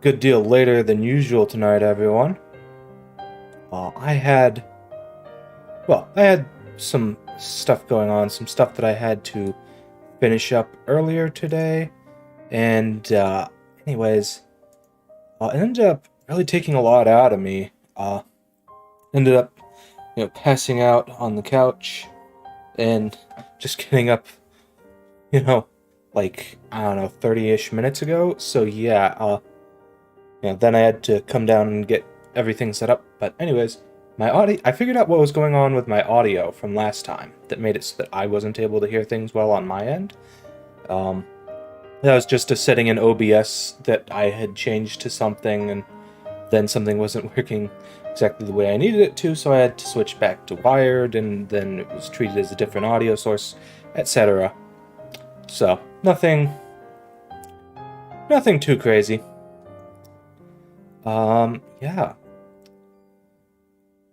good deal later than usual tonight, everyone. I had some stuff going on, some stuff that I had to finish up earlier today, and anyways, it ended up really taking a lot out of me. Ended up, passing out on the couch, and just getting up, like, I don't know, 30-ish minutes ago. So yeah, then I had to come down and get everything set up. But anyways, my audio, I figured out what was going on with my audio from last time that made it so that I wasn't able to hear things well on my end. That was just a setting in OBS that I had changed to something, and then something wasn't working exactly the way I needed it to, so I had to switch back to wired, and then it was treated as a different audio source, etc. So, nothing too crazy. Yeah.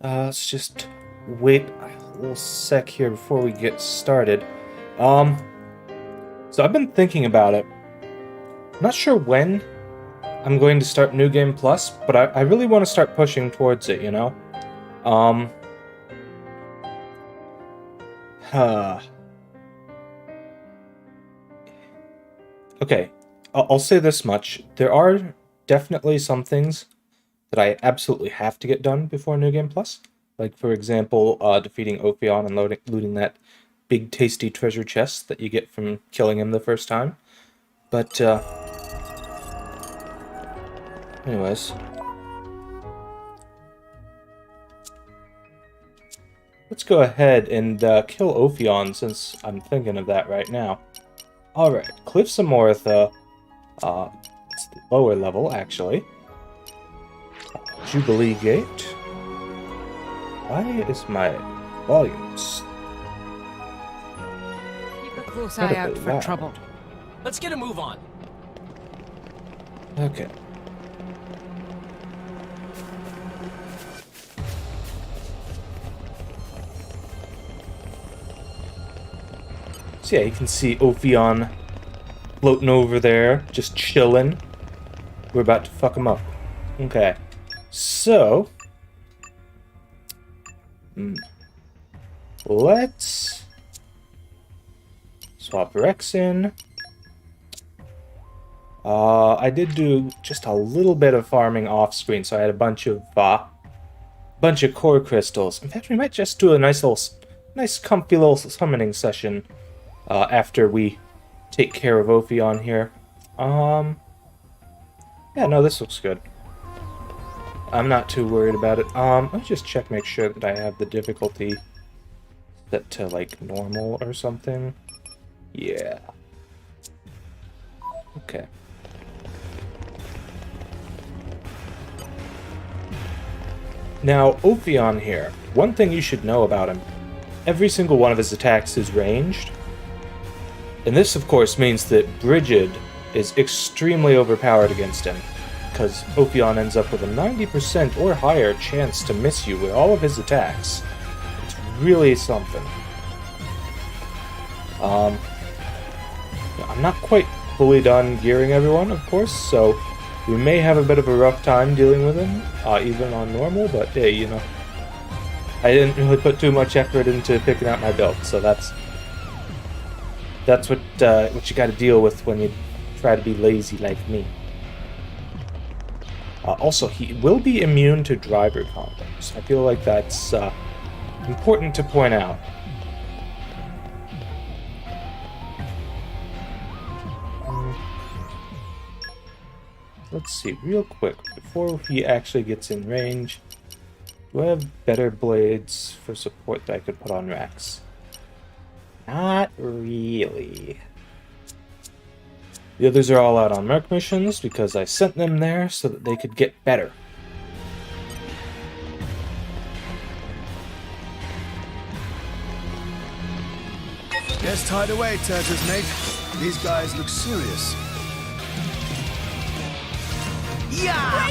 Let's just wait a little sec here before we get started. So I've been thinking about it. I'm not sure when I'm going to start New Game Plus, but I really want to start pushing towards it, Okay, I'll say this much. There are definitely some things that I absolutely have to get done before New Game Plus. Like, for example, defeating Opion and looting that big tasty treasure chest that you get from killing him the first time. But, anyways. Let's go ahead and kill Offian, since I'm thinking of that right now. Alright, Cliffs of Moritha. It's the lower level, actually. Jubilee Gate. Why is my volumes? Keep a close eye out for trouble. Let's get a move on. Okay. So yeah, you can see Offian floating over there, just chilling. We're about to fuck him up. Okay. So, let's swap Rex in. I did do just a little bit of farming off screen, so I had a bunch of core crystals. In fact, we might just do a nice comfy little summoning session after we take care of Offian here. Yeah, no, this looks good. I'm not too worried about it. Let me just check, make sure that I have the difficulty set to, like, normal or something. Yeah. Okay. Now, Offian here. One thing you should know about him. Every single one of his attacks is ranged. And this, of course, means that Bridgette is extremely overpowered against him, because Opion ends up with a 90% or higher chance to miss you with all of his attacks. It's really something. I'm not quite fully done gearing everyone, of course, so we may have a bit of a rough time dealing with him, even on normal, but hey, I didn't really put too much effort into picking out my build, so that's what you gotta deal with when you try to be lazy like me. Also, he will be immune to driver combos. I feel like that's important to point out. Let's see, real quick, before he actually gets in range, do I have better blades for support that I could put on Rex? Not really. The others are all out on Merc missions because I sent them there so that they could get better. Just tied away, Turtles, mate. These guys look serious. Yeah!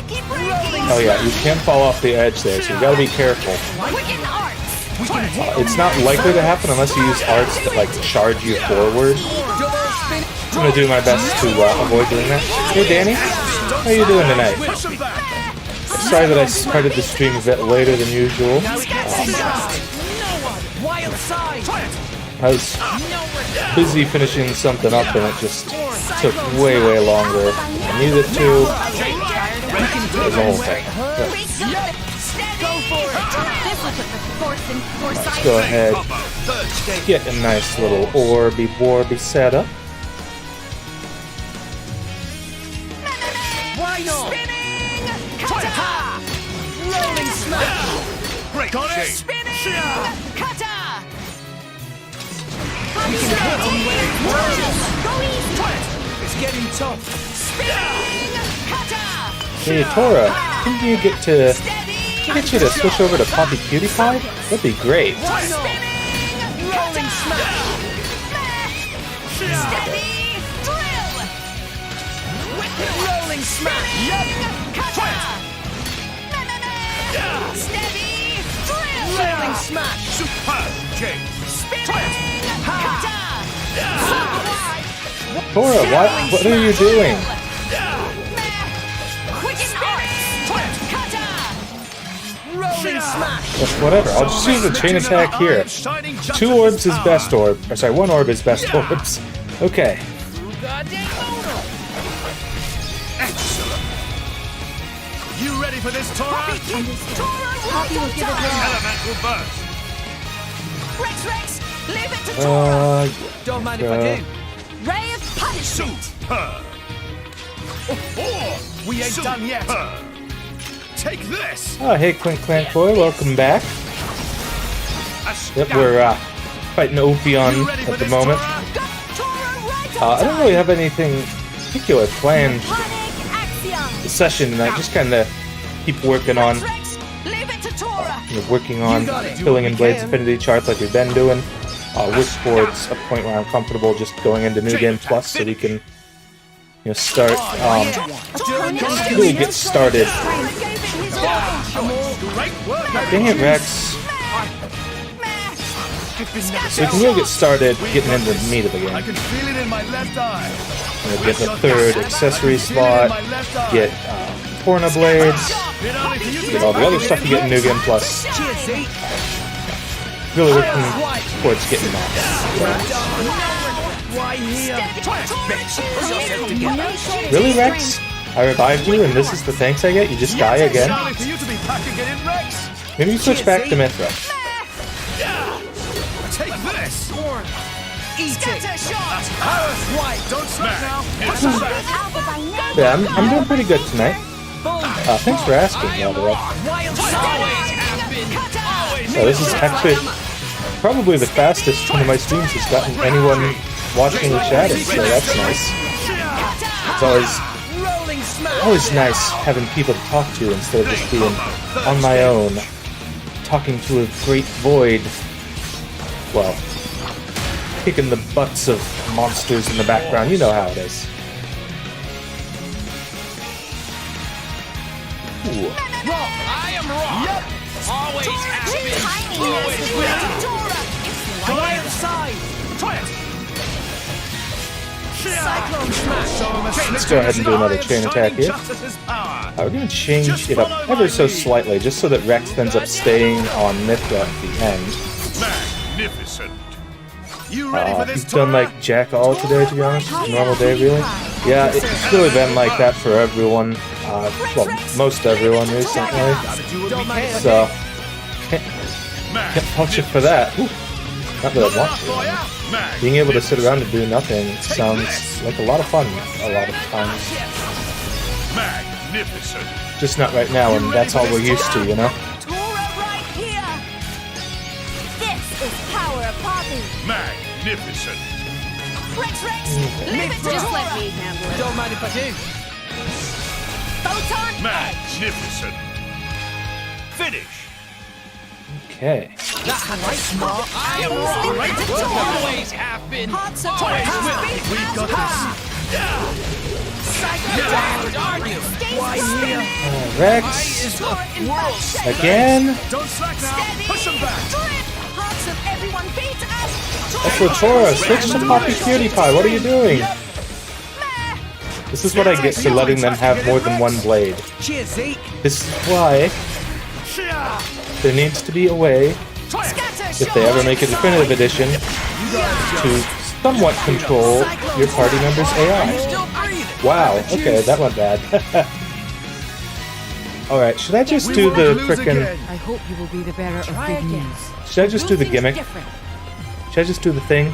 Oh yeah, you can fall off the edge there, so you gotta be careful. It's not likely to happen unless you use arts that, like, charge you forward. I'm gonna do my best to avoid doing that. Hey, Danny. How you doing tonight? Push him back. Sorry that I started the stream a bit later than usual. Wild side. I was busy finishing something up and it just took way longer than I needed it to. It was the whole thing. Let's go ahead, get a nice little orby set up. Why not? Rolling smash. Break shape. Spinning cutter. It's getting tough. Spinning cutter. Hey Tora, can you get you to switch over to Poppy Cutie Pie? That'd be great. Spinning rolling smash. Steady drill. Rolling smash. Cutter. Steady drill. Rolling smash. Superb shape. Spinning cutter. Tora, what are you doing? Quicken arcs. Cutter. Rolling smash. Just whatever, I'll just use a chain attack here. 2 orbs is best orb. Or sorry, 1 orb is best orbs. Okay. Excellent. You ready for this, Tora? Poppy will give it Elemental burst. Rex, leave it to Tora. Don't mind if I do. Ray of punishment. Superb. We ain't done yet. Take this. Oh, hey Clink Clank Boy, welcome back. Yep, we're fighting Opion at the moment. I don't really have anything particular planned this session, and I just kind of keep working on filling in Blade's affinity charts like we've been doing. Work towards a point where I'm comfortable just going into New Game Plus so we can, start, really get started. Dang it, Rex. So we can really get started getting into the meat of the game. I can feel it in my left eye. Get the 3rd accessory slot, get Torna blades, get all the other stuff you get in New Game Plus. Really working towards getting that. Really, Rex? I revived you and this is the thanks I get? You just die again? Maybe you switch back to Mithra. Take this. Eat it. Don't smack now. Yeah, I'm doing pretty good tonight. Thanks for asking, by the way. So this is actually probably the fastest one of my streams has gotten anyone watching or chatting, so that's nice. It's always nice having people to talk to instead of just being on my own, talking to a great void, well, kicking the butts of monsters in the background. You know how it is. Ooh. I am wrong. Yep. Always has been. Always will. Wild side. Try it. Cyclone smash. Let's go ahead and do another chain attack here. We're going to change it up ever so slightly, just so that Rex ends up staying on Mithra at the end. Magnificent. You ready for this, He's done like jack all today, to be honest. It's a normal day, really. Yeah, it's really been like that for everyone. Well, most everyone recently. So, can't fault you for that. Ooh, not that I want to. Being able to sit around and do nothing sounds like a lot of fun a lot of times. Magnificent. Just not right now, and that's all we're used to, you know? Tora right here! This is power of Poppy! Magnificent. Rex! Leave it to Just let me handle it. Don't mind if I do. Photon Magnificent. Finish. Okay. That had right smart. I am wrong. Right. Always have been. Hearts of Always Tora. will. We've got this. Why here? Rex! World. Again? Don't slack now. Push him back. Hearts of everyone beat us! That's for Tora. Switch to Poppy Cutie Pie. What are you doing? This is what I get for letting them have more than one blade. Cheers, Zeke. This is why there needs to be a way, if they ever make a definitive edition, to somewhat control your party members' AI. Wow, okay, that went bad. Alright, should I just do the frickin'... I hope you will be the bearer of good news. Should I just do the gimmick? Should I just do the thing?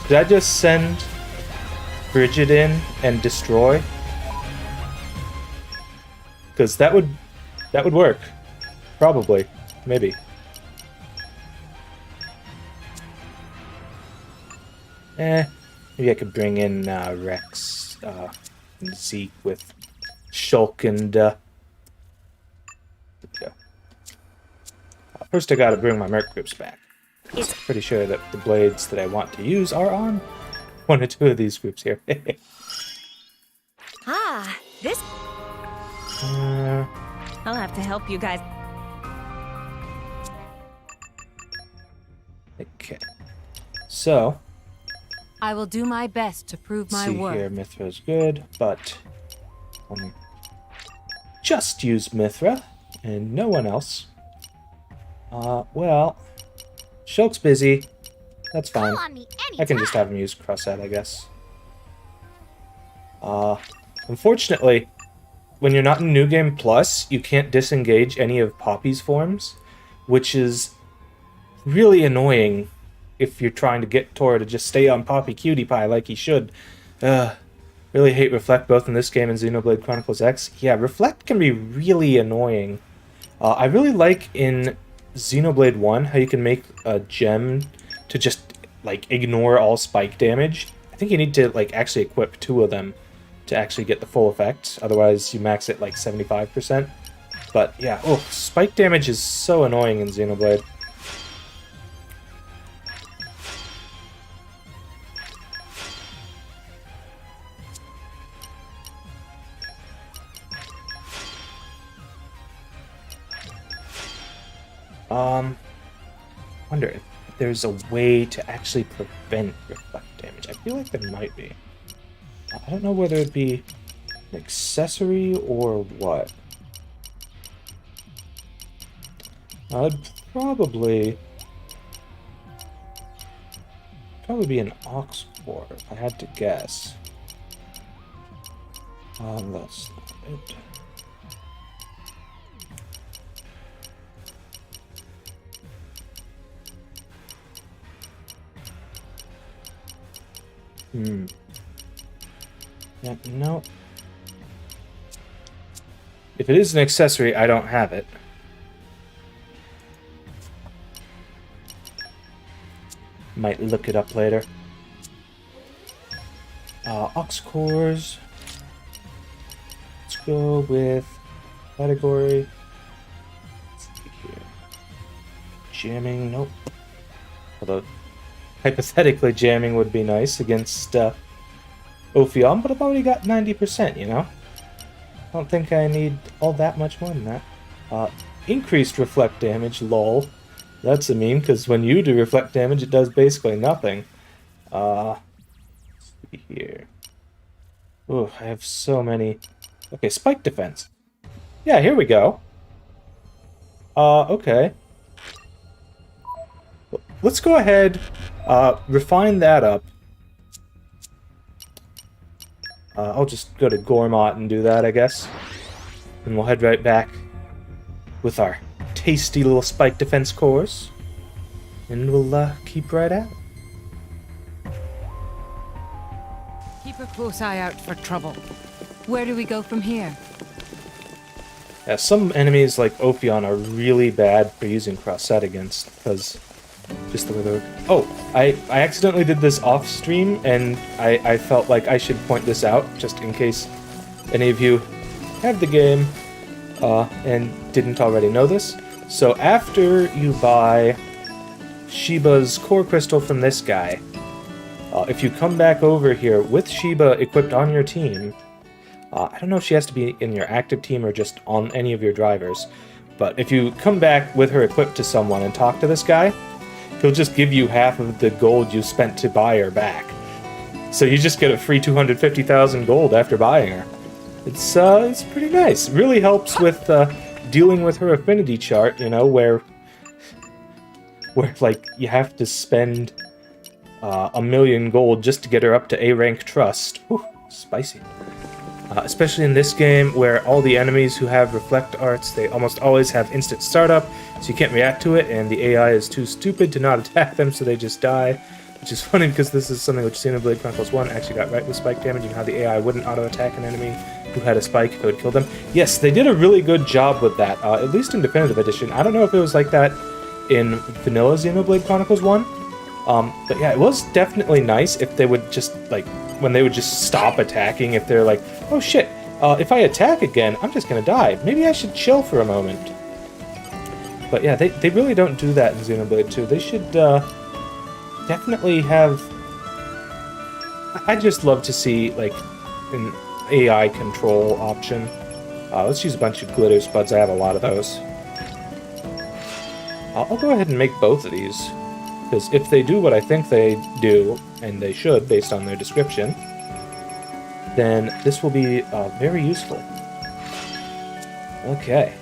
Should I just send Bridgette in and destroy? Because that would work. Probably. Maybe. Maybe I could bring in Rex and Zeke with Shulk and go. First I gotta bring my Merc groups back. I'm pretty sure that the blades that I want to use are on one or two of these groups here. This... I'll have to help you guys. Okay. So... I will do my best to prove my see worth. here, Mithra's good, but... just use Mithra, and no one else. Well... Shulk's busy. That's fine. I can just have him use Crosshead, I guess. Unfortunately, when you're not in New Game Plus, you can't disengage any of Poppy's forms, which is really annoying if you're trying to get Tora to just stay on Poppy Cutie Pie like he should. Really hate Reflect both in this game and Xenoblade Chronicles X. Yeah, Reflect can be really annoying. I really like in Xenoblade 1 how you can make a gem to just, like, ignore all spike damage. I think you need to, like, actually equip 2 of them to actually get the full effect. Otherwise, you max it, like, 75%. But, yeah, spike damage is so annoying in Xenoblade. Wonder if there's a way to actually prevent reflect damage. I feel like there might be. I don't know whether it'd be an accessory or what. I'd probably be an ox core if I had to guess. That's not it. Yeah, no. If it is an accessory, I don't have it. Might look it up later. Ox cores. Let's go with category. Let's see here. Jamming, nope. Although hypothetically, jamming would be nice against Offian, but I've already got 90%, you know? I don't think I need all that much more than that. Increased reflect damage, lol. That's a meme, because when you do reflect damage, it does basically nothing. Let's see here. Oh, I have so many. Okay, spike defense. Yeah, here we go. Okay. Let's go ahead, refine that up. I'll just go to Gormott and do that, I guess. And we'll head right back with our tasty little spike defense cores. And we'll keep right at it. Keep a close eye out for trouble. Where do we go from here? Yeah, some enemies like Opion are really bad for using cross-set against, because just the way they're... Oh, I accidentally did this off stream, and I felt like I should point this out, just in case any of you have the game and didn't already know this. So after you buy Sheba's core crystal from this guy, if you come back over here with Sheba equipped on your team, I don't know if she has to be in your active team or just on any of your drivers, but if you come back with her equipped to someone and talk to this guy, he'll just give you half of the gold you spent to buy her back. So you just get a free 250,000 gold after buying her. It's pretty nice. It really helps with dealing with her affinity chart, you know, where like you have to spend 1,000,000 gold just to get her up to A rank trust. Whew, spicy. Especially in this game where all the enemies who have reflect arts, they almost always have instant startup, so you can't react to it, and the AI is too stupid to not attack them, so they just die. Which is funny because this is something which Xenoblade Chronicles 1 actually got right with spike damage, and how the AI wouldn't auto-attack an enemy who had a spike if it would kill them. Yes, they did a really good job with that, at least in Definitive Edition. I don't know if it was like that in vanilla Xenoblade Chronicles 1, but yeah, it was definitely nice if they would just, like, when they would just stop attacking, if they're like, oh shit, if I attack again, I'm just gonna die. Maybe I should chill for a moment. But yeah, they really don't do that in Xenoblade 2. They should, definitely have... I'd just love to see, like, an AI control option. Let's use a bunch of glitter spuds. I have a lot of those. I'll go ahead and make both of these, because if they do what I think they do, and they should based on their description, then this will be very useful. Okay.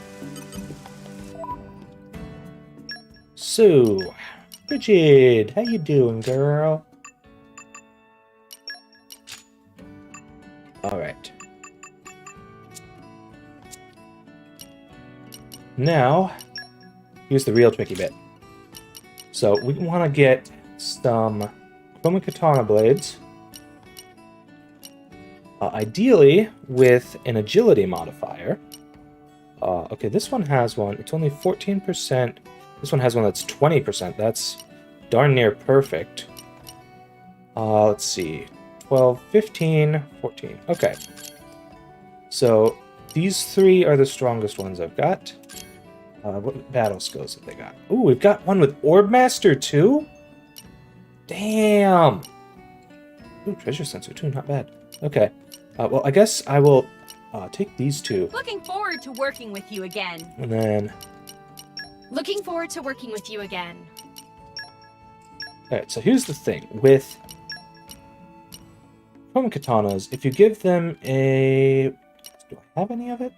So, Bridgette, how you doing, girl? Alright. Now, here's the real tricky bit. So, we want to get some Chroma Katana blades. Ideally, with an agility modifier. Okay, this one has one. It's only 14%. This one has one that's 20%. That's darn near perfect. Let's see. 12, 15, 14. Okay. So, these three are the strongest ones I've got. What battle skills have they got? Ooh, we've got one with Orb Master too? Damn! Ooh, Treasure Sensor too, not bad. Okay. Well, I guess I will take these two. Looking forward to working with you again. And then... Looking forward to working with you again. Alright, so here's the thing. With Chroma Katanas, if you give them a... Do I have any of it?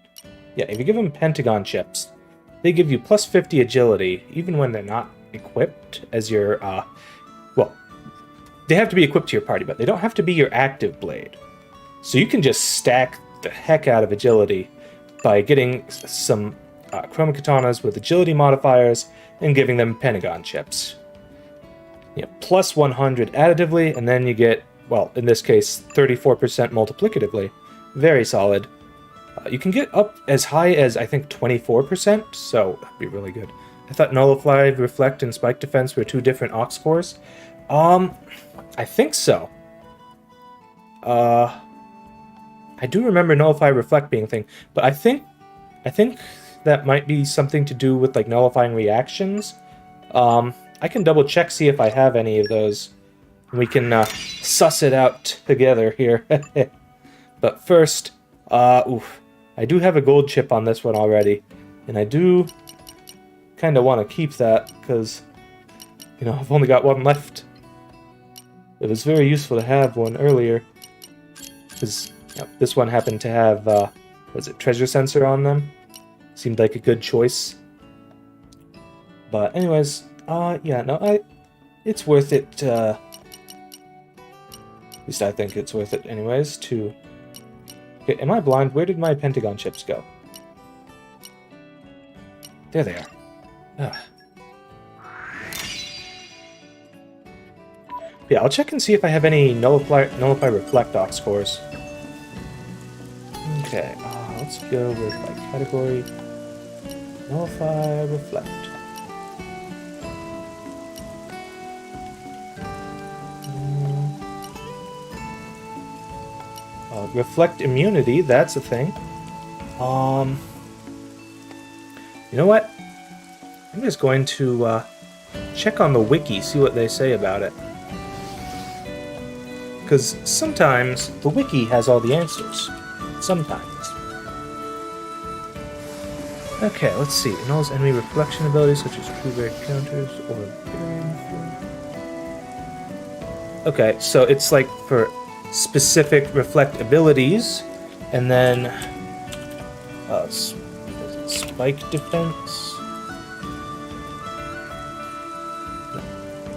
Yeah, if you give them Pentagon chips, they give you plus 50 agility, even when they're not equipped as your... Well, they have to be equipped to your party, but they don't have to be your active blade. So you can just stack the heck out of agility by getting some Chroma Katanas with agility modifiers and giving them Pentagon chips. Plus 100 additively, and then you get, well, in this case, 34% multiplicatively. Very solid. You can get up as high as, I think, 24%, so that'd be really good. I thought Nullify, Reflect, and Spike Defense were two different Aux cores. I think so. I do remember Nullify, Reflect being a thing, but I think that might be something to do with, like, nullifying reactions. I can double check, see if I have any of those. We can suss it out together here. But first, I do have a gold chip on this one already, and I do kind of want to keep that because, you know, I've only got one left. It was very useful to have one earlier because this one happened to have, was it Treasure Sensor on them? Seemed like a good choice. But anyways, yeah, no, it's worth it, at least I think it's worth it anyways, to... Okay, am I blind? Where did my Pentagon chips go? There they are. Ugh. Yeah, I'll check and see if I have any Nullify Reflect Aux cores. Okay, let's go with my category. Nullify Reflect. Reflect immunity, that's a thing. You know what? I'm just going to check on the wiki, see what they say about it. Because sometimes the wiki has all the answers. Sometimes. Okay, let's see. It knows enemy reflection abilities such as true rare counters or Okay, so it's like for specific reflect abilities, and then spike defense. No,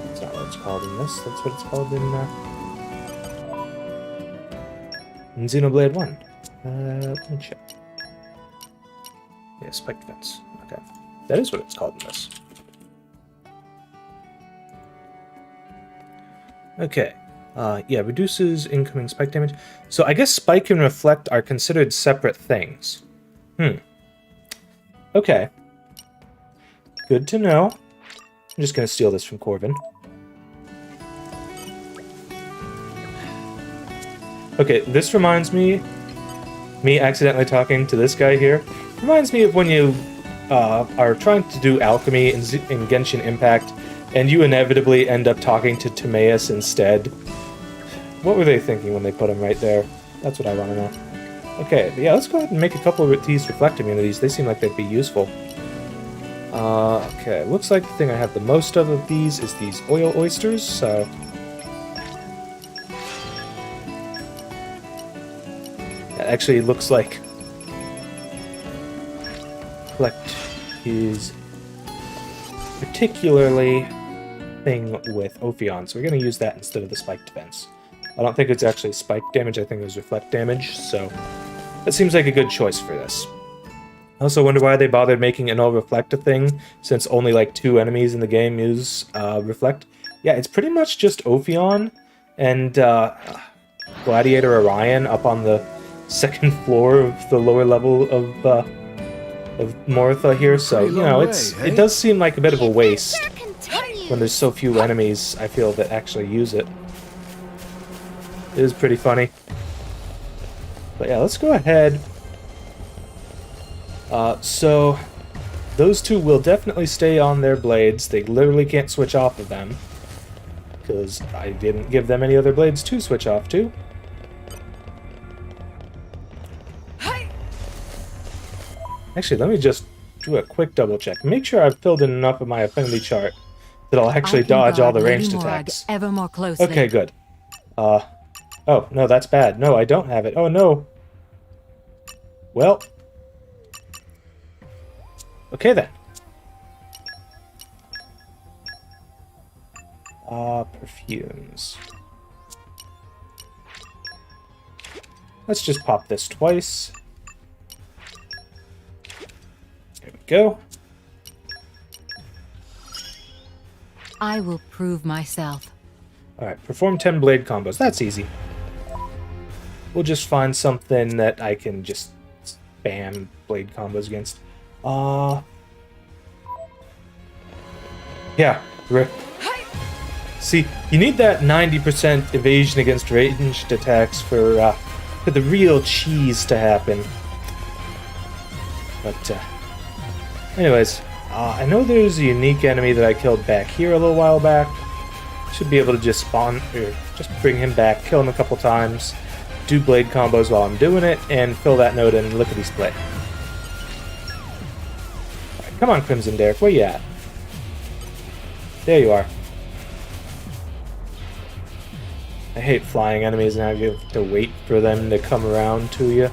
that's not what it's called in this. That's what it's called in Xenoblade 1. Let me check. Yeah, spike defense. Okay, that is what it's called in this. Okay. Yeah, reduces incoming spike damage. So I guess spike and reflect are considered separate things. Okay. Good to know. I'm just gonna steal this from Corvin. Okay, this reminds me accidentally talking to this guy here. Reminds me of when you are trying to do alchemy in Genshin Impact, and you inevitably end up talking to Timaeus instead. What were they thinking when they put him right there? That's what I want to know. Okay, yeah, let's go ahead and make a couple of these reflect immunities. They seem like they'd be useful. Okay, looks like the thing I have the most of these is these oil oysters, so... That actually looks like... Reflect is particularly thing with Opion, so we're going to use that instead of the spike defense. I don't think it's actually spike damage, I think it was reflect damage, so that seems like a good choice for this. I also wonder why they bothered making an all reflect a thing, since only like 2 enemies in the game use reflect. Yeah, it's pretty much just Offian and Gladiator Orion up on the 2nd floor of the lower level of Moritha here, so, you know, it does seem like a bit of a waste when there's so few enemies, I feel, that actually use it. It is pretty funny. But yeah, let's go ahead. So, those 2 will definitely stay on their blades. They literally can't switch off of them, because I didn't give them any other blades to switch off to. Actually, let me just do a quick double check. Make sure I've filled in enough of my affinity chart that I'll actually dodge all the ranged attacks. Ever more closely. Okay, good. Oh, no, that's bad. No, I don't have it. Oh, no. Well. Okay, then. Perfumes. Let's just pop this twice. There we go. I will prove myself. Alright, perform 10 blade combos. That's easy. We'll just find something that I can just spam blade combos against. Yeah, rip. See, you need that 90% evasion against ranged attacks for the real cheese to happen. But, anyways, I know there's a unique enemy that I killed back here a little while back. Should be able to just spawn, or just bring him back, kill him a couple times, do blade combos while I'm doing it, and fill that node in lickety-split. Alright, come on, Crimson Derek, where you at? There you are. I hate flying enemies and I have to wait for them to come around to you.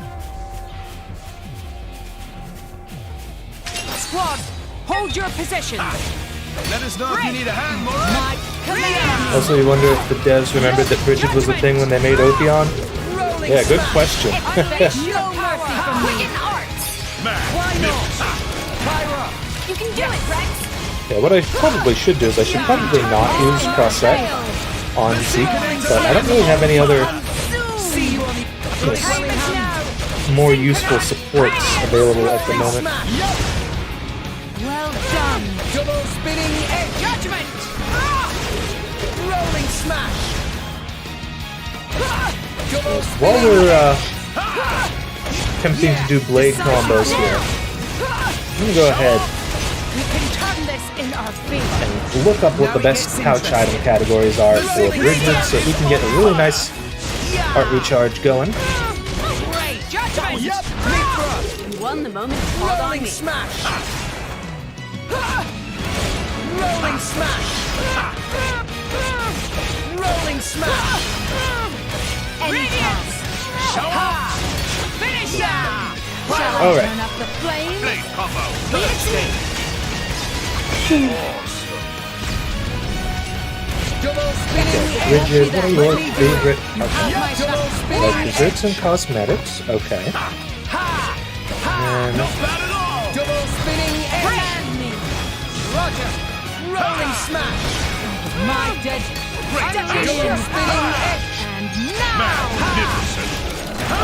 Squad, hold your position. Let us know if you need a hand, Mora. Also, you wonder if the devs remembered that Bridgette was a thing when they made Opion? Yeah, good question. You can do it, Rex. Yeah, what I probably should do is I should probably not use cross-set on Zeke, but I don't really have any other more useful supports available at the moment. Well done. Double spinning edge judgment. Rolling smash. While we're attempting to do blade combos here, I'm gonna go ahead We can turn this in our favor. and look up what the best couch item categories are for Bridgette so we can get a really nice art recharge going. Great judgment. Yep. You won the moment called on Rolling me. smash. Rolling smash. Rolling Rolling smash! Anytime. Show up! Finish now! All right. Turn up the flame. Blade combo! First game! Double spinning! Bridgette, what are your favorite My Double spinning! like desserts and cosmetics? Okay. And Not bad at all! Double spinning! Command me. Roger! Rolling smash! My dead. Double spinning! And now.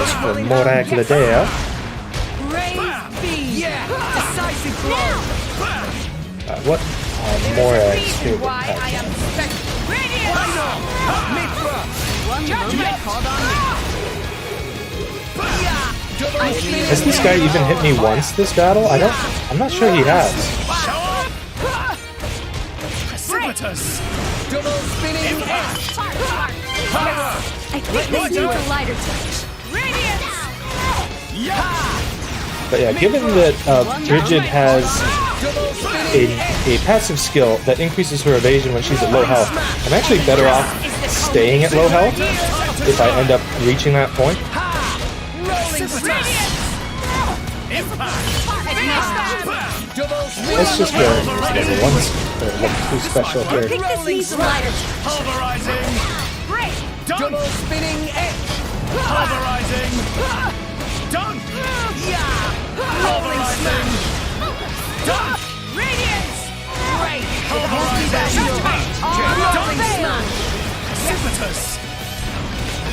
as for Morag Gladiator, Raise beam. Yeah! Decisive blow! what are Morag's Reason favorite why I types? am spec. Rhino! Mithra! One moment called on me. Double spinning! Has this guy even hit me once this battle? I'm not sure he has. Precipitous! Double spinning! I think this needs a lighter touch. But yeah, given that Bridgette has Double spinning! a passive skill that increases her evasion when she's at low health, I'm actually better off staying at low health if I end up reaching that point. Rolling smash! Impact! Double Let's just go and use whatever one's too special I here. think this needs a lighter touch. Pulverizing! Double spinning edge! Pulverizing! Dunk! Pulverizing! Dunk! Radiance! Great! Pulverizing! Dunk! Precipitous!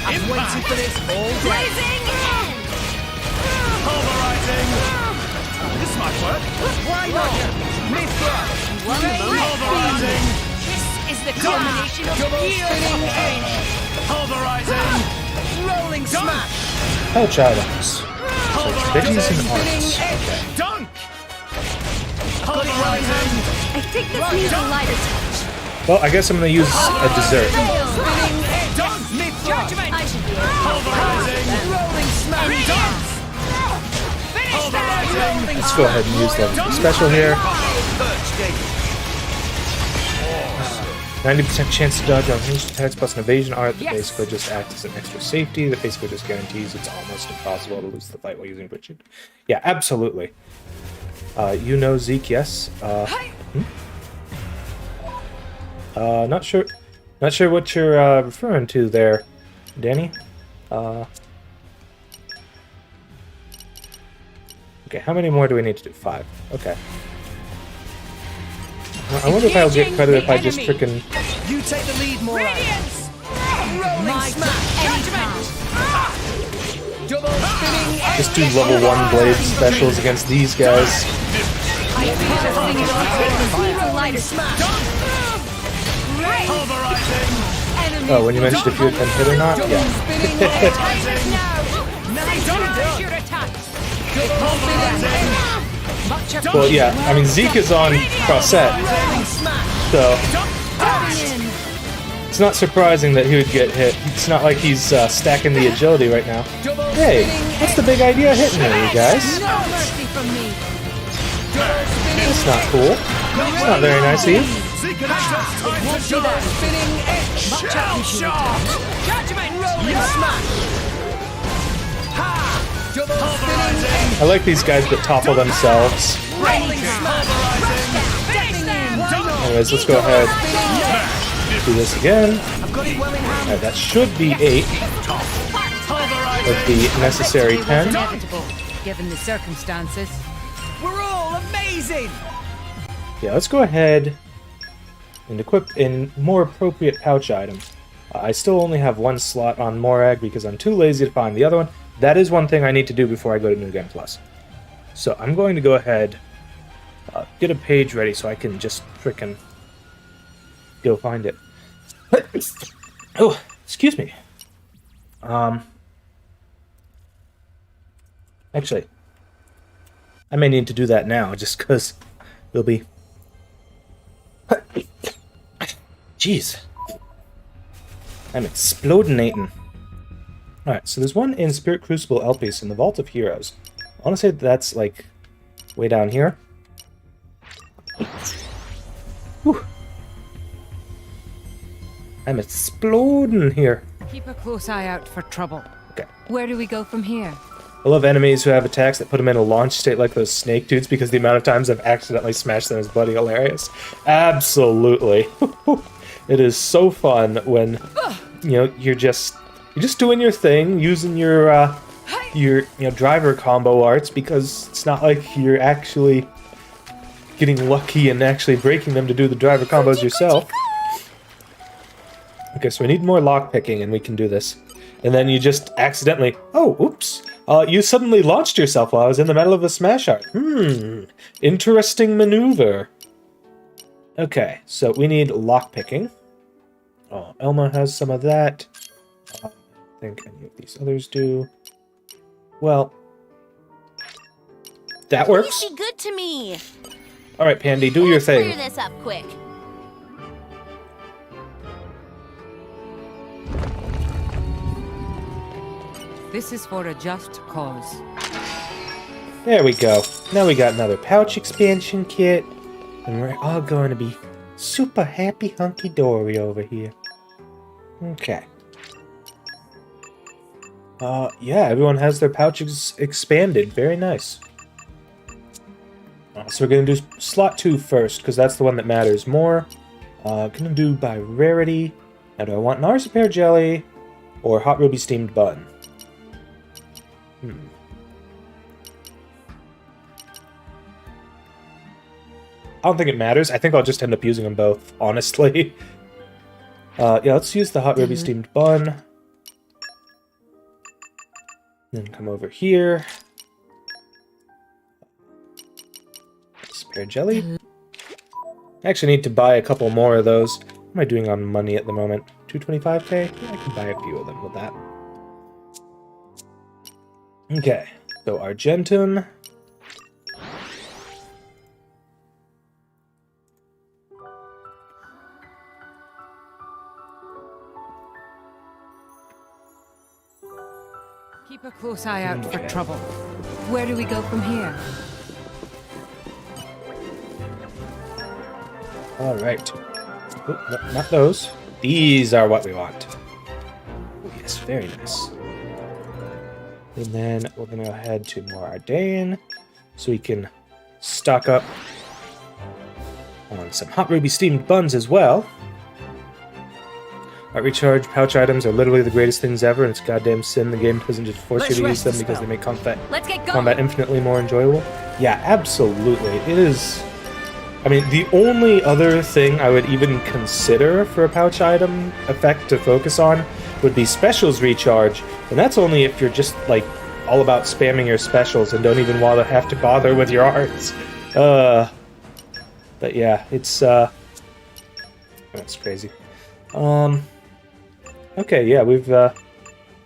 I've waited for this all day! Blazing end. Pulverizing! This might work! Why not? Mithra! Pulverizing! This is the culmination of Double years spinning of training. edge! Pulverizing! Rolling smash! Pouch items. Biggies and Spinning arts. edge! Dunk! Pulverizing! I think this needs a lighter touch. Well, I guess I'm gonna use a dessert. Spinning edge! Dunk! Mithra! I should be able Pulverizing! Rolling smash! Dunk! Pulverizing! Let's go ahead and use the special here. 90% chance to dodge on ranged attacks plus an evasion art that basically just acts as an extra safety. That basically just guarantees it's almost impossible to lose the fight while using Bridgette. Yeah, absolutely. You know Zeke, yes. Not sure what you're referring to there, Danny. Okay, how many more do we need to do? 5. Okay. Well, I wonder if I'll get credit if I just frickin' You take the lead, Mora! Rolling smash! Double spinning edge! just do level 1 blade specials against these guys. lighter Smash! Pulverizing! Oh, when you mentioned if you had been hit or not? Yeah. Spinning edge! Well, yeah, I mean, Zeke is on Crossette, so it's not surprising that he would get hit. It's not like he's stacking the agility right now. Hey, what's the big idea hitting me, you guys? That's not cool. It's not very nice of you. I like these guys that topple themselves. Anyways, let's go ahead. Do this again. Alright, that should be 8 with the necessary 10. Inevitable, given the circumstances. We're all amazing! Yeah, let's go ahead and equip a more appropriate pouch item. I still only have 1 slot on Morag because I'm too lazy to find the other one. That is one thing I need to do before I go to New Game Plus. So I'm going to go ahead, get a page ready so I can just frickin' go find it. Oh, excuse me. Actually, I may need to do that now just because it'll be... Jeez. I'm explodinating. Alright, so there's one in Spirit Crucible Elpis in the Vault of Heroes. I want to say that's, like, way down here. Whew. I'm exploding here. Keep a close eye out for trouble. Okay. Where do we go from here? I love enemies who have attacks that put them in a launch state like those snake dudes because the amount of times I've accidentally smashed them is bloody hilarious. Absolutely. It is so fun when, you know, you're just doing your thing, using your driver combo arts, because it's not like you're actually getting lucky and actually breaking them to do the driver combos yourself. Okay, so we need more lockpicking and we can do this. And then you just accidentally... Oh, oops. You suddenly launched yourself while I was in the middle of a smash art. Interesting maneuver. Okay, so we need lockpicking. Oh, Elma has some of that. I don't think any of these others do. Well, that works. Please be good to me. All right, Pandy, do your Let's thing. clear this up quick. This is for a just cause. There we go. Now we got another pouch expansion kit. And we're all going to be super happy hunky-dory over here. Okay. Yeah, everyone has their pouches expanded. Very nice. So we're going to do slot 2 first, because that's the one that matters more. Going to do by rarity. Now, do I want Nars Pear Jelly or Hot Ruby Steamed Bun? I don't think it matters. I think I'll just end up using them both, honestly. Yeah, let's use the Hot Ruby Steamed Bun. Then come over here. Spare jelly. I actually need to buy a couple more of those. What am I doing on money at the moment? 225k? Yeah, I can buy a few of them with that. Okay, so Argentum. Keep a close eye out for trouble. Where do we go from here? All right. Oh, no, not those. These are what we want. Oh, yes, very nice. And then we're going to head to more Ardain so we can stock up on some Hot Ruby Steamed Buns as well. Art Recharge pouch items are literally the greatest things ever, and it's a goddamn sin the game doesn't just force you to use them because they make combat infinitely more enjoyable. Yeah, absolutely. It is... I mean, the only other thing I would even consider for a pouch item effect to focus on would be Specials Recharge, and that's only if you're just, like, all about spamming your specials and don't even want to have to bother with your arts. But yeah, it's, that's crazy. Okay, yeah, we've, got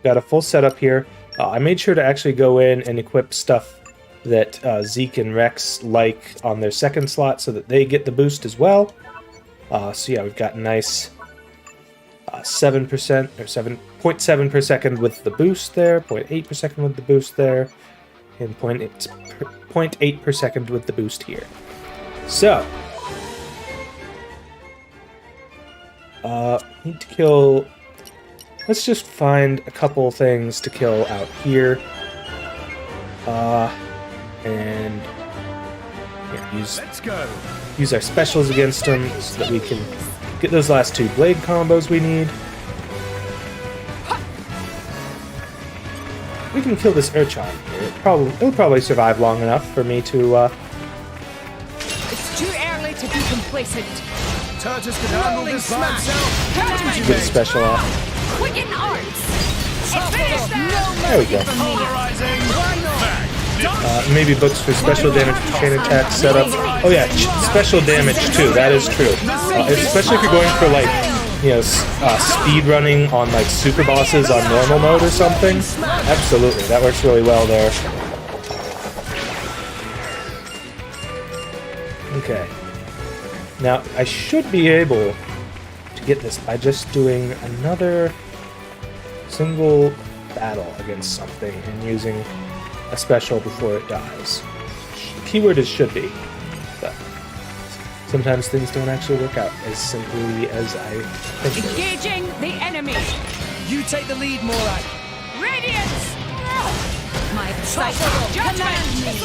a full setup here. I made sure to actually go in and equip stuff that Zeke and Rex like on their second slot so that they get the boost as well. So yeah, we've got nice 7% or 7.7 per second with the boost there, 0.8 per second with the boost there, and 0.8 per second with the boost here. So, need to kill... Let's just find a couple things to kill out here. And yeah, use our specials against them so that we can get those last 2 blade combos we need. We can kill this Urchan here. It'll probably survive long enough for me to It's too early to be complacent. Turtles can handle this by himself. get a special off. Quicken arts. There we go. Maybe books for special damage for chain attack setup. Oh yeah, special damage too, that is true. Especially if you're going for like, you know, speed running on like super bosses on normal mode or something. Absolutely, that works really well there. Okay. Now, I should be able to get this by just doing another single battle against something and using a special before it dies. Keyword is should be. But Sometimes things don't actually work out as simply as I think they will. Engaging the enemy. You take the lead, Morag. Radiance. My sight. Judgment.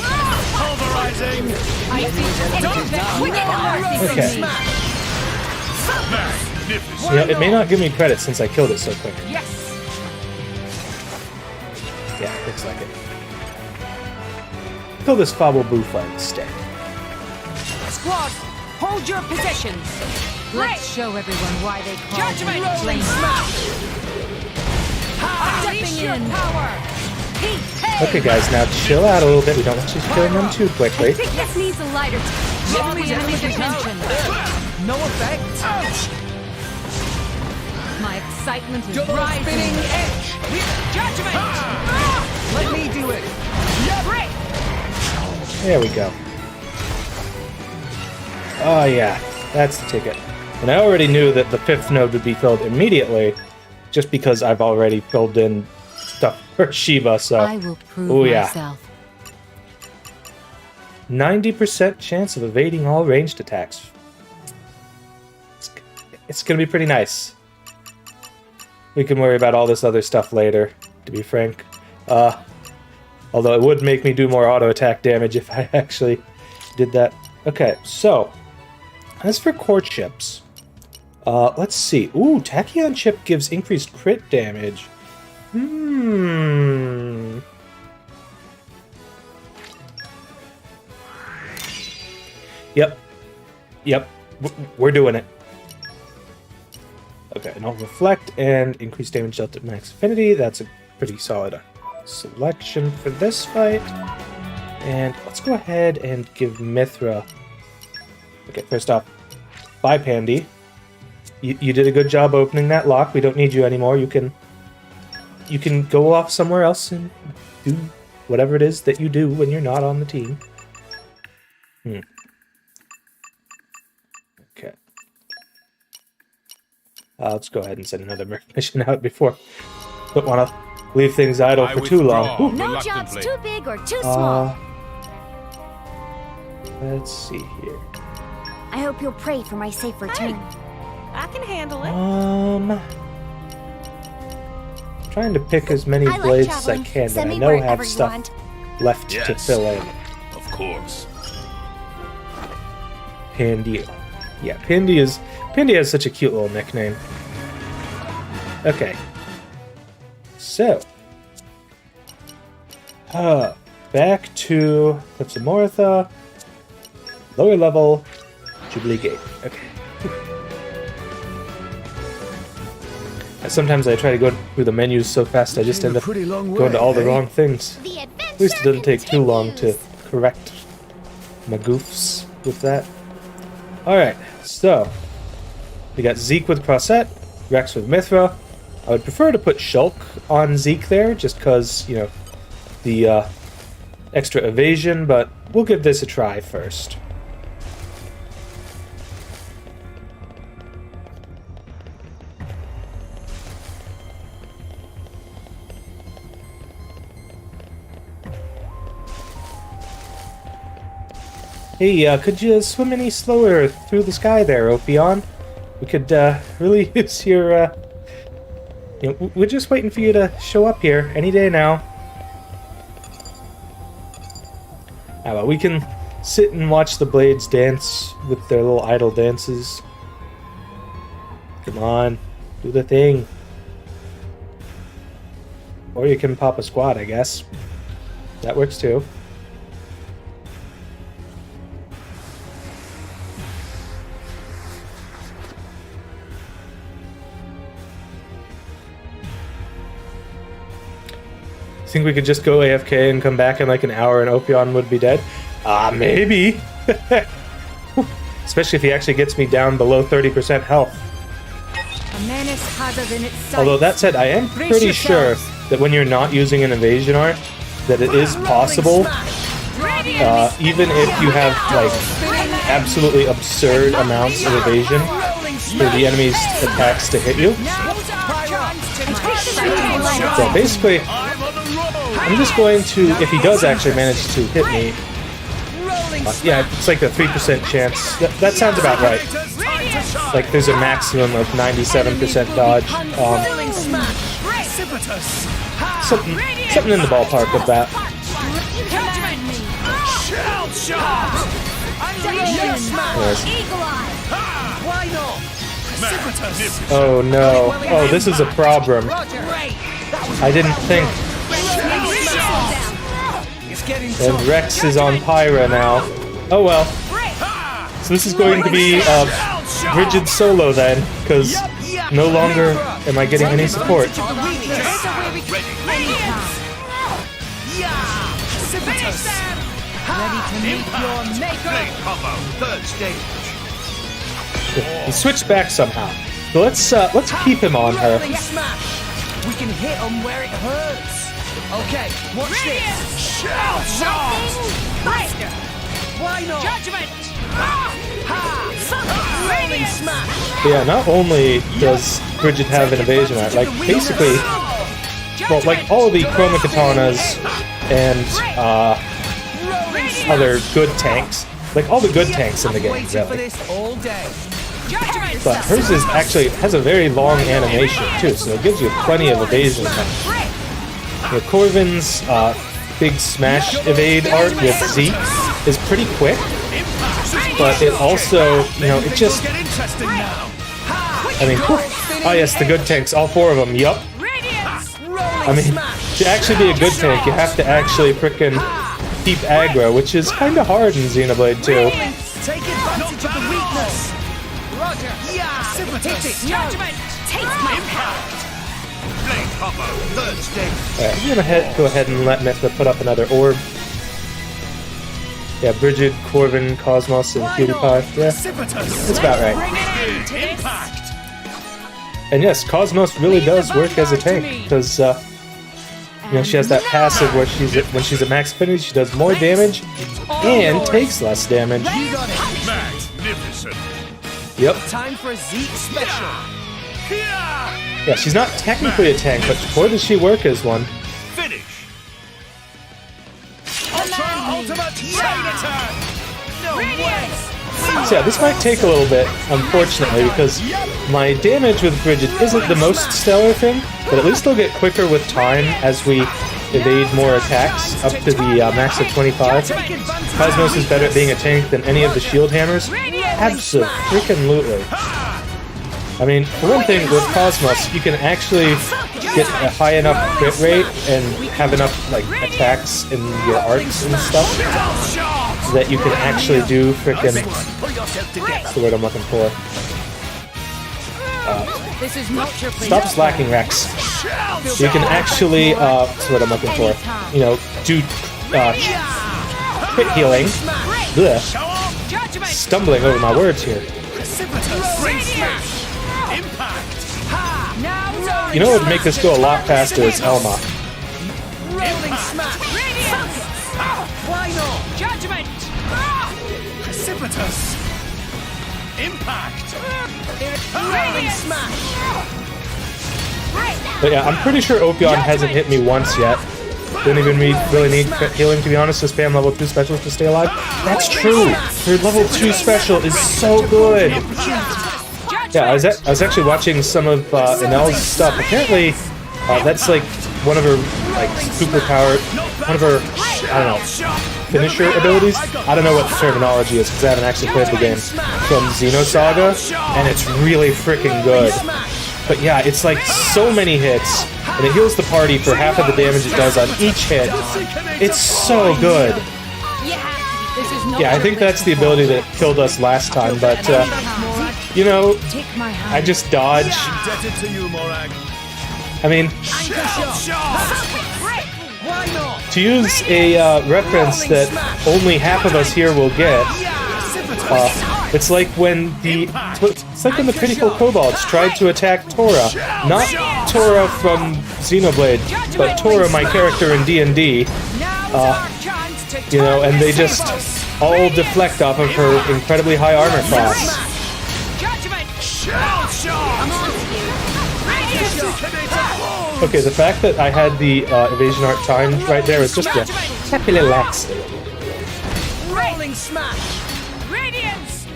Pulverizing. I see the wicked mercy from Okay. me. Magnificent. You know, it may not give me credit since I killed it so quick. Yes. Yeah, looks like it. Kill this Fobble Boo fight instead. Squad, hold your positions. Let's show everyone why they call Judgment. me Flame Stepping in. Power. Okay, guys, now chill out a little bit. We don't want you killing them too I quickly. think this needs a lighter touch. Give me enemy's attention. No effect. Ouch. My excitement is Double rising. spinning edge. Judgment. Let me do it. Break. There we go. Oh yeah, that's the ticket. And I already knew that the 5th node would be filled immediately, just because I've already filled in stuff for Shiva, so... I will prove Oh, yeah. myself. 90% chance of evading all ranged attacks. It's gonna be pretty nice. We can worry about all this other stuff later, to be frank. Although it would make me do more auto attack damage if I actually did that. Okay, so as for courtships, let's see. Ooh, Tachyon chip gives increased crit damage. Yep. We're doing it. Okay, and I'll reflect and increase damage dealt at max affinity. That's a pretty solid selection for this fight. And let's go ahead and give Mithra... Okay, first off, bye, Pandy. You did a good job opening that lock. We don't need you anymore. You can go off somewhere else and do whatever it is that you do when you're not on the team. Okay. Let's go ahead and send another merc mission out before... Don't want to leave things idle for too long. Ooh. No job's too big or too small. Let's see here. I hope you'll pray for my safe return. I can handle it. Trying to pick as many I like blades as I traveling. can that Send I me know wherever have you stuff want. left to Yes. fill in. Of course. Pandy. Yeah, Pandy has such a cute little nickname. Okay. So. Back to Cliffs of Moritha. Lower level. Jubilee Gate. Okay. Sometimes I try to go through the menus so fast I just Came end a up pretty long going to way, all the eh? wrong things. The adventure At least it doesn't take too long to continues. correct my goofs with that. Alright, so we got Zeke with Crossette, Rex with Mithra. I would prefer to put Shulk on Zeke there, just because, you know, the extra evasion, but we'll give this a try first. Hey, could you swim any slower through the sky there, Opion? We could really use your... You know, we're just waiting for you to show up here any day now. How about we can sit and watch the blades dance with their little idle dances. Come on, do the thing. Or you can pop a squad, I guess. That works too. Think we could just go AFK and come back in like an hour and Opion would be dead? Maybe. Especially if he actually gets me down below 30% health. A menace harder than its size. Although that said, I am Brace pretty sure yourselves. that when you're not using an evasion art, that it is possible, even if you have like absolutely absurd amounts of evasion, for the enemy's attacks to hit you. So basically, I'm just going to, if he does actually manage to hit me, Yeah, it's like a 3% chance. That sounds about right. Like there's a maximum of 97% dodge. Something in the ballpark of that. Oh no. Oh, this is a problem. I didn't think. And Rex is on Pyra now. Oh well. So this is going to be Bridgette solo then, because no longer am I getting any support. He switched back somehow. So let's keep him on her. We can hit him where it hurts. Okay, watch this. Shell shock. Why not? Judgment. Rolling smash. Yeah, not only does Bridgette have an evasion art, like basically, well, like all the Chroma Katanas and other good tanks, like all the good tanks in the game, really. But hers is actually has a very long animation too, so it gives you plenty of evasion time. You know, Corvin's big smash evade art with Z is pretty quick, but it also, you know, it just, I mean, oh yes, the good tanks, all four of them, yup. I mean, to actually be a good tank, you have to actually frickin' keep aggro, which is kind of hard in Xenoblade 2. Take advantage of the weakness. Roger. Yeah. Judgment. Take my power. I'm gonna go ahead and let Mithra put up another orb. Yeah, Bridgette, Corvin, Cosmos, and PewDiePie. Yeah, that's about right. And yes, Cosmos really does work as a tank, because you know, she has that passive where when she's at max affinity, she does more damage and takes less damage. Magnificent. Yep. Time for a Zeke special. Yeah, she's not technically a tank, but boy does she work as one. Finish. Ultimate chain attack. No way. So yeah, this might take a little bit, unfortunately, because my damage with Bridgette isn't the most stellar thing, but at least they'll get quicker with time as we evade more attacks up to the max of 25. Cosmos is better at being a tank than any of the shield hammers. Abso-freaking-lutely. I mean, for one thing, with Cosmos, you can actually get a high enough crit rate and have enough like attacks in your arts and stuff that you can actually do frickin' what's the word I'm looking for? Stop slacking, Rex. You can actually what's the word I'm looking for? You know, do crit healing. Blech. Stumbling over my words here. You know what would make this go a lot faster is Elma. Rolling smash. Why not? Judgment. Precipitous. Impact. Rolling smash. But yeah, I'm pretty sure Opion hasn't hit me once yet. Don't even really need crit healing, to be honest, to spam level 2 specials to stay alive. That's true! Her level 2 special is so good! Yeah, I was actually watching some of Enel's stuff. Apparently, that's like one of her like superpower, one of her, I don't know, finisher abilities. I don't know what the terminology is because I haven't actually played the game from Xenosaga, and it's really freaking good. But yeah, it's like so many hits, and it heals the party for half of the damage it does on each hit. It's so good. Yeah, I think that's the ability that killed us last time, but you know, I just dodge. I mean, to use a reference that only half of us here will get, it's like when the Pitiful Kobolds tried to attack Tora. Not Tora from Xenoblade, but Tora, my character in D&D. You know, and they just all deflect off of her incredibly high armor class. Okay, the fact that I had the evasion art timed right there is just a happy little accident. Rolling smash. Radiance!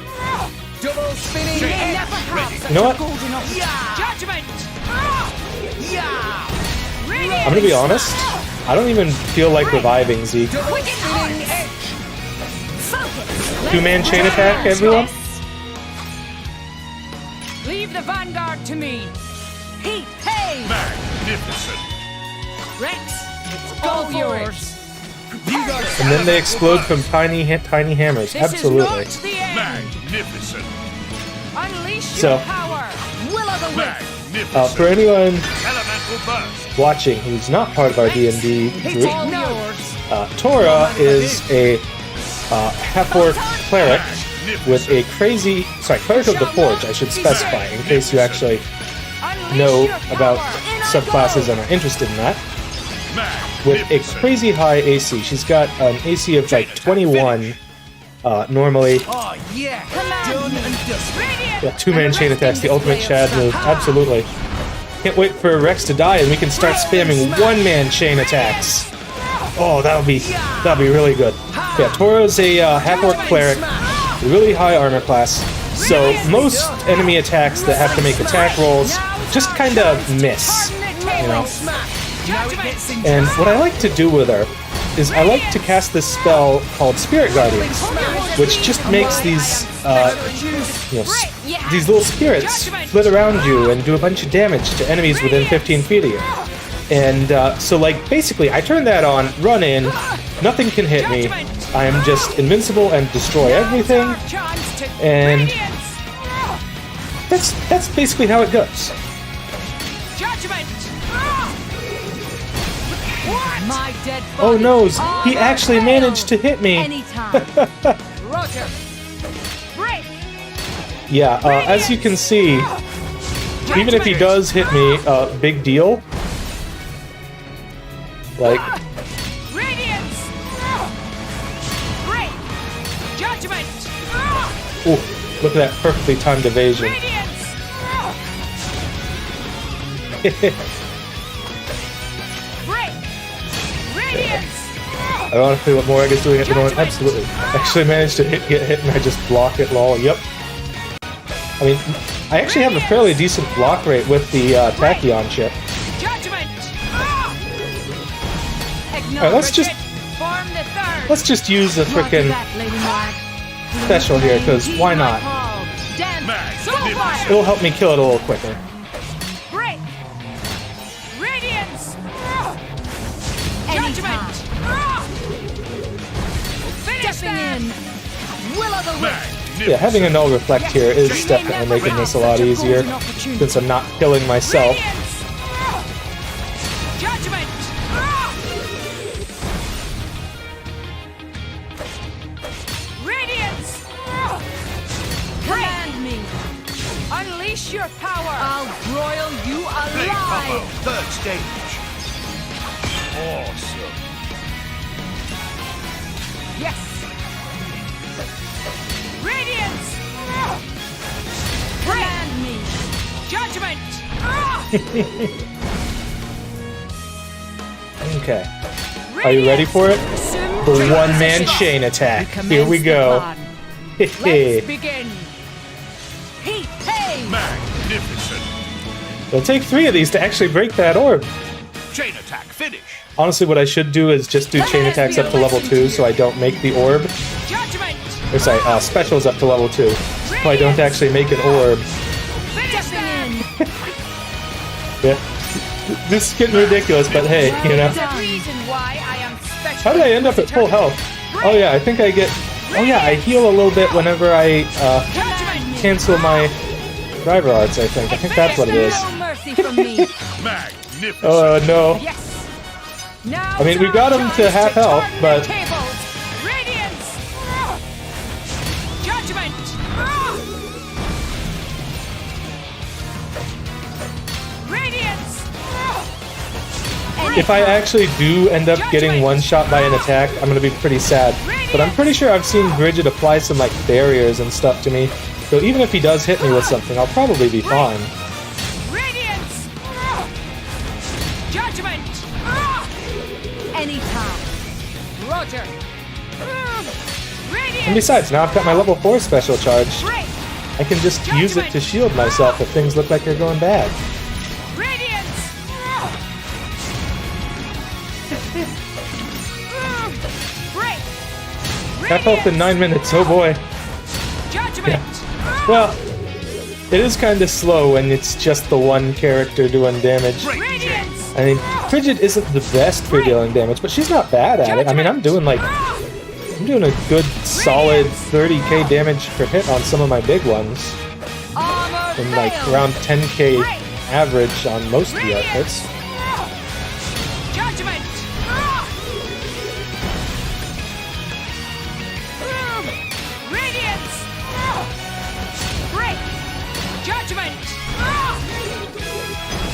Double spinning Shake. hit. Never have such You know a what? golden opportunity. Yeah. Judgment! Yeah. Radiance! I'm gonna be honest. I don't even feel like reviving Zeke. Double Wicked spinning hearts. edge. Focus. Two-man chain attack, everyone. Leave the vanguard to me. Heat. Hey! Magnificent. Rex, it's all yours. You got it. And then they explode from tiny hammers. This Absolutely. is not the end. Magnificent. Unleash So- your power. Will o' the wisp. Magnificent. For anyone Elemental burst. watching who's not part of our D&D It's group, all yours. Tora is a half-orc cleric with a crazy... Sorry, cleric of the Forge, I should specify, in case you actually Unleash know your about power. subclasses and are interested in that. With a Magnificent. crazy high AC. She's got an AC of like 21 normally. Oh yeah. Done and dusted. Radiant! Yeah, two-man chain attacks, the ultimate Chad move. Absolutely. Can't wait for Rex to die and we can start spamming one-man chain attacks. Oh, that'll be really good. Yeah, Tora's a half-orc cleric, really high armor class. So most enemy attacks that have to make attack rolls just kind of miss, you know. Now it gets in. And what I like to do with her is I like to cast this spell called Spirit Guardians, which just makes these these little spirits flit around you and do a bunch of damage to enemies within 15 feet of you. And so, like, basically, I turn that on, run in, nothing can hit me. I am just invincible and destroy everything, and that's basically how it goes. Judgment! My dead Oh body. no, he actually managed to hit me. Anytime. Roger! Break! Yeah, as you can see, even if he does hit me, big deal. Like, Radiance! Break! Judgment! ooh, look at that perfectly timed evasion. Radiance! Break! Radiance! Ironically, what Morag is doing at the moment, absolutely. Actually managed to get hit and I just block it, lol, yep. I mean, I actually have a fairly decent block rate with the Tachyon chip. Judgment! Alright, let's just Form the third! let's just use a frickin' special here, because why not? Magnificent. It'll help me kill it a little quicker. Break! Radiance! Anytime. Finish Stepping them! in. Will o' the wisp. Magnificent. Yeah, having a null reflect here is definitely making this a lot easier, since I'm not killing myself. Radiance! Judgment! Radiance! Command me. Unleash your power! I'll broil you Big Papa, alive. third stage. Awesome. Yes! Radiance! Command me. Judgment! Okay. Are you ready for it? The one-man chain attack. Here we go. Let's begin! Heat. Hey. Magnificent. It'll take 3 of these to actually break that orb. Chain attack finish. Honestly, what I should do is just do chain attacks up to level 2 so I don't make the orb. Judgment! Or sorry, specials up to level 2. So I don't actually make an orb. Finish them! Yeah. This is getting ridiculous, but hey, you know. The reason why I am special. How did I end up at full health? Oh yeah, I think I get... Oh yeah, I heal a little bit whenever I Judgment! cancel my driver odds, I think. I think that's what it is. No mercy from me. Magnificent. Oh no. Yes! Now I mean, we got him to half health, turn the but... tables. Radiance! Judgment! Radiance! If I actually do end up getting one shot by an attack, I'm gonna be pretty sad. But I'm pretty sure I've seen Bridgette apply some like barriers and stuff to me. So even if he does hit me with something, I'll probably be fine. Radiance! Judgment! Anytime. Roger! And besides, now I've got my level 4 special charge. Break. I can just use it to shield myself if things look like they're going bad. Radiance. Break. Half health in 9 minutes, oh boy. Judgment. Well, it is kind of slow when it's just the one character doing damage. Radiance. I mean, Bridgette isn't the best for dealing damage, but she's not bad at it. I mean, I'm doing a good solid 30k damage per hit on some of my big ones. Armor And like failed. around 10k average on most of the outfits. Judgment. Radiance. Break. Judgment.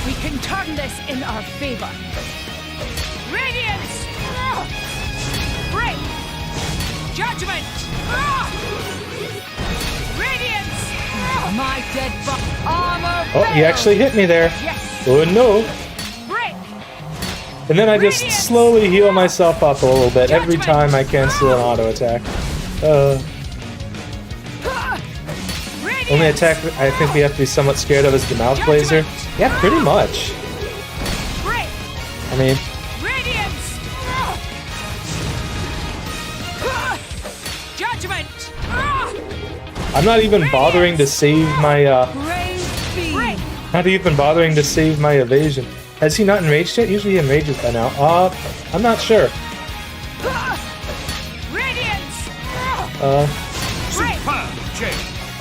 We can turn this in our favor. Radiance. Break. Judgment. Radiance. My dead armor. Oh, he actually hit me there. Yes. Oh no. Break. And then I just slowly heal myself up a little bit every time I cancel an auto attack. Only attack I think we have to be somewhat scared of is the mouth blazer. Yeah, pretty much. Break. I mean, Radiance. Judgment. I'm not even bothering to save my Break. not even bothering to save my evasion. Has he not enraged yet? Usually he enrages by now. I'm not sure. Radiance. Break. Superb, Jane.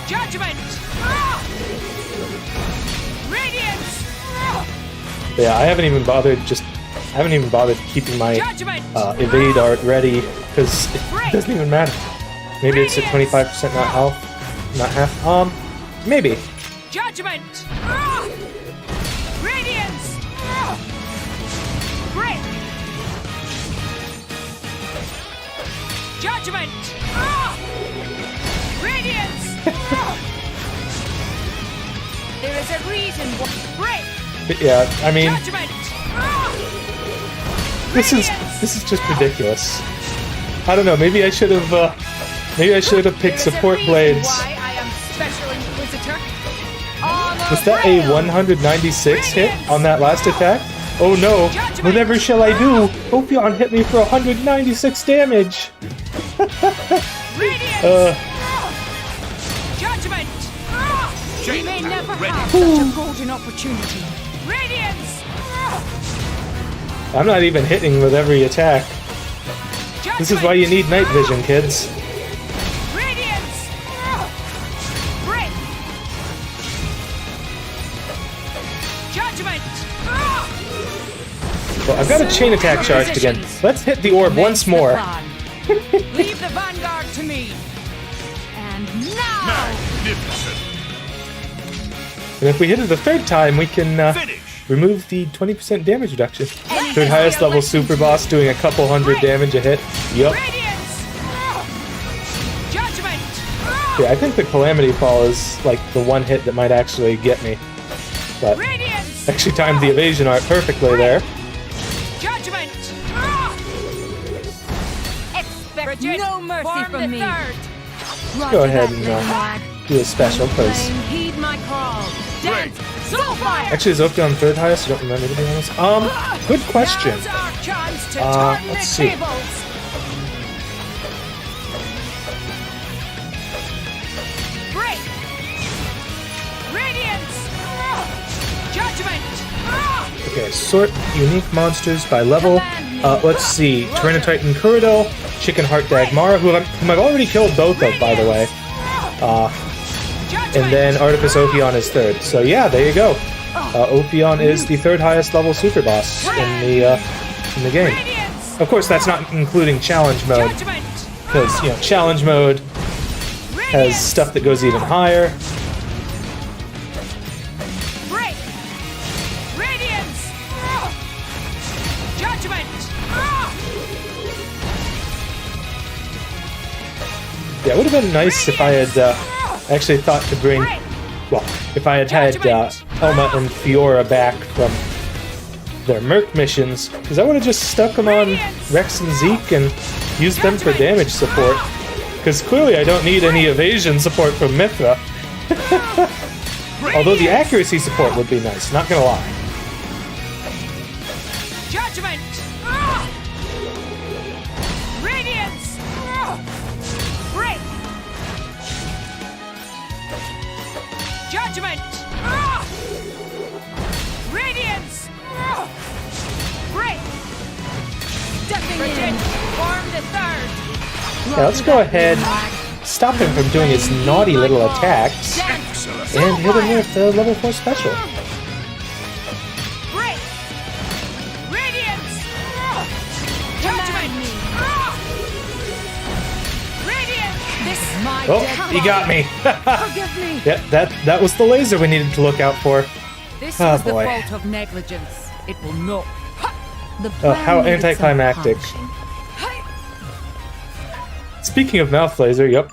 Judgment. Radiance. Yeah, I haven't even bothered keeping my Judgment. evade art ready because it doesn't even matter. Maybe it's at 25% not health, not half. Maybe. Judgment. Radiance. Break. Judgment. Radiance. There is a reason why. Break. But yeah, I mean, Judgment. this is just ridiculous. I don't know. Maybe I should have picked support blades. Why I am Special Inquisitor. Armor Was that a failed. 196 hit on that last attack? Oh no! Whatever shall I do? Opion hit me for 196 damage. Radiance. Judgment. We may never have such a golden opportunity. Radiance. I'm not even hitting with every attack. This is why you need night vision, kids. Radiance. Break. Judgment. Well, I've got a chain attack charged again. Let's hit the orb once more. Leave the vanguard to me. And now. Magnificent. And if we hit it the third time, we can Finish. remove the 20% damage reduction. Third highest level super boss doing a couple hundred damage a hit. Yup. Radiance. Judgment. Yeah, I think the Calamity Fall is like the one hit that might actually get me. But Radiance. actually timed the evasion art perfectly there. Judgment. Expect Bridgette, no mercy form from the me. third. Go ahead and do a special, because Heed my call. Dance. Soulfire. actually is Opion third highest? I don't remember, to be honest. Good question. Now's our chance to turn let's the see. tables. Break. Radiance. Judgment. Okay, sort unique monsters by level. Let's see. Torna Titan Kuridel, Chicken Heart Dagmara, whom I've already killed both of, by the way. And then Artifice Opion is third. So yeah, there you go. Opion is the third highest level super boss in the game. Radiance. Of course, that's not including challenge mode, Judgment. because challenge mode has stuff that goes even higher. Break. Radiance. Judgment. Yeah, it would have been nice if I had actually thought to bring, well, if I had had Elma and Fiora back from their Merc missions, because I would have just stuck them on Rex and Zeke and used them for damage support. because clearly I don't need any evasion support from Mithra. Although the accuracy support would be nice, not gonna lie. Judgment! Radiance! Break! Judgment! Radiance! Break! Bridgette, form the third! Yeah, let's go ahead, stop him from doing his naughty little attacks, and hit him with the level 4 special. Break! Radiance! Judgment! Radiance! This is my Oh, death. he got me. Forgive me. Yeah, that was the laser we needed to look out for. This Oh, was boy. the fault of negligence. It will not. The Oh, plan how needed some anticlimactic. polishing. Speaking of mouth laser, yep.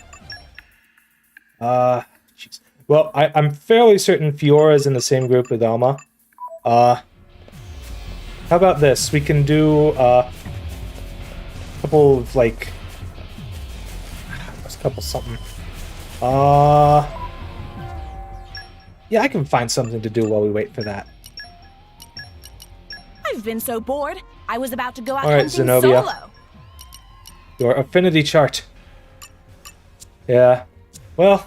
Jeez. Well, I'm fairly certain Fiora's in the same group with Elma. How about this? We can do a couple of, like... a couple something. Yeah, I can find something to do while we wait for that. I've been so bored. I was about to go out All right, hunting Zenobia. solo. Your affinity chart. Yeah. Well,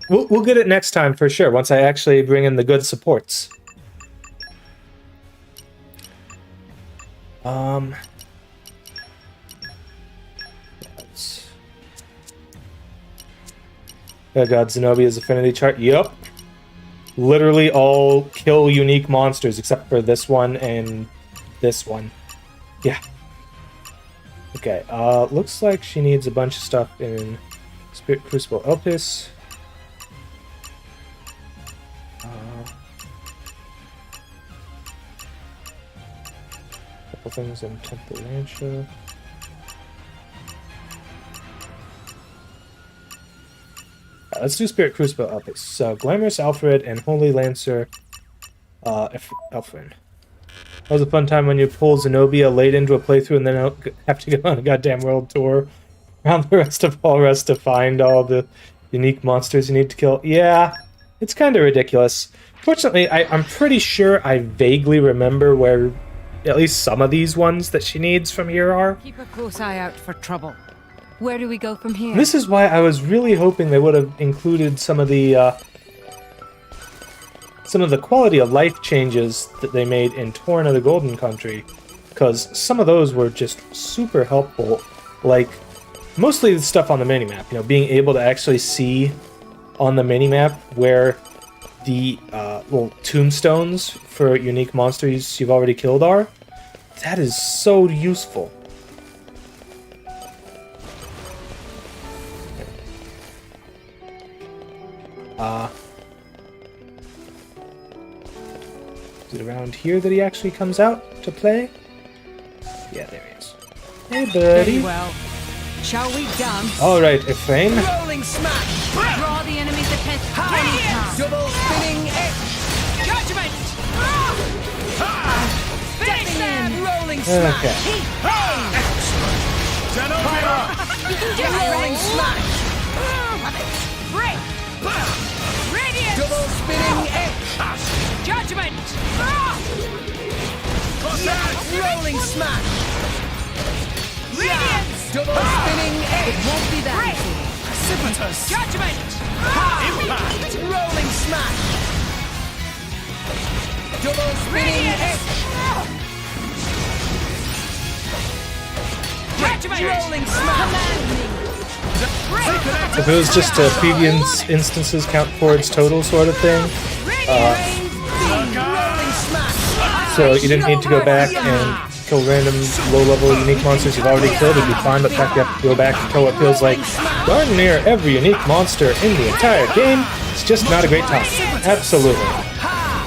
we'll get it next time for sure, once I actually bring in the good supports. Yes. Oh god, Zenobia's affinity chart. Yup. Literally all kill unique monsters except for this one and this one. Yeah. Okay, looks like she needs a bunch of stuff in Spirit Crucible Elpis. Couple things in Temple Rancha. Let's do Spirit Crucible Elpis. So, Glamorous Alfred and Holy Lancer Elfrin. That was a fun time when you pull Zenobia late into a playthrough and then have to go on a goddamn world tour around the rest of Allrest to find all the unique monsters you need to kill. Yeah, it's kind of ridiculous. Fortunately, I'm pretty sure I vaguely remember where at least some of these ones that she needs from here are. Keep a close eye out for trouble. Where do we go from here? This is why I was really hoping they would have included some of the quality of life changes that they made in Torna, the Golden Country, because some of those were just super helpful. Like, mostly the stuff on the minimap, you know, being able to actually see on the minimap where the little tombstones for unique monsters you've already killed are. That is so useful. Is it around here that he actually comes out to play? Yeah, there he is. Hey, Very buddy. well. Shall we dance? Alright, Efrain. Rolling smash! Draw the enemy's attention. Radiance! Double spinning edge! Judgment! Finish them! Rolling smash! Okay. Rolling smash! Break! Radiance! Double spinning edge! Judgment! Rolling smash! Radiance! Double spinning edge! Won't be that Break! easy. Precipitous! Judgment! Impact! Rolling smash! Double spinning edge! Judgment! Rolling smash! If it was just a previous instances count towards total sort of thing, Rolling smash! so you didn't need to go back and kill random low-level unique monsters you've already killed, it'd be fine, but the fact you have to go back and kill what feels like darn near every unique monster in the entire game, it's just not a great time. Absolutely.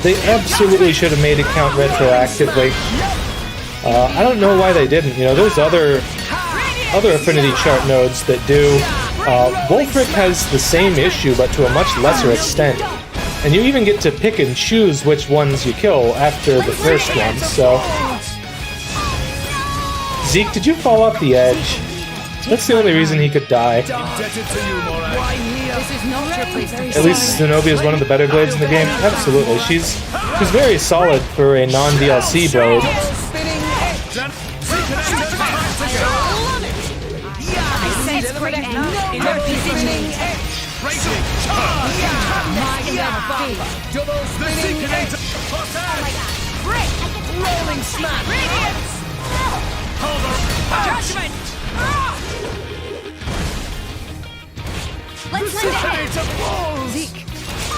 They absolutely should have made it count retroactively. I don't know why they didn't. You know, there's other affinity chart nodes that do. Wolfric has the same issue, but to a much lesser extent. And you even get to pick and choose which ones you kill after the first one, so... Zeke, did you fall off the edge? That's the only reason he could die. Indebted to you, Morak. Why here? This is not your place to be At least Zenobia is one of the better blades in the game. Absolutely, she's very solid for a non-DLC blade. Spinning edge. It's great and Spinning edge. Racing charge. Double spinning edge. great. Rolling smash. Judgment! Let's lend a hand. Zeke,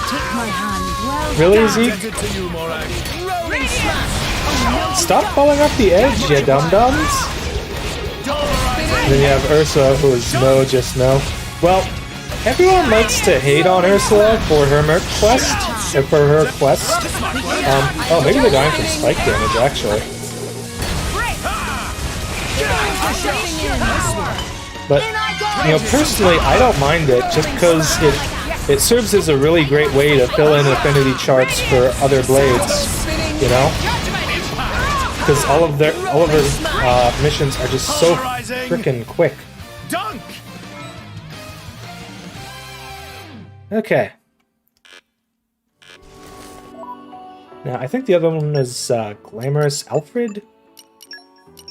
take my hand. Well Really, done. Zeke? Indebted to you, Morak. Rolling smash. Stop falling off the edge, you dum-dums! Then you have Ursula, who is no, just no. Well, everyone likes to hate on Ursula for her merc quest, or for her quest. Oh, maybe they're dying from spike damage, actually. But, you know, personally, I don't mind it, just because it serves as a really great way to fill in affinity charts for other blades, you know? Because all of her missions are just so freaking quick. Dunk! Okay. Now, I think the other one is Glamorous Alfred.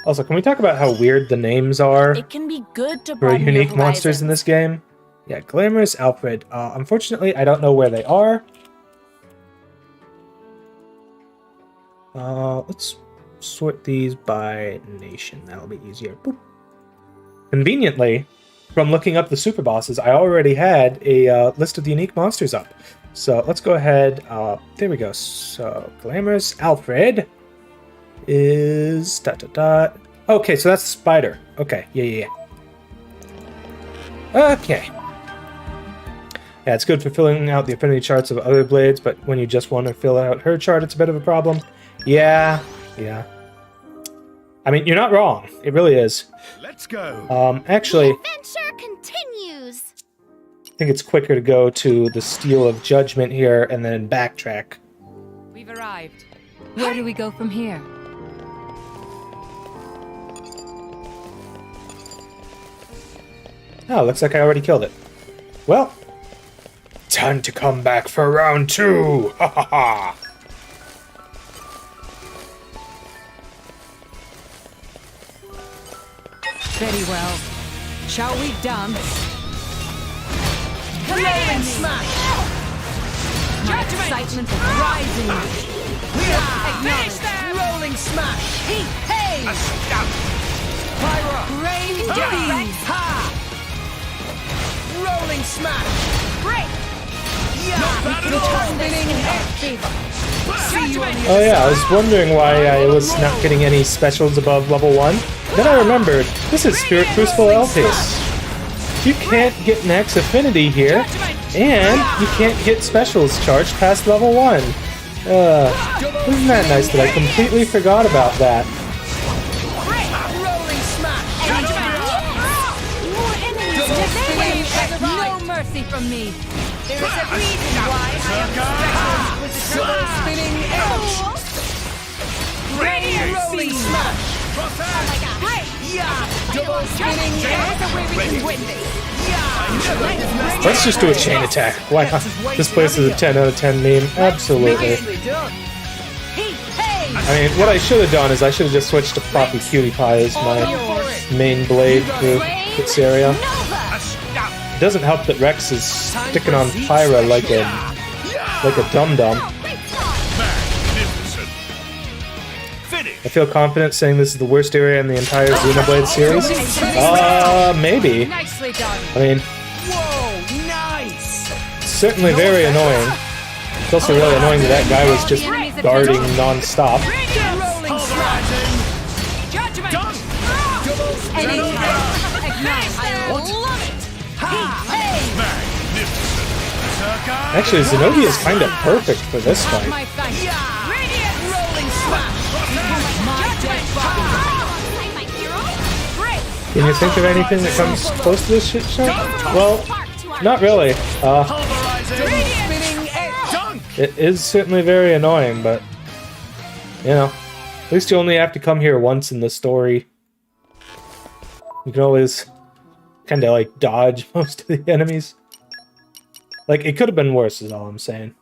Also, can we talk about how weird the names are It can be good to for broaden your unique monsters in horizons. this game? Yeah, Glamorous Alfred. Unfortunately, I don't know where they are. Let's sort these by nation. That'll be easier. Boop. Conveniently, from looking up the super bosses, I already had a list of the unique monsters up. So let's go ahead. There we go. So Glamorous Alfred is ... Okay, so that's the spider. Okay, yeah. Okay. Yeah, it's good for filling out the affinity charts of other blades, but when you just want to fill out her chart, it's a bit of a problem. Yeah. I mean, you're not wrong. It really is. Let's go. Actually, Adventure continues. I think it's quicker to go to the Steel of Judgment here and then backtrack. We've arrived. Where do we go from here? Oh, looks like I already killed it. Well, time to come back for round 2! Ha ha ha! Very well. Shall we dance? Rolling smash. My excitement is rising. Finish them. Rolling smash. Hey. Pyro. Rain Bees. Ha. Rolling smash. Great. Spinning edge. See you on the Oh yeah, I was wondering why I was not getting any specials above level 1. Then I remembered, this is Spirit Crucible Elpis. You can't get max affinity here, and you can't get specials charged past level 1. Isn't that nice that I completely forgot about that? rolling smash. More enemies Wave today. has no mercy from me. There is a reason why I am Double spinning edge. Rolling smash. Great. Double spinning edge. Let's just do a chain attack. Why not? This place is a 10 out of 10 meme. Absolutely. Nicely done. I mean, what I should have done is I should have just switched to Poppy Cutie Pie as my main blade for this area. It doesn't help that Rex is sticking on Pyra like a dum-dum. Magnificent. Finish. I feel confident saying this is the worst area in the entire Xenoblade series. Maybe. Nicely done. I mean, Whoa, nice. it's certainly very annoying. It's also really annoying that that guy was just guarding non-stop. Rolling smash. Judgment! Double spinning edge. Ignite. I love it! Magnificent. Actually, Zenobia is kind of perfect for this fight. My thanks. Rolling smash. My dead body. my hero. Great. Can you think of anything that comes close to this shit show? Well, not really. Spinning edge. It is certainly very annoying, but you know, at least you only have to come here once in the story. You can always kind of like dodge most of the enemies. Like, it could have been worse is all I'm saying.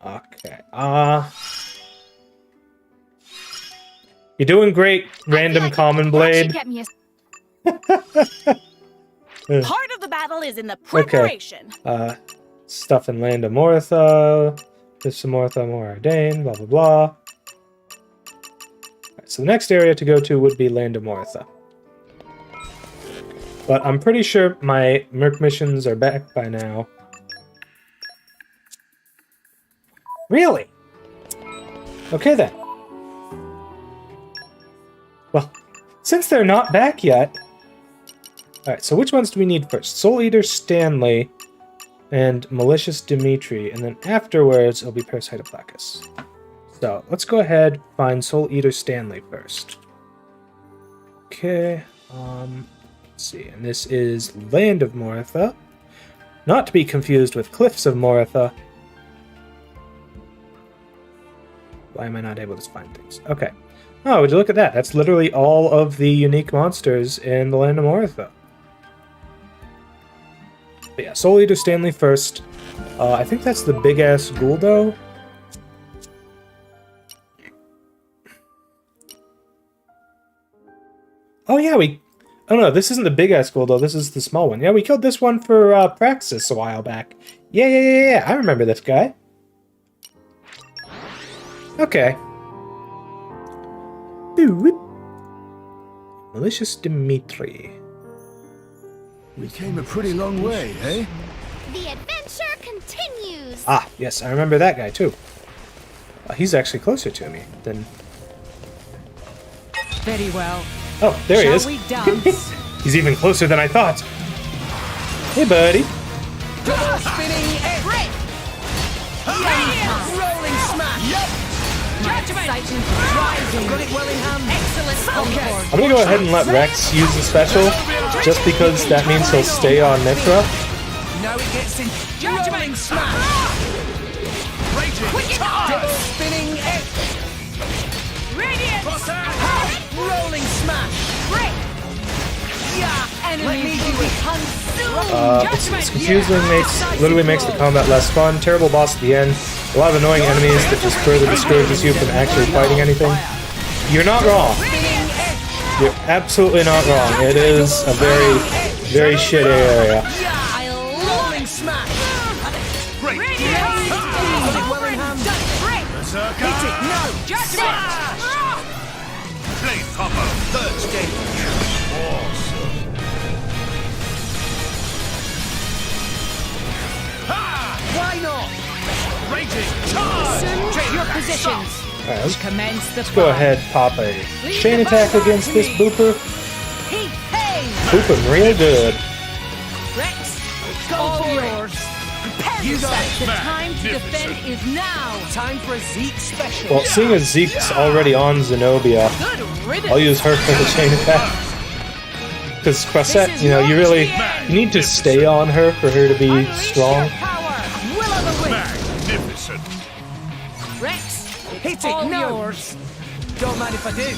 Okay, you're doing great, random common blade. Get me Part of the battle is in the preparation. Okay. Stuff in Land of Mortha. This is Mortha, Moradane, blah blah blah. Right, so the next area to go to would be Land of Mortha. But I'm pretty sure my Merc missions are back by now. Really? Okay then. Well, since they're not back yet... Alright, so which ones do we need first? Soul Eater Stanley and Malicious Dimitri, and then afterwards it'll be Parasitoplacus. So, let's go ahead find Soul Eater Stanley first. Okay, let's see, and this is Land of Mortha. Not to be confused with Cliffs of Mortha. Why am I not able to find things? Okay. Oh, would you look at that? That's literally all of the unique monsters in the Land of Mortha. But yeah, Soul Eater Stanley first. I think that's the big-ass ghoul, though. Oh, yeah, Oh, no, this isn't the big-ass ghoul, though. This is the small one. Yeah, we killed this one for Praxis a while back. Yeah. I remember this guy. Okay. Malicious Dimitri. We came a pretty long way, eh? The adventure continues. Ah, yes, I remember that guy, too. He's actually closer to me than... Very well. Oh, there he is. Shall we dance? He's even closer than I thought. Hey, buddy. Double spinning edge. Great. Rolling smash. Yep. Excitement rising. Got it well in hand. Excellent concord. I'm gonna go ahead and let Rex use the special, just because that means he'll stay on Nitra. Now it gets in. Rolling smash. Raging charge. Double spinning edge. Radiance. Rolling smash. Great. Yeah. Enemy will be consumed. It's confusing, literally makes the combat less fun. Terrible boss at the end. A lot of annoying enemies that just further discourages you from actually fighting anything. You're not wrong. You're absolutely not wrong. It is a very, very shitty area. Rolling smash. Great. Got it well in hand. Berserker. Hit it. No. Judgment. Blade Popper. Third stage. Awesome. Ha! Why not? Raging charge. Take your positions. Alright, let's Commence the go ahead, pop a chain attack against this booper. Hey, hey. Boop him real good. Rex, Go all for it. yours. Prepare You got yourself. it. The time to defend is now. Time for a Zeke special. Well, seeing as Zeke's already on Zenobia, Good riddance. I'll use her for the chain attack. Because Crossette, you know, you need to stay on her for her to be Unleash strong. your power. Will of the wind. Magnificent. Rex, Hit it. all No. yours. Don't mind if I do.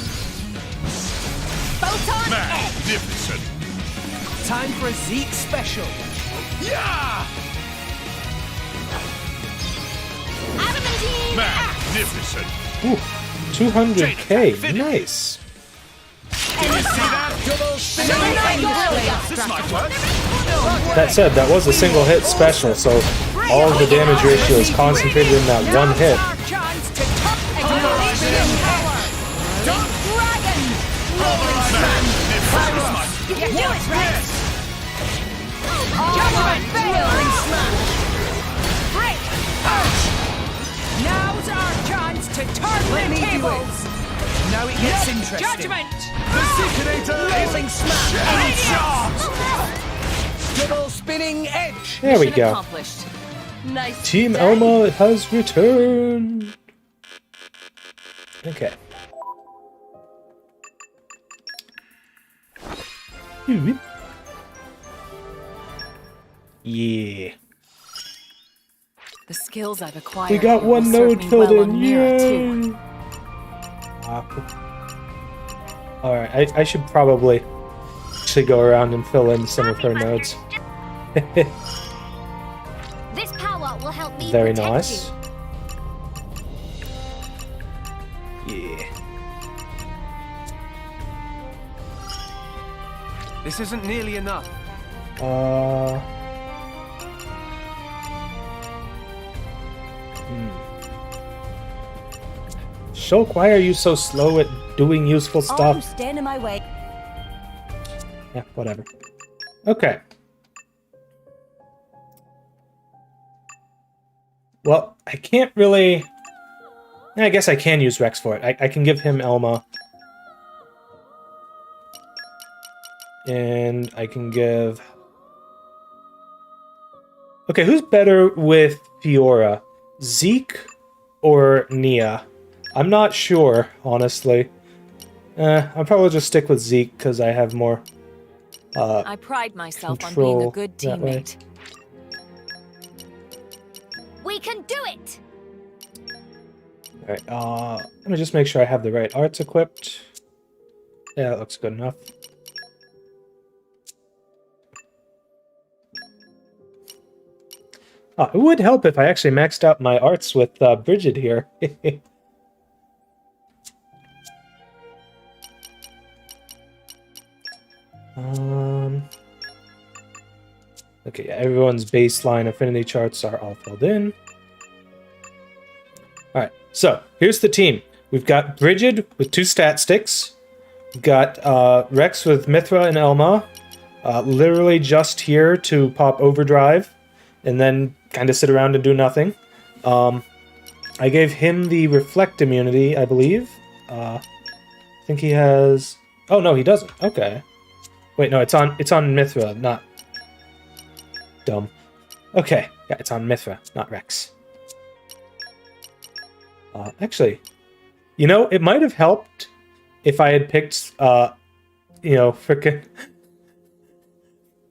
Photon edge. Magnificent. Time for a Zeke special. Yeah! Adamantine axe. Magnificent. Ooh, 200k, nice. Double spinning edge. This might work. That said, that was a single hit special, so all of the damage ratio is concentrated in that one hit. Our chance to top exaltation power. Dark dragon. You can do it, Rex. Judgment fail. Rolling smash. Great. Now's our chance to turn Let the me do it. tables. Now it gets interesting. Judgment. Rolling smash. Double spinning edge. There we Mission go. accomplished. Nice. Team Elmo has returned. Okay. Yeah. The skills I've acquired. We got will one serve node me filled well in. on Mira, too. Yay! Alright, I should probably actually go around and fill in some of her nodes. This power will help me Very protect nice. you. Yeah. This isn't nearly enough. Shulk, why are you so slow at doing useful All stuff? who stand in my way. Yeah, whatever. Okay. Well, I can't really... I guess I can use Rex for it. I can give him Elma. And I can give... Okay, who's better with Fiora? Zeke or Nia? I'm not sure, honestly. I'll probably just stick with Zeke because I have more I pride myself on being control a good that way. teammate. We can do it. Alright, let me just make sure I have the right arts equipped. Yeah, that looks good enough. It would help if I actually maxed out my arts with Bridgette here. Okay, yeah, everyone's baseline affinity charts are all filled in. Alright, so here's the team. We've got Bridgette with 2 stat sticks. We've got Rex with Mithra and Elma. Literally just here to pop overdrive and then kind of sit around and do nothing. I gave him the reflect immunity, I believe. I think he has... Oh, no, he doesn't. Okay. Wait, no, it's on Mithra, not... Dumb. Okay, yeah, it's on Mithra, not Rex. Actually, you know, it might have helped if I had picked, you know, frickin'...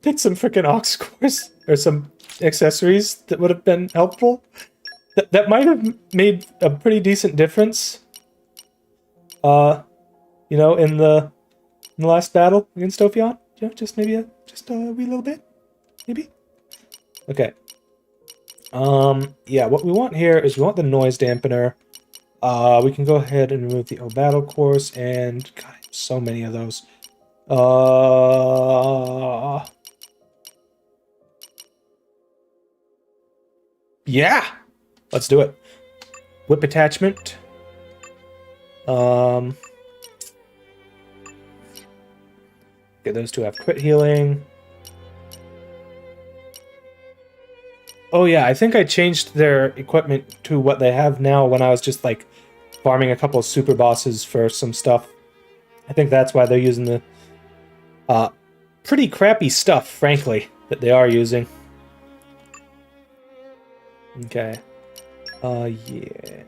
picked some frickin' aux cores or some accessories that would have been helpful. That might have made a pretty decent difference. You know, in the last battle against Opion. You know, just maybe a wee little bit, maybe. Okay. Yeah, what we want here is we want the noise dampener. We can go ahead and remove the O battle course, and God, so many of those. Yeah, let's do it. Whip attachment. Okay, those two have crit healing. Oh yeah, I think I changed their equipment to what they have now when I was just like farming a couple of super bosses for some stuff. I think that's why they're using the pretty crappy stuff, frankly, that they are using. Okay. Yeah.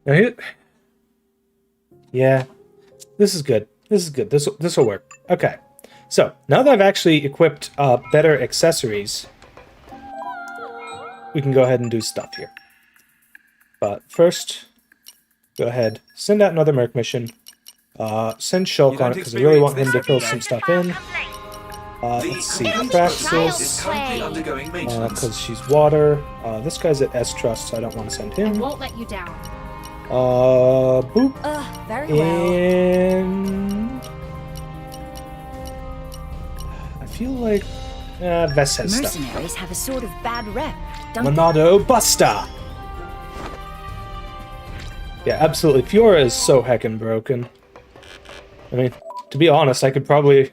Now here... Yeah. This is good. This is good. This will work. Okay. So, now that I've actually equipped better accessories, we can go ahead and do stuff here. But first, go ahead, send out another Merc mission. Send Shulk on it, because I really want him to fill some stuff in. Let's see, Praxis, because she's water. This guy's at S-Trust, so I don't want to send him. Won't let you down. Boop. Very well. And... I feel like... Vess has stuff. Mercenaries have a sort of bad rep, don't Monado Buster! Yeah, absolutely. Fiora is so heckin' broken. I mean, to be honest, I could probably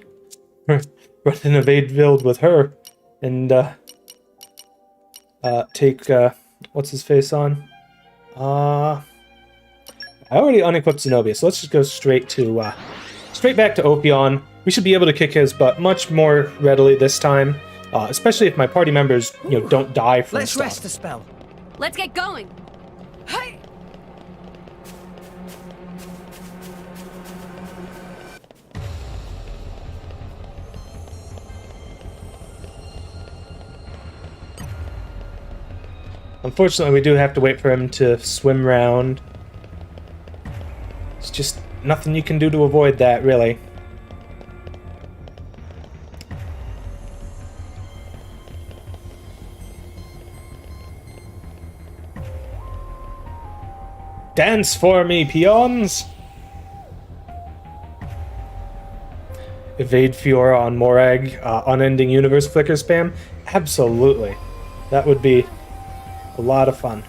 run an evade build with her and take what's his face on? I already unequipped Zenobia, so let's just go straight back to Opion. We should be able to kick his butt much more readily this time, especially if my party members, you know, don't die from Let's stuff. rest a spell. Let's get going. Hey! Unfortunately, we do have to wait for him to swim round. It's just nothing you can do to avoid that, really. Dance for me, peons! Evade Fiora on Morag, Unending Universe Flicker spam? Absolutely. That would be a lot of fun.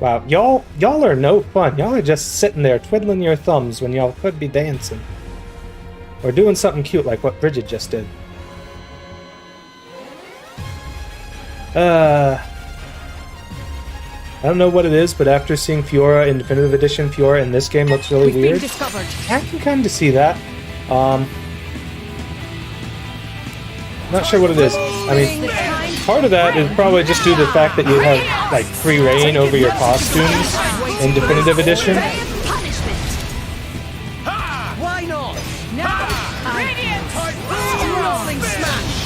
Wow, y'all are no fun. Y'all are just sitting there twiddling your thumbs when y'all could be dancing. Or doing something cute like what Bridgette just did. I don't know what it is, but after seeing Fiora in Definitive Edition, Fiora in this game looks really weird. I can kind of see that. Not sure what it is. I mean, part of that is probably just due to the fact that you have like free reign over your costumes in Definitive Edition. Why not? Now, Radiant! Rolling smash!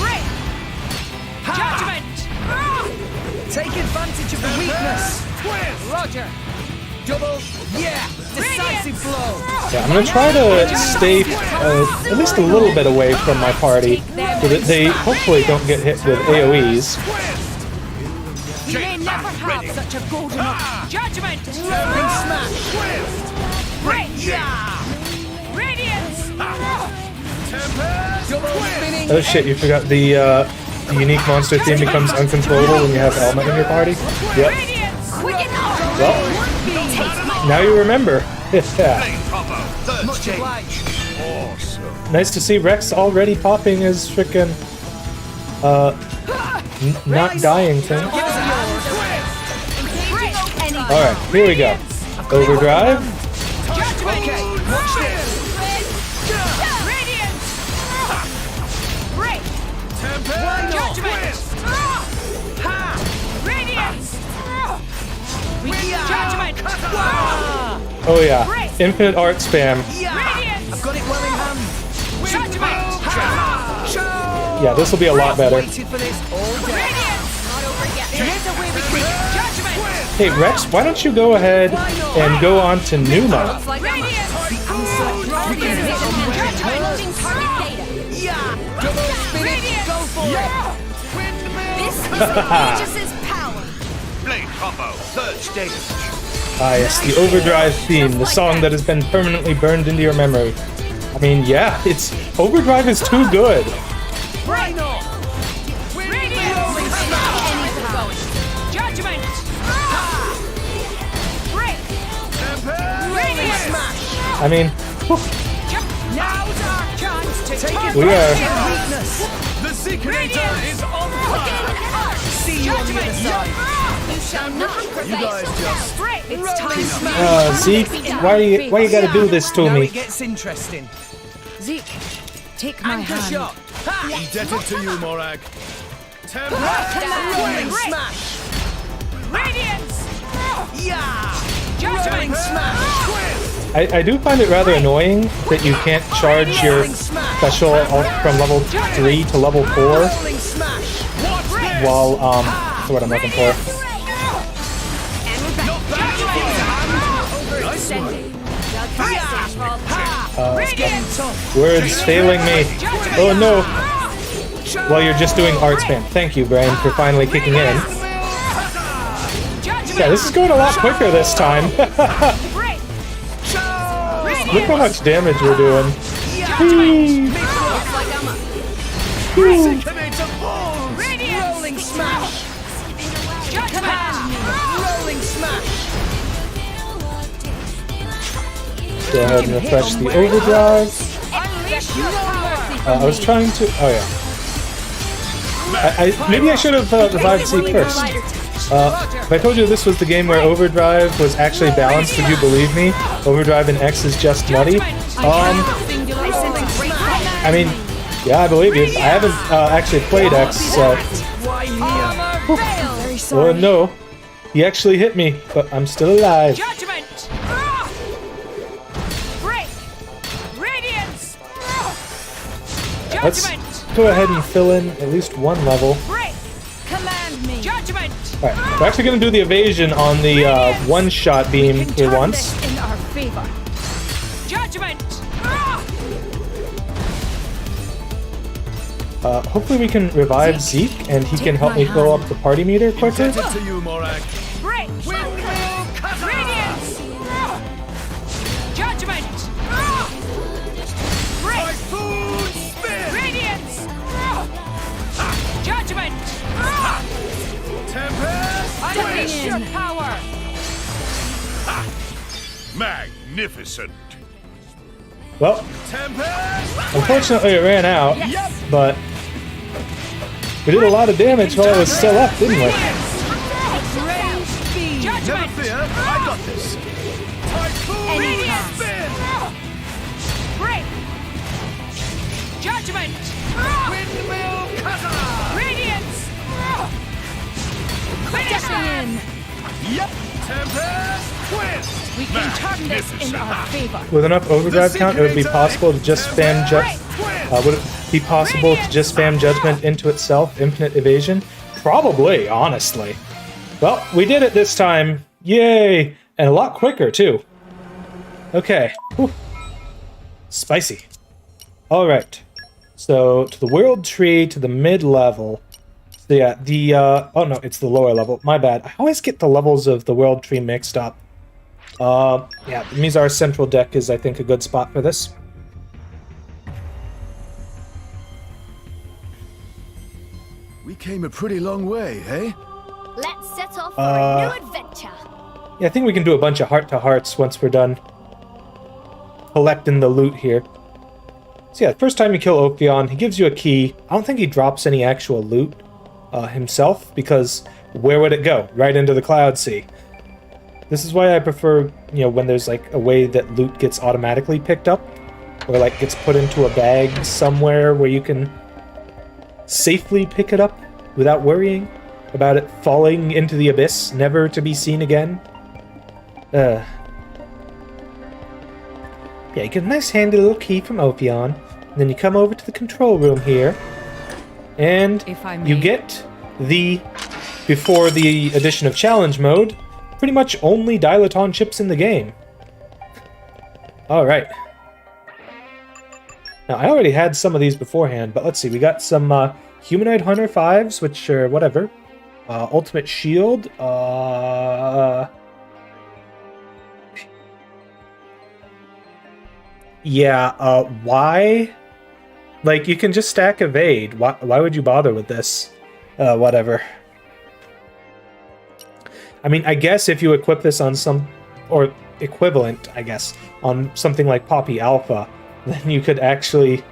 Judgment! Take advantage of the weakness! Roger! Double, yeah! Decisive blow! Yeah, I'm gonna try to stay at least a little bit away from my party so that they hopefully don't get hit with AoEs. you may never have such a golden Judgment! Rolling smash! Radiance! Double spinning! Oh shit, you forgot the unique monster theme becomes uncontrollable when you have Element in your party? Yep. Well, now you remember. Yeah. Much obliged! Nice to see Rex already popping his frickin' not dying thing. Give us yours! Alright, here we go. Overdrive. Okay, watch this! Why not? Oh yeah, infinite art spam. I've got it well in hand. Yeah, this will be a lot better. Waited for this all day. Hey Rex, why don't you go ahead and go on to Numa? Double spinning, go for it. This is Aegis's power. Blade combo, third stage. Ah yes, the Overdrive theme, the song that has been permanently burned into your memory. I mean, yeah, Overdrive is too good. Why not? Rolling smash. Judgment! Rolling smash. I mean, Now's our chance to Take turn We are- advantage of weakness. The Secretor is on fire. See you on the other side. You shall not You guys just... It's time. Zeke, why you gotta do this to Now me? it gets interesting. Zeke, take my Anchor hand. shot. Ha! Indebted to you, Morag. Rolling smash. Radiance! Yeah. Rolling smash. I do find it rather annoying that you can't charge your special from level 3 to level 4 Rolling smash. while, what's what I'm looking for. Words failing me. Oh no. Well, you're just doing art spam. Thank you, Brain, for finally kicking in. Yeah, this is going a lot quicker this time. Look how much damage we're doing. Whee! Whee! Rolling smash. Rolling smash. Go ahead and refresh the overdrive. I was trying to. Oh yeah. Maybe I should have revived Zeke first. If I told you this was the game where Overdrive was actually balanced, would you believe me? Overdrive in X is just nutty. I mean, yeah, I believe you. I haven't actually played X, so. Why here? Very Oh sorry. no. He actually hit me, but I'm still alive. Judgment! Break! Radiance! Let's Judgment! go ahead and fill in at least one level. Break! Command me. Judgment! Alright, we're actually going to do the evasion on the one-shot beam Can here turn once. this in our favor. Judgment! Hopefully we can revive Zeke, and he can help me fill up the party meter quicker. Indebted to you, Morak. Break! Radiance! Judgment! Break! Typhoon spin! Radiance! Judgment! Tempest! Unleash your power! Magnificent. Well, Tempest! unfortunately it ran out, but we did a lot of damage while it was still up, didn't we? Range speed. Never Judgment! fear, I got this. Typhoon Anyhow. spin! Break! Judgment! Windmill cutter! Radiance! Finish Stepping them! in. Yep. Tempest twist! We can turn this in our favor. With enough overdrive count, it would be possible to just spam would it be possible to just spam judgment into itself, infinite evasion? Probably, honestly. Well, we did it this time. Yay! And a lot quicker, too. Okay. Whew. Spicy. Alright. So, to the world tree, to the mid-level. So yeah, oh no, it's the lower level. My bad. I always get the levels of the world tree mixed up. Yeah, it means our central deck is, I think, a good spot for this. We came a pretty long way, eh? Let's set off for a new adventure. Yeah, I think we can do a bunch of heart-to-hearts once we're done collecting the loot here. So yeah, first time you kill Opion, he gives you a key. I don't think he drops any actual loot himself, because where would it go? Right into the Cloud Sea. This is why I prefer, you know, when there's like a way that loot gets automatically picked up, or like gets put into a bag somewhere where you can safely pick it up without worrying about it falling into the abyss, never to be seen again. Yeah, you get a nice handy little key from Opion, and then you come over to the control room here, and If I may. you get the, before the addition of challenge mode, pretty much only Dilaton chips in the game. Alright. Now, I already had some of these beforehand, but let's see, we got some Humanoid Hunter 5s, which are whatever. Ultimate Shield, yeah, why? Like, you can just stack Evade. Why would you bother with this? Whatever. I mean, I guess if you equip this on some, or equivalent, I guess, on something like Poppy Alpha, then you could actually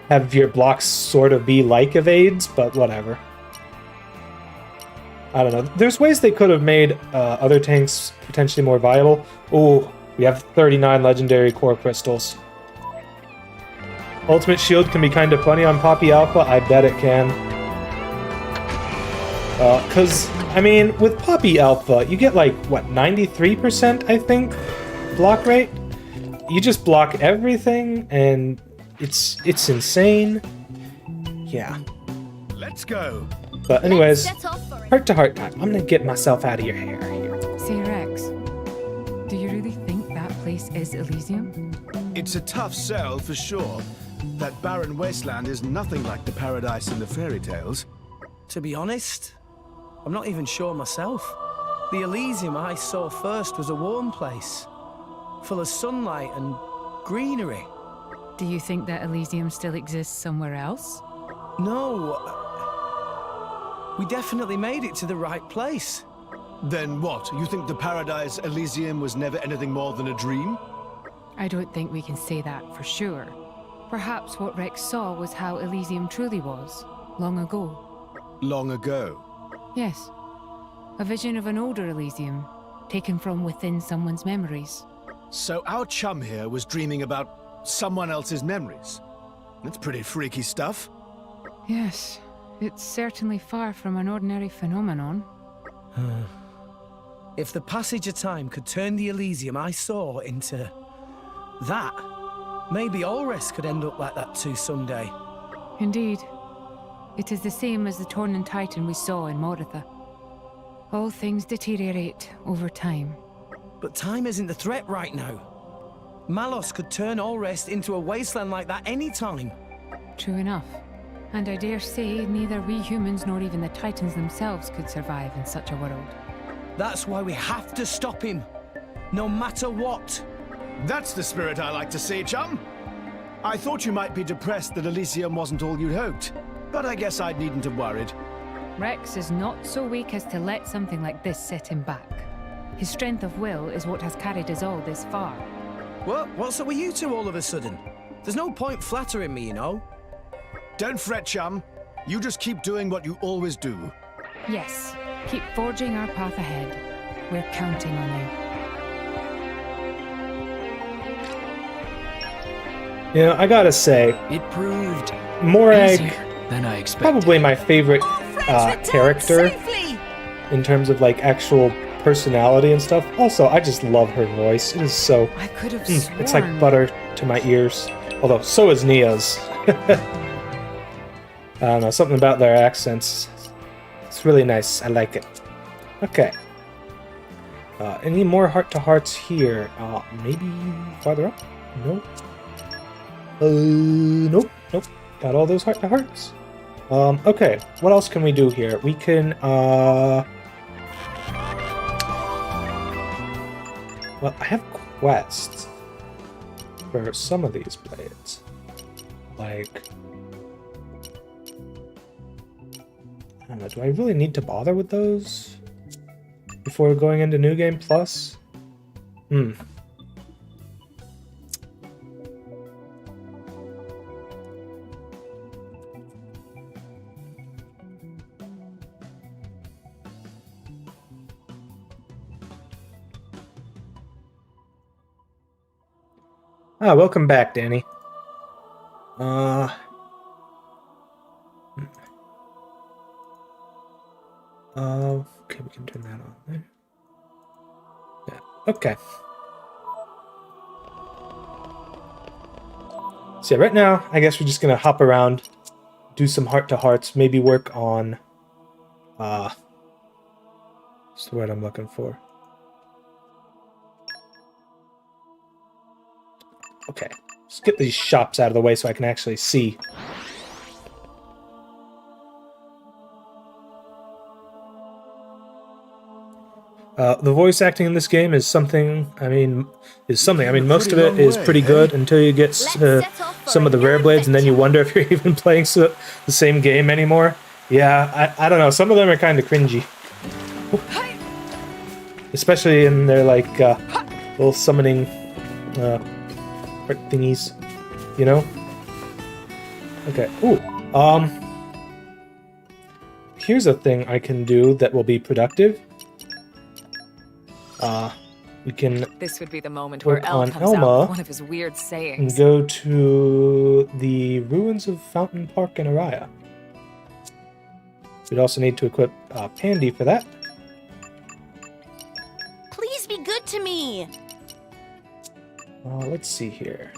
have your blocks sort of be like Evades, but whatever. I don't know. There's ways they could have made other tanks potentially more viable. Ooh, we have 39 legendary core crystals. Ultimate Shield can be kind of funny on Poppy Alpha. I bet it can. Because, I mean, with Poppy Alpha, you get like, what, 93%, I think, block rate? You just block everything, and it's insane. Yeah. Let's go. But anyways, Let's set off for a heart-to-heart time. I'm gonna get myself out of your hair here. Say, Rex, do you really think that place is Elysium? It's a tough sell for sure. That barren wasteland is nothing like the paradise in the fairy tales. To be honest, I'm not even sure myself. The Elysium I saw first was a warm place, full of sunlight and greenery. Do you think that Elysium still exists somewhere else? No, we definitely made it to the right place. Then what? You think the paradise Elysium was never anything more than a dream? I don't think we can say that for sure. Perhaps what Rex saw was how Elysium truly was, long ago. Long ago. Yes. A vision of an older Elysium, taken from within someone's memories. So our chum here was dreaming about someone else's memories. That's pretty freaky stuff. Yes, It's certainly far from an ordinary phenomenon. If the passage of time could turn the Elysium I saw into that, maybe Ulrich could end up like that too someday. Indeed. It is the same as the Tornan Titan we saw in Moritha. All things deteriorate over time. But time isn't the threat right now. Malos could turn Ulrich into a wasteland like that any time. True enough. And I dare say neither we humans nor even the Titans themselves could survive in such a world. That's why we have to stop him, no matter what. That's the spirit I like to see, chum. I thought you might be depressed that Elysium wasn't all you'd hoped, but I guess I needn't have worried. Rex is not so weak as to let something like this set him back. His strength of will is what has carried us all this far. What's up with you two all of a sudden? There's no point flattering me, you know. Don't fret, chum. You just keep doing what you always do. Yes, keep forging our path ahead. We're counting on you. You know, I gotta say, It proved Morag, easier than I expected. probably my favorite character Safely! in terms of like actual personality and stuff. Also, I just love her voice. It is so... I could have sworn. It's like butter to my ears. Although, so is Nia's. I don't know, something about their accents. It's really nice. I like it. Okay. Any more heart-to-hearts here? Maybe farther up? Nope. Nope. Got all those heart-to-hearts. Okay. What else can we do here? We can, well, I have quests for some of these blades. Like... I don't know, do I really need to bother with those before going into New Game Plus? Welcome back, Danny. Okay, we can turn that on there. Yeah, okay. So yeah, right now, I guess we're just gonna hop around, do some heart-to-hearts, maybe work on, what's the word I'm looking for? Okay, let's get these shops out of the way so I can actually see. The voice acting in this game is something. I mean, most of it is pretty good until you get some of the rare blades, and then you wonder if you're even playing the same game anymore. Yeah, I don't know. Some of them are kind of cringy, especially in their like little summoning heart thingies, you know. Okay. Ooh. Here's a thing I can do that will be productive. We can This would be the moment work where El on comes out Elma with one of his weird and sayings. go to the ruins of Fountain Park in Araya. We'd also need to equip Pandy for that. Please be good to me! Let's see here.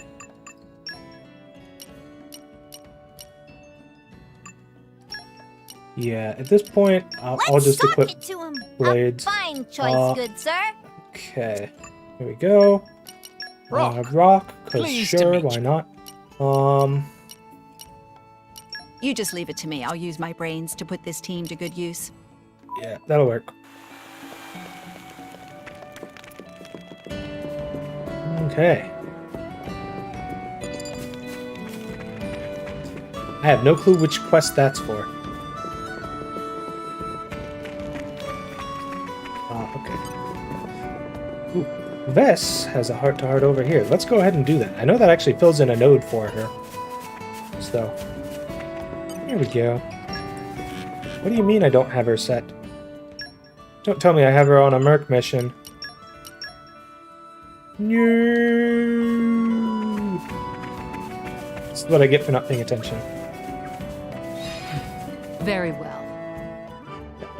Yeah, at this point, I'll just talk equip it to him. blades. A fine choice, good sir. Okay, here we go. Rock, because Pleased to sure, meet why you. not? You just leave it to me. I'll use my brains to put this team to good use. Yeah, that'll work. Okay. I have no clue which quest that's for. Okay. Ooh, Vess has a heart-to-heart over here. Let's go ahead and do that. I know that actually fills in a node for her. So, here we go. What do you mean I don't have her set? Don't tell me I have her on a Merc mission. No. This is what I get for not paying attention. Very well.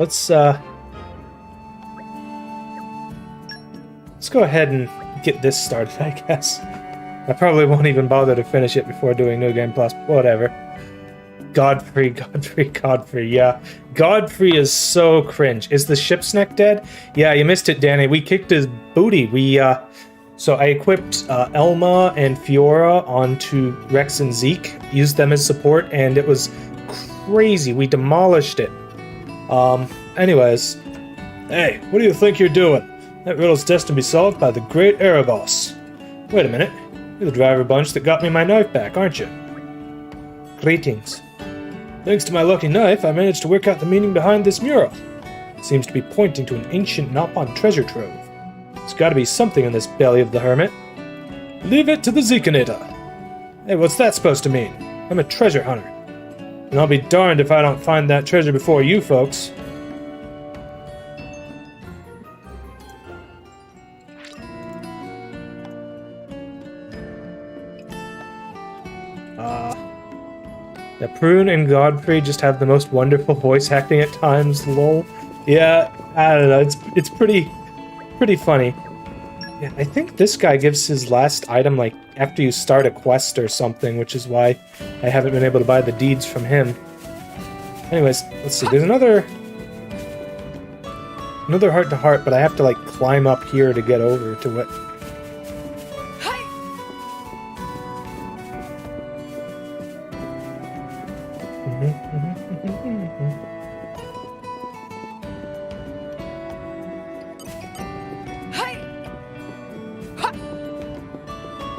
Let's go ahead and get this started, I guess. I probably won't even bother to finish it before doing New Game Plus, but whatever. Godfrey, yeah. Godfrey is so cringe. Is the ship's neck dead? Yeah, you missed it, Danny. We kicked his booty. So I equipped Elma and Fiora onto Rex and Zeke, used them as support, and it was crazy. We demolished it. Anyways. Hey, what do you think you're doing? That riddle's destined to be solved by the great Erebos. Wait a minute. You're the driver bunch that got me my knife back, aren't you? Greetings. Thanks to my lucky knife, I managed to work out the meaning behind this mural. It seems to be pointing to an ancient Nopon treasure trove. There's gotta be something in this belly of the hermit. Leave it to the Zekinator. Hey, what's that supposed to mean? I'm a treasure hunter. And I'll be darned if I don't find that treasure before you folks. Yeah, Prune and Godfrey just have the most wonderful voice acting at times, lol. Yeah, I don't know, it's pretty funny. Yeah, I think this guy gives his last item, like, after you start a quest or something, which is why I haven't been able to buy the deeds from him. Anyways, let's see, there's another heart-to-heart, but I have to, like, climb up here to get over to it.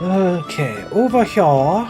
Okay, over here.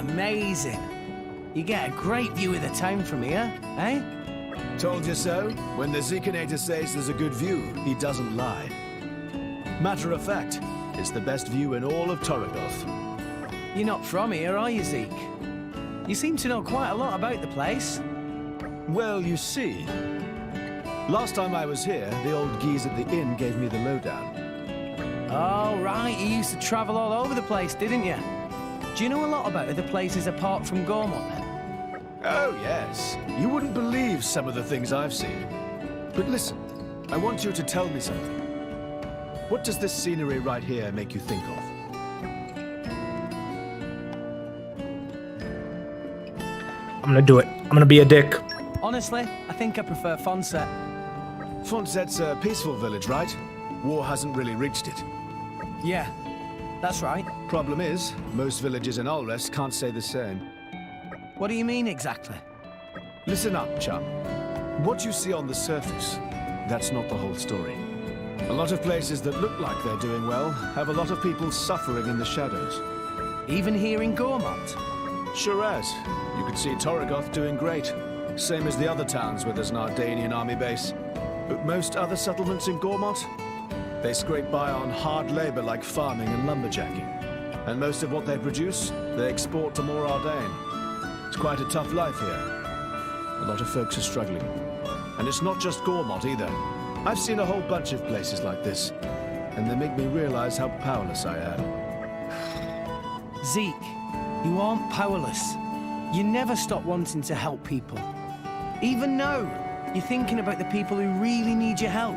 Amazing. You get a great view of the town from here, eh? Told you so. When the Zekinator says there's a good view, he doesn't lie. Matter of fact, it's the best view in all of Torragoth. You're not from here, are you, Zeke? You seem to know quite a lot about the place. Well, you see, last time I was here, the old geese at the inn gave me the lowdown. Oh, right. You used to travel all over the place, didn't you? Do you know a lot about other places apart from Gormont, then? Oh, yes. You wouldn't believe some of the things I've seen. But listen, I want you to tell me something. What does this scenery right here make you think of? I'm gonna do it. I'm gonna be a dick. Honestly, I think I prefer Fonset. Fonset's a peaceful village, right? War hasn't really reached it. Yeah, that's right. Problem is, most villages in Ulrest can't say the same. What do you mean, exactly? Listen up, chum. What you see on the surface, that's not the whole story. A lot of places that look like they're doing well have a lot of people suffering in the shadows. Even here in Gormont? Sure as. You could see Torragoth doing great. Same as the other towns where there's an Ardanian army base. But most other settlements in Gormont, they scrape by on hard labor like farming and lumberjacking. And most of what they produce, they export to more Ardane. It's quite a tough life here. A lot of folks are struggling. And it's not just Gormont either. I've seen a whole bunch of places like this, and they make me realize how powerless I am. Zeke, you aren't powerless. You never stop wanting to help people. Even now, you're thinking about the people who really need your help.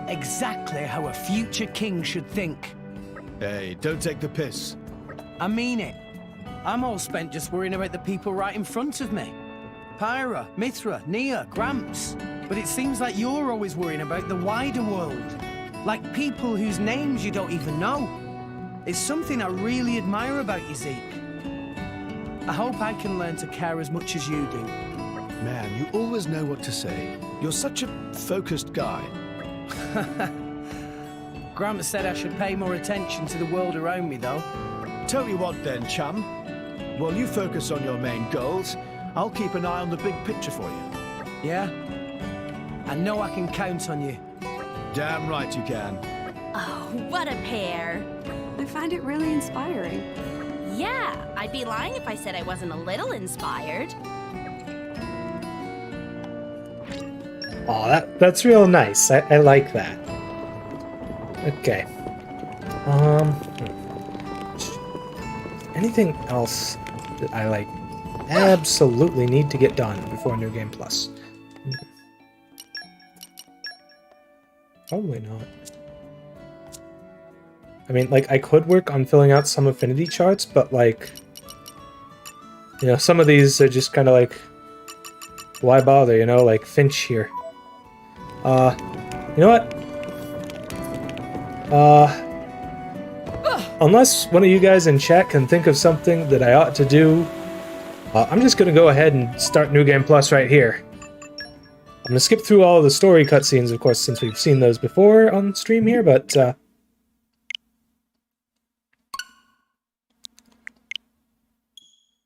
Exactly how a future king should think. Hey, don't take the piss. I mean it. I'm all spent just worrying about the people right in front of me. Pyra, Mithra, Nia, Gramps. But it seems like you're always worrying about the wider world. Like people whose names you don't even know. It's something I really admire about you, Zeke. I hope I can learn to care as much as you do. Man, you always know what to say. You're such a focused guy. Gramps said I should pay more attention to the world around me, though. Tell you what then, chum. While you focus on your main goals, I'll keep an eye on the big picture for you. Yeah? I know I can count on you. Damn right you can. Oh, what a pair. I find it really inspiring. Yeah, I'd be lying if I said I wasn't a little inspired. Aw, that's real nice. I like that. Okay. Anything else that I like absolutely need to get done before New Game Plus? Probably not. I mean, like, I could work on filling out some affinity charts, but, like, you know, some of these are just kind of like, why bother, you know? Like, Finch here. You know what? Unless one of you guys in chat can think of something that I ought to do, I'm just gonna go ahead and start New Game Plus right here. I'm gonna skip through all the story cutscenes, of course, since we've seen those before on stream here, but,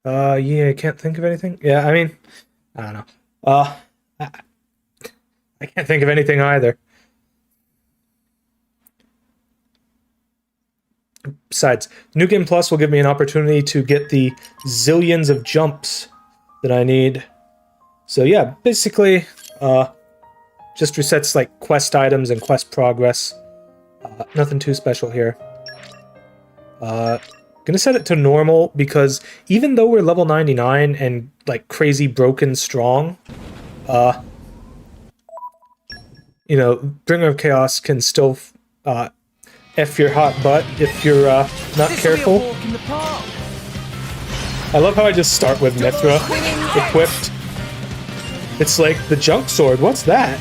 yeah, I can't think of anything. Yeah, I mean, I don't know. I can't think of anything either. Besides, New Game Plus will give me an opportunity to get the zillions of jumps that I need. So yeah, basically, just resets like quest items and quest progress. Nothing too special here. Gonna set it to normal because even though we're level 99 and like crazy broken strong, you know, Bringer of Chaos can still F your hot butt if you're not careful. I love how I just start with Mithra equipped. It's like the junk sword. What's that?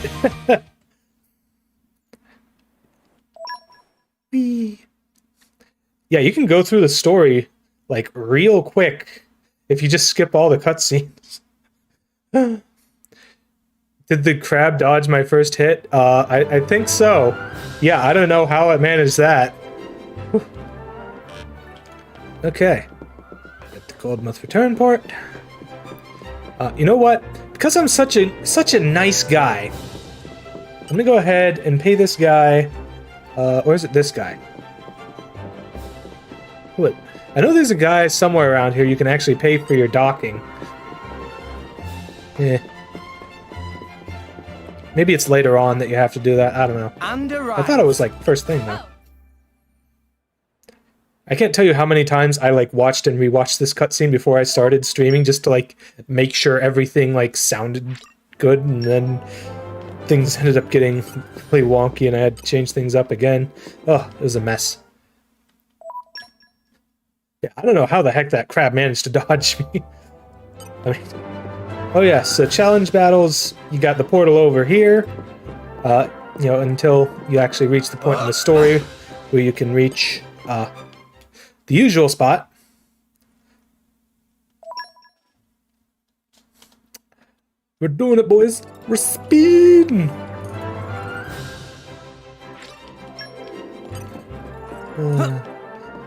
Yeah, you can go through the story like real quick if you just skip all the cutscenes. Did the crab dodge my first hit? I think so. Yeah, I don't know how I managed that. Whew. Okay. Get the Goldmouth return port. You know what? Because I'm such a nice guy, I'm gonna go ahead and pay this guy. Or is it this guy? Look, I know there's a guy somewhere around here you can actually pay for your docking. Eh. Maybe it's later on that you have to do that. I don't know. I thought it was like first thing though. I can't tell you how many times I like watched and rewatched this cutscene before I started streaming just to like make sure everything like sounded good, and then things ended up getting really wonky and I had to change things up again. Oh, it was a mess. Yeah, I don't know how the heck that crab managed to dodge me. I mean, oh yeah, so challenge battles, you got the portal over here, you know, until you actually reach the point in the story where you can reach the usual spot. We're doing it, boys. We're speeding.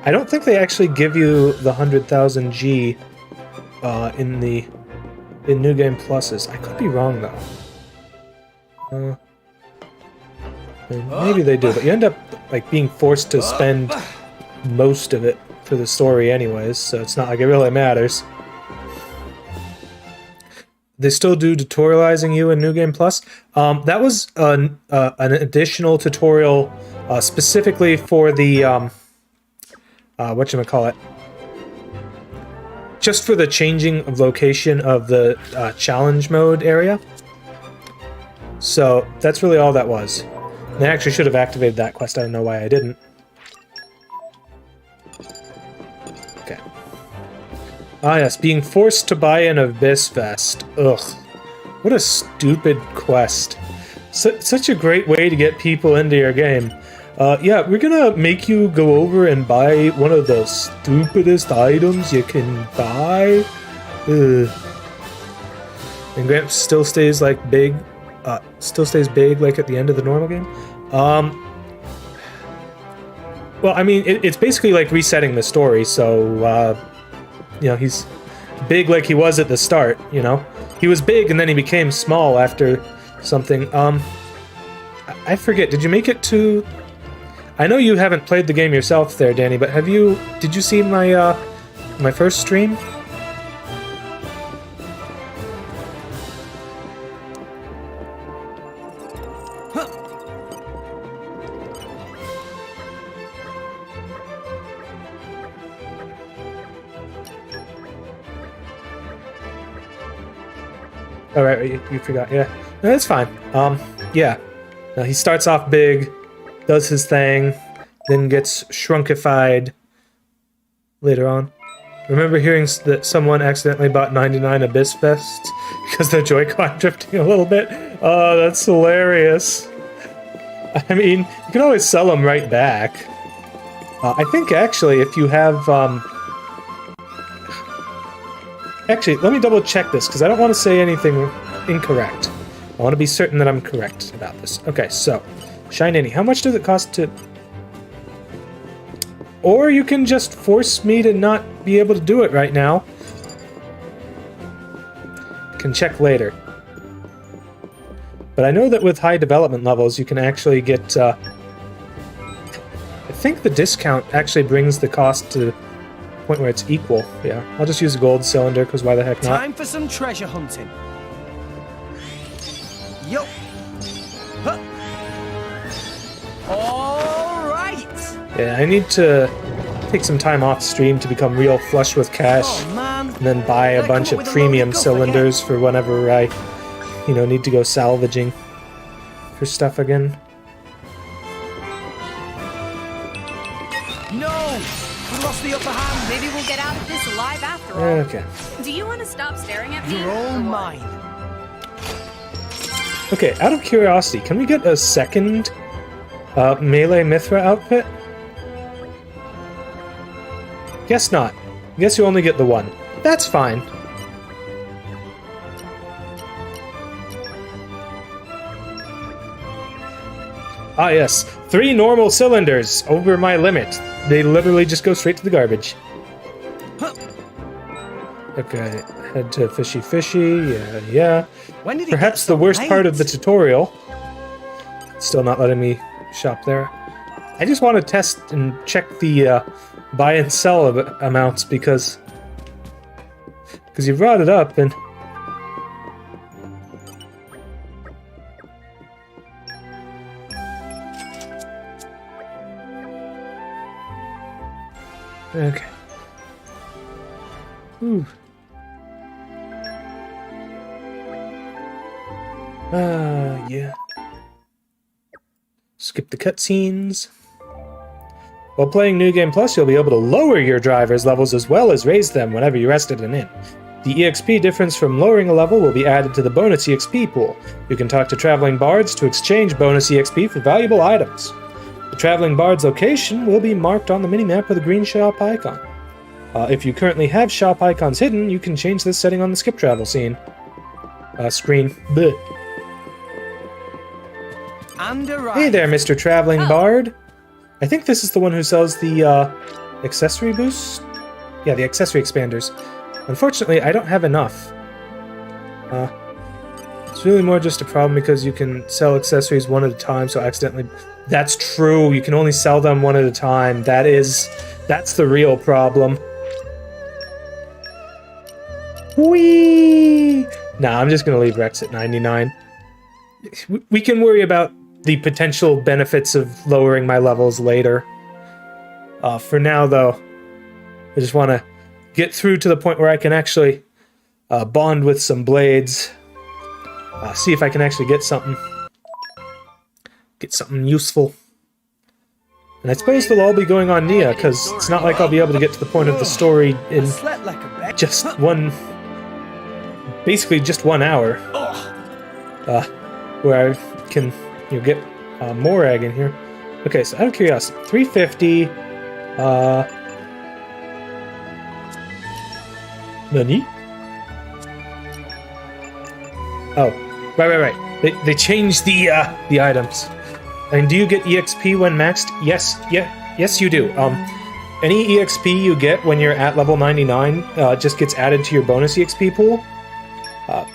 I don't think they actually give you the 100,000 G in New Game Pluses. I could be wrong though. Maybe they do, but you end up like being forced to spend most of it for the story anyways, so it's not like it really matters. They still do tutorializing you in New Game Plus. That was an additional tutorial specifically for the whatchamacallit, just for the changing of location of the challenge mode area. So that's really all that was. And I actually should have activated that quest. I don't know why I didn't. Okay. Ah yes, being forced to buy an Abyss Vest. Ugh. What a stupid quest. Such a great way to get people into your game. Yeah, we're gonna make you go over and buy one of the stupidest items you can buy. Ugh. And Gramps still stays like big. Still stays big like at the end of the normal game. Well, I mean, it's basically like resetting the story, so you know, he's big like he was at the start, you know? He was big and then he became small after something. I forget, did you make it to... I know you haven't played the game yourself there, Danny, but did you see my, my first stream? All right, you forgot. Yeah, no, that's fine. Yeah. Now he starts off big, does his thing, then gets shrunkified later on. Remember hearing that someone accidentally bought 99 Abyss Vests because their Joy-Con drifting a little bit? Oh, that's hilarious. I mean, you can always sell them right back. I think actually, if you have actually, let me double check this, because I don't want to say anything incorrect. I want to be certain that I'm correct about this. Okay, so, Shine Any. How much does it cost to... Or you can just force me to not be able to do it right now. Can check later. But I know that with high development levels, you can actually get... I think the discount actually brings the cost to... point where it's equal. Yeah, I'll just use a gold cylinder, because why the heck not? Time for some treasure hunting. Yo. Huh. All right. Yeah, I need to take some time off stream to become real flush with cash, man. and then buy a bunch of premium cylinders for whenever I, you know, need to go salvaging for stuff again. No, we lost the upper hand. Maybe we'll get out of this alive after all. Okay. Do you want to stop staring at me? You're all mine. Okay, out of curiosity, can we get a second melee Mithra outfit? Guess not. Guess you only get the one. That's fine. Ah yes, 3 normal cylinders over my limit. They literally just go straight to the garbage. Okay, head to Fishy Fishy, yeah. When did Perhaps the worst part of the tutorial. Still not letting me shop there. I just want to test and check the buy and sell amounts because you brought it up and... Okay. Ooh. Yeah. Skip the cutscenes. While playing New Game Plus, you'll be able to lower your driver's levels as well as raise them whenever you rested an inn. The EXP difference from lowering a level will be added to the bonus EXP pool. You can talk to traveling bards to exchange bonus EXP for valuable items. The traveling bard's location will be marked on the minimap with a green shop icon. If you currently have shop icons hidden, you can change this setting on the skip travel screen. Bleh. Hey there, Mr. Traveling Bard. I think this is the one who sells the accessory boost? Yeah, the accessory expanders. Unfortunately, I don't have enough. It's really more just a problem because you can sell accessories one at a time, so accidentally... That's true, you can only sell them one at a time. That's the real problem. Whee! Nah, I'm just gonna leave Rex at 99. We can worry about the potential benefits of lowering my levels later. For now, though, I just want to get through to the point where I can actually bond with some blades. See if I can actually get something useful. And I suppose they'll all be going on Nia, because it's not like I'll be able to get to the point of the story in just basically just 1 hour. Where I can, you know, get more egg in here. Okay, so out of curiosity, 350. Nani? Oh, right. They changed the items. And do you get EXP when maxed? Yes, you do. any EXP you get when you're at level 99 just gets added to your bonus EXP pool.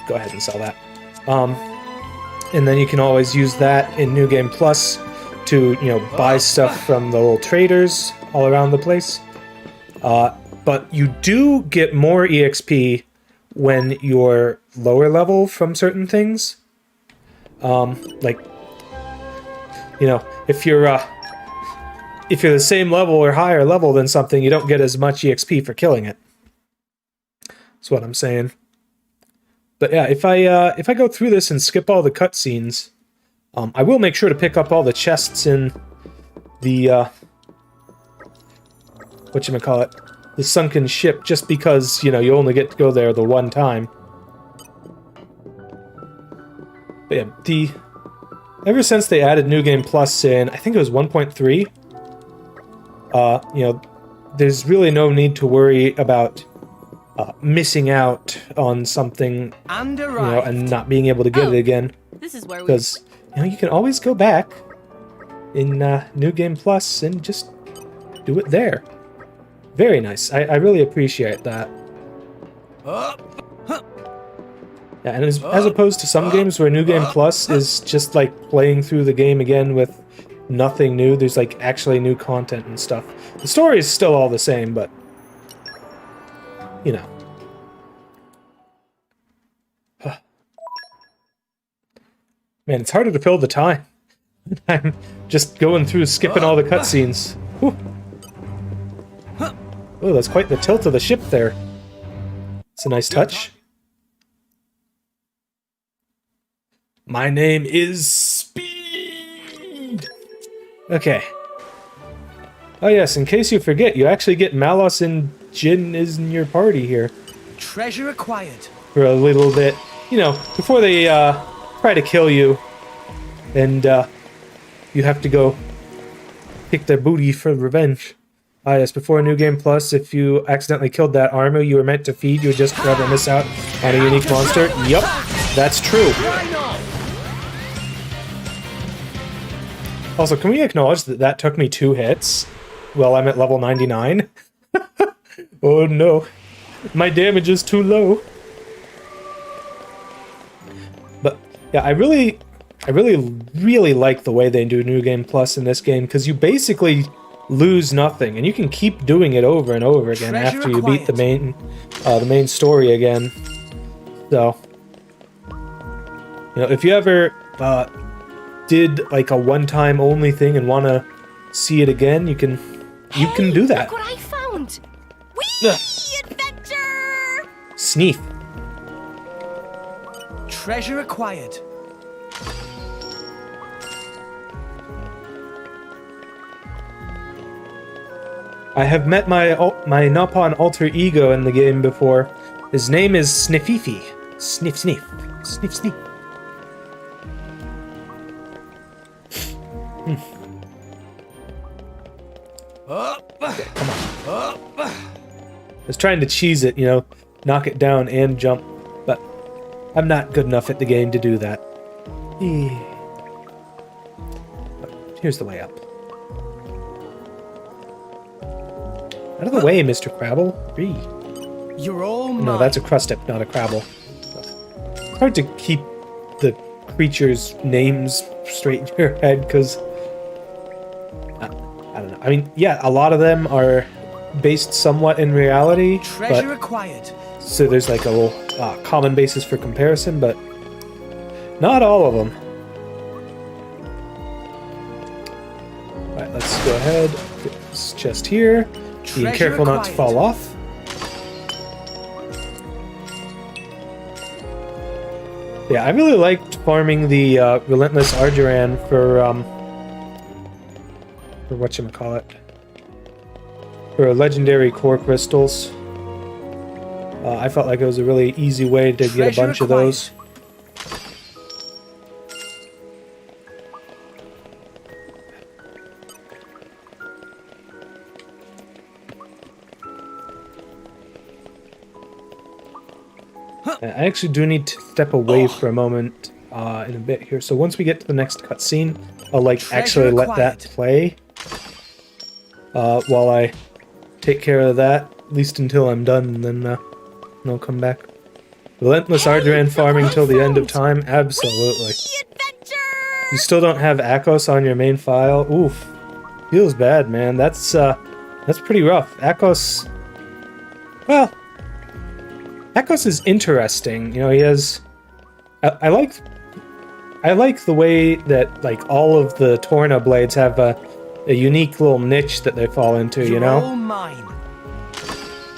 Go ahead and sell that. And then you can always use that in New Game Plus to, you know, buy stuff from the little traders all around the place. But you do get more EXP when you're lower level from certain things. Like, you know, if you're the same level or higher level than something, you don't get as much EXP for killing it. That's what I'm saying. But yeah, if I go through this and skip all the cutscenes, I will make sure to pick up all the chests in the whatchamacallit, the sunken ship, just because, you know, you only get to go there the one time. But yeah, ever since they added New Game Plus in, I think it was 1.3, you know, there's really no need to worry about missing out on something, you know, and not being able to get it again. This is where because, you know, you can always go back in New Game Plus and just do it there. Very nice. I really appreciate that. Yeah, and as opposed to some games where New Game Plus is just like playing through the game again with nothing new, there's like actually new content and stuff. The story is still all the same, but you know. Man, it's harder to fill the time. I'm just going through, skipping all the cutscenes. Oh, that's quite the tilt of the ship there. It's a nice touch. My name is Speed! Okay. Oh yes, in case you forget, you actually get Malos and Jin is in your party here. Treasure acquired. For a little bit. You know, before they try to kill you. And you have to go pick their booty for revenge. Ah yes, before New Game Plus, if you accidentally killed that armor you were meant to feed, you would just forever miss out on a unique monster. Yup, that's true. Also, can we acknowledge that that took me 2 hits while I'm at level 99? Oh no, my damage is too low. But yeah, I really like the way they do New Game Plus in this game, because you basically lose nothing, and you can keep doing it over and over again after you beat the main story again. So, you know, if you ever did like a one-time only thing and want to see it again, you can do that. Look what I found! Whee! Adventure! Sneef. Treasure acquired. I have met my Nopon alter ego in the game before. His name is Sniffifi. Sniff, sniff. Sniff, sniff. Okay, come on. I was trying to cheese it, you know, knock it down and jump, but I'm not good enough at the game to do that. Here's the way up. Out of the way, Mr. Crabble. You're all No, that's a Crustip, not a Crabble. It's hard to keep the creatures' names straight in your head, because I don't know. I mean, yeah, a lot of them are based somewhat in reality, Treasure acquired. so there's like a little common basis for comparison, but not all of them. Alright, let's go ahead. Get this chest here. Being careful not to fall off. Yeah, I really liked farming the Relentless Arduran for whatchamacallit. For legendary core crystals. I felt like it was a really easy way to get a bunch of those. I actually do need to step away for a moment in a bit here. So once we get to the next cutscene, I'll like actually let that play while I take care of that, at least until I'm done, and then I'll come back. Relentless Arduran farming till the end of time? Absolutely. You still don't have Akos on your main file? Oof. Feels bad, man. That's pretty rough. Akos... Well... Akos is interesting. You know, he has... I like the way that, like, all of the Torna blades have a unique little niche that they fall into, you know? All mine.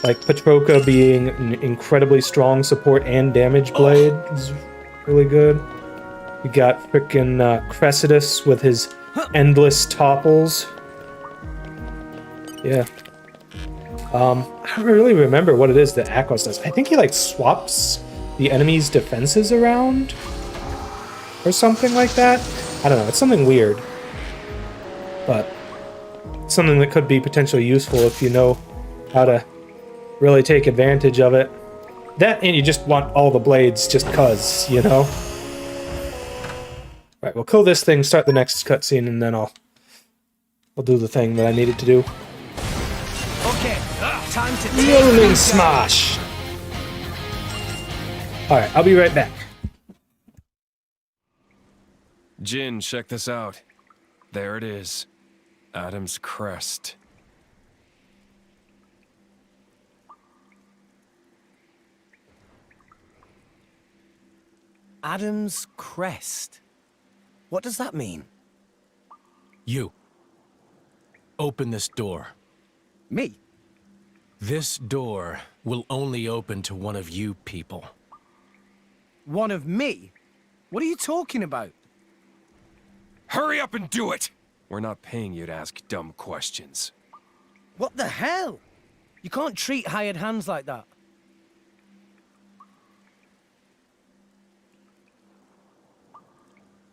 Like, Patroka being an incredibly strong support and damage blade is really good. You got frickin' Cressidus with his endless topples. Yeah. I don't really remember what it is that Akos does. I think he, like, swaps the enemy's defenses around? Or something like that? I don't know, it's something weird. But, something that could be potentially useful if you know how to really take advantage of it. That, and you just want all the blades just cuz, you know? Right, we'll kill this thing, start the next cutscene, and then I'll do the thing that I needed to do. Okay, time to Rolling smash! Alright, I'll be right back. Jin, check this out. There it is. Adam's crest. Adam's crest. What does that mean? You. Open this door. Me? This door will only open to one of you people. One of me? What are you talking about? Hurry up and do it! We're not paying you to ask dumb questions. What the hell? You can't treat hired hands like that.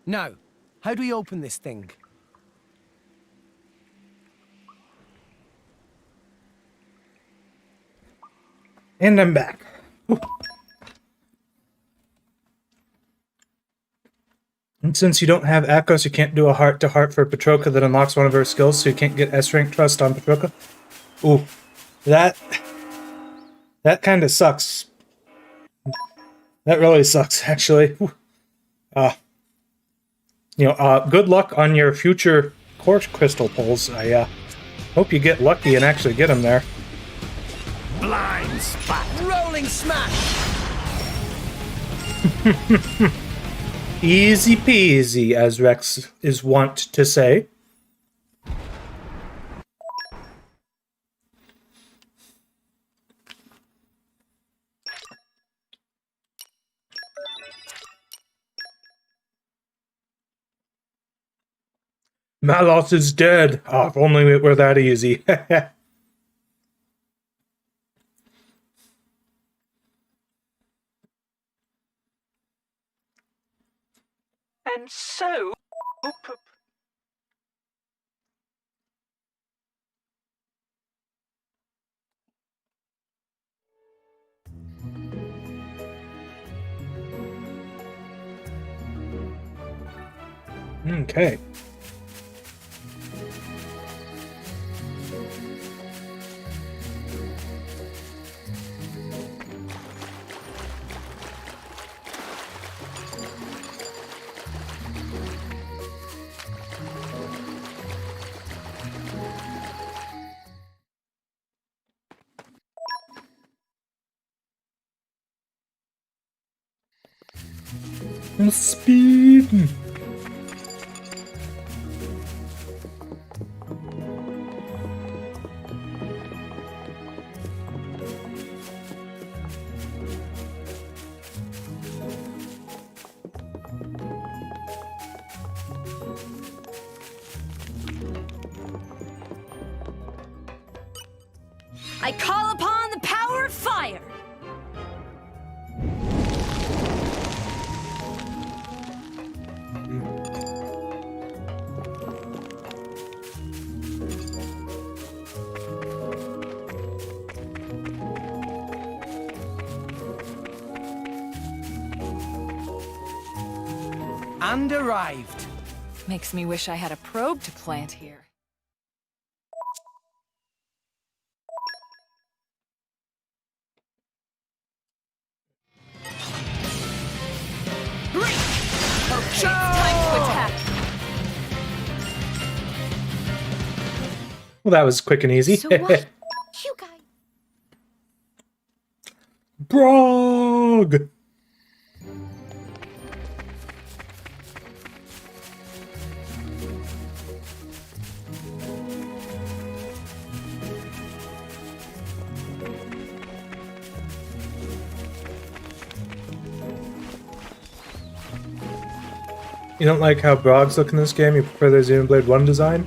Now, how do we open this thing? And I'm back. And since you don't have Akos, you can't do a heart-to-heart for Patroka that unlocks one of her skills, so you can't get S-rank trust on Patroka. Ooh, that kind of sucks. That really sucks, actually. Good luck on your future core crystal pulls. I hope you get lucky and actually get them there. Blind spot. Rolling smash. Easy peasy, as Rex is wont to say. Malos is dead. Oh, if only it were that easy. And so... Okay. Speed. I call upon the power of fire! And arrived. Makes me wish I had a probe to plant here. It's time to attack. Well, that was quick and easy. So what? You guys. Brog! You don't like how Brogs look in this game? You prefer their Xenoblade 1 design?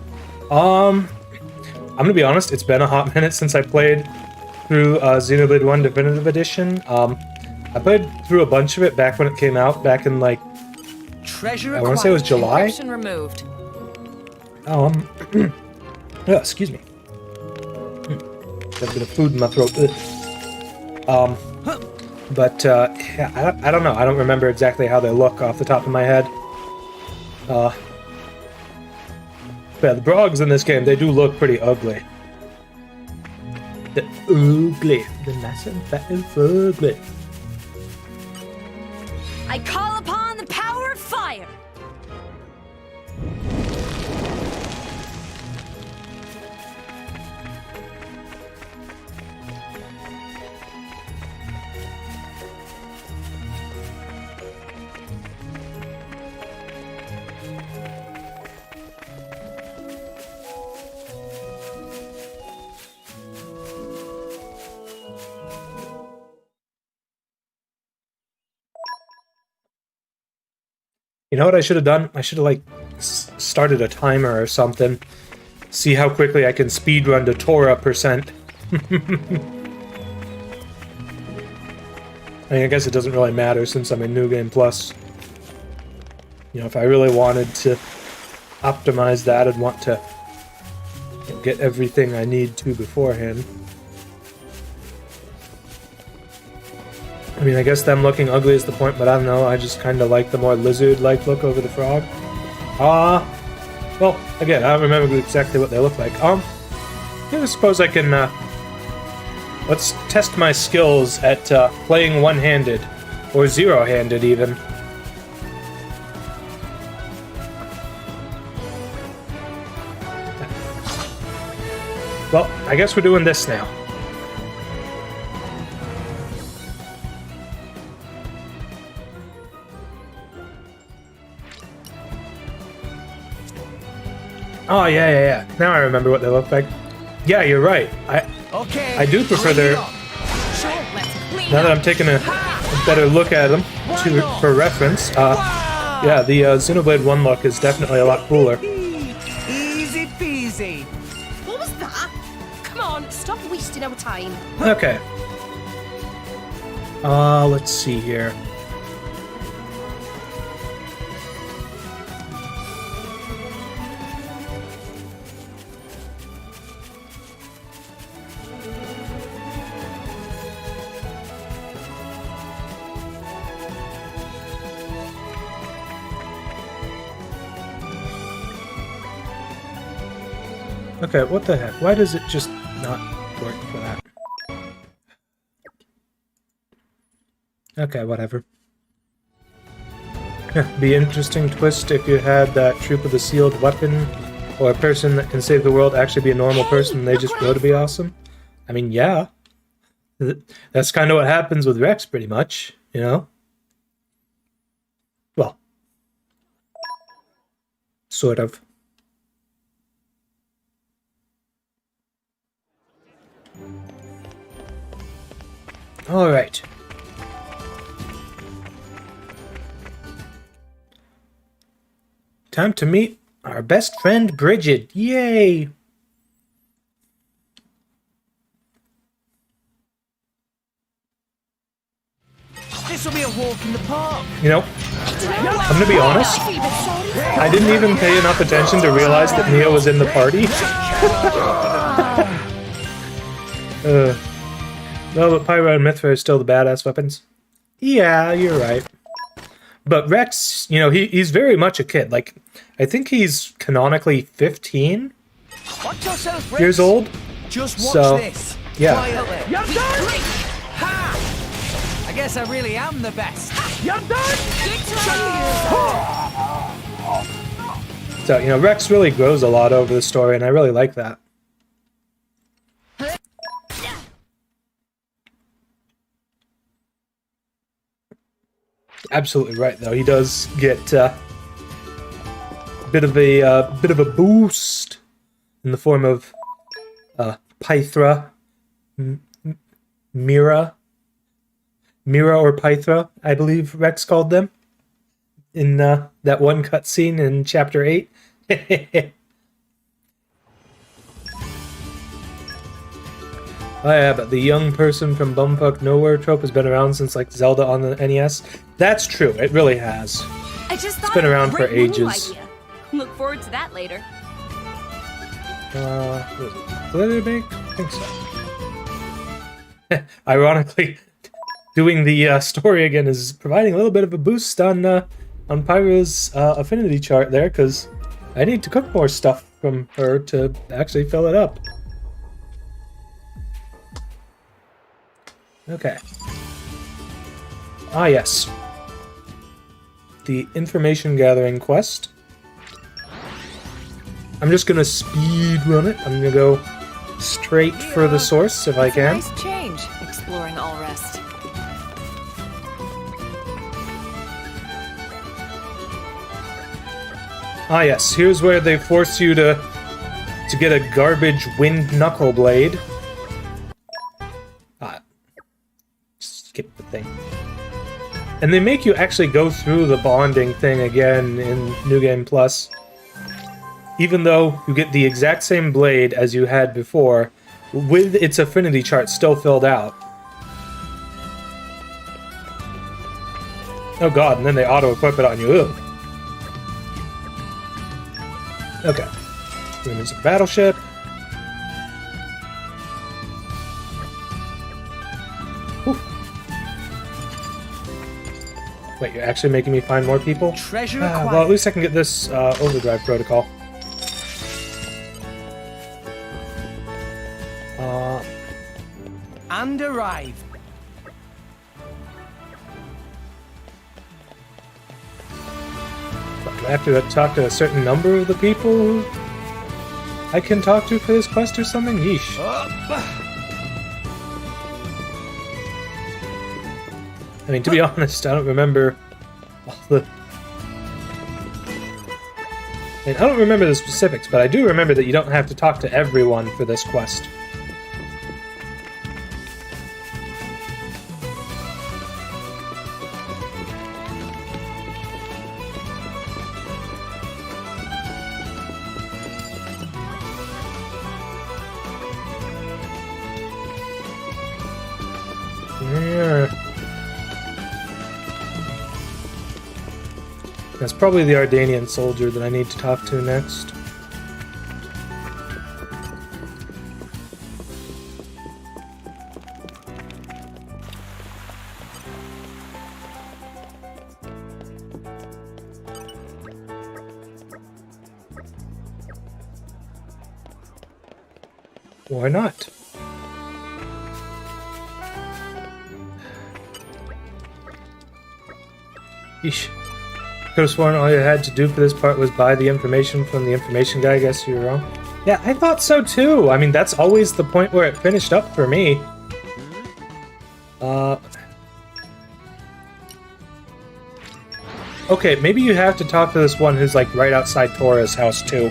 I'm gonna be honest, it's been a hot minute since I played through Xenoblade 1 Definitive Edition. I played through a bunch of it back when it came out, back in like, Treasure I want to say it was July? Encryption removed. Oh, yeah, excuse me. Got a bit of food in my throat. But, yeah, I don't know. I don't remember exactly how they look off the top of my head. Yeah, the Brogs in this game, they do look pretty ugly. The ugly. The nice and fat and ugly. I call upon the power of fire. You know what I should have done? I should have, like, started a timer or something. See how quickly I can speedrun to Tora %. I mean, I guess it doesn't really matter since I'm in New Game Plus. You know, if I really wanted to optimize that, I'd want to get everything I need to beforehand. I mean, I guess them looking ugly is the point, but I don't know, I just kind of like the more lizard-like look over the frog. Well, again, I don't remember exactly what they look like. Yeah, I suppose I can, let's test my skills at, playing one-handed, or zero-handed, even. Well, I guess we're doing this now. Oh, yeah. Now I remember what they look like. Yeah, you're right. I do prefer their... Now that I'm taking a better look at them for reference, yeah, the Xenoblade 1 look is definitely a lot cooler. Easy peasy. What was that? Come on, stop wasting our time. Okay. Let's see here. Okay, what the heck? Why does it just not work for that? Okay, whatever. Be an interesting twist if you had that troop with a sealed weapon, or a person that can save the world actually be a normal person and they just grow to be awesome. I mean, yeah. That's kind of what happens with Rex, pretty much, you know? Well, sort of. Alright. Time to meet our best friend, Bridgette. Yay! This will be a walk in the park. You know, I'm gonna be honest. I didn't even pay enough attention to realize that Nia was in the party. No, but Pyro and Mithra are still the badass weapons. Yeah, you're right. But Rex, you know, he's very much a kid. Like, I think he's canonically 15 Watch yourself, Rex. years old. Just watch So, this. yeah. Quietly. You're done. Ha! I guess I really am the best. You're done. So, you know, Rex really grows a lot over the story, and I really like that. Absolutely right, though. He does get a bit of a boost in the form of Pythra, Mira or Pythra, I believe Rex called them in that one cutscene in Chapter 8. Oh yeah, but the young person from Bumfuck Nowhere trope has been around since like Zelda on the NES. That's true, it really has. I just It's been around for ages. Idea. Look forward to that later. Was it Glitter Bake? I think so. Ironically, doing the story again is providing a little bit of a boost on Pyra's affinity chart there, because I need to cook more stuff from her to actually fill it up. Okay. Ah, yes. The information gathering quest. I'm just gonna speed run it. I'm gonna go straight for the source if I can. Nice change, exploring all rest. Ah, yes. Here's where they force you to get a garbage wind knuckle blade. Skip the thing. And they make you actually go through the bonding thing again in New Game Plus. Even though you get the exact same blade as you had before, with its affinity chart still filled out. Oh god, and then they auto-equip it on you. Ugh. Okay. There's a battleship. Wait, you're actually making me find more people? Treasure well, at least I can get this overdrive protocol. And arrive. Do I have to talk to a certain number of the people who I can talk to for this quest or something? Yeesh. I mean, to be honest, I don't remember all the... I mean, I don't remember the specifics, but I do remember that you don't have to talk to everyone for this quest. Yeah. That's probably the Ardanian soldier that I need to talk to next. Why not? Yeesh. Could have sworn all you had to do for this part was buy the information from the information guy. I guess you were wrong. Yeah, I thought so too. I mean, that's always the point where it finished up for me. Okay, maybe you have to talk to this one who's like right outside Tora's house too.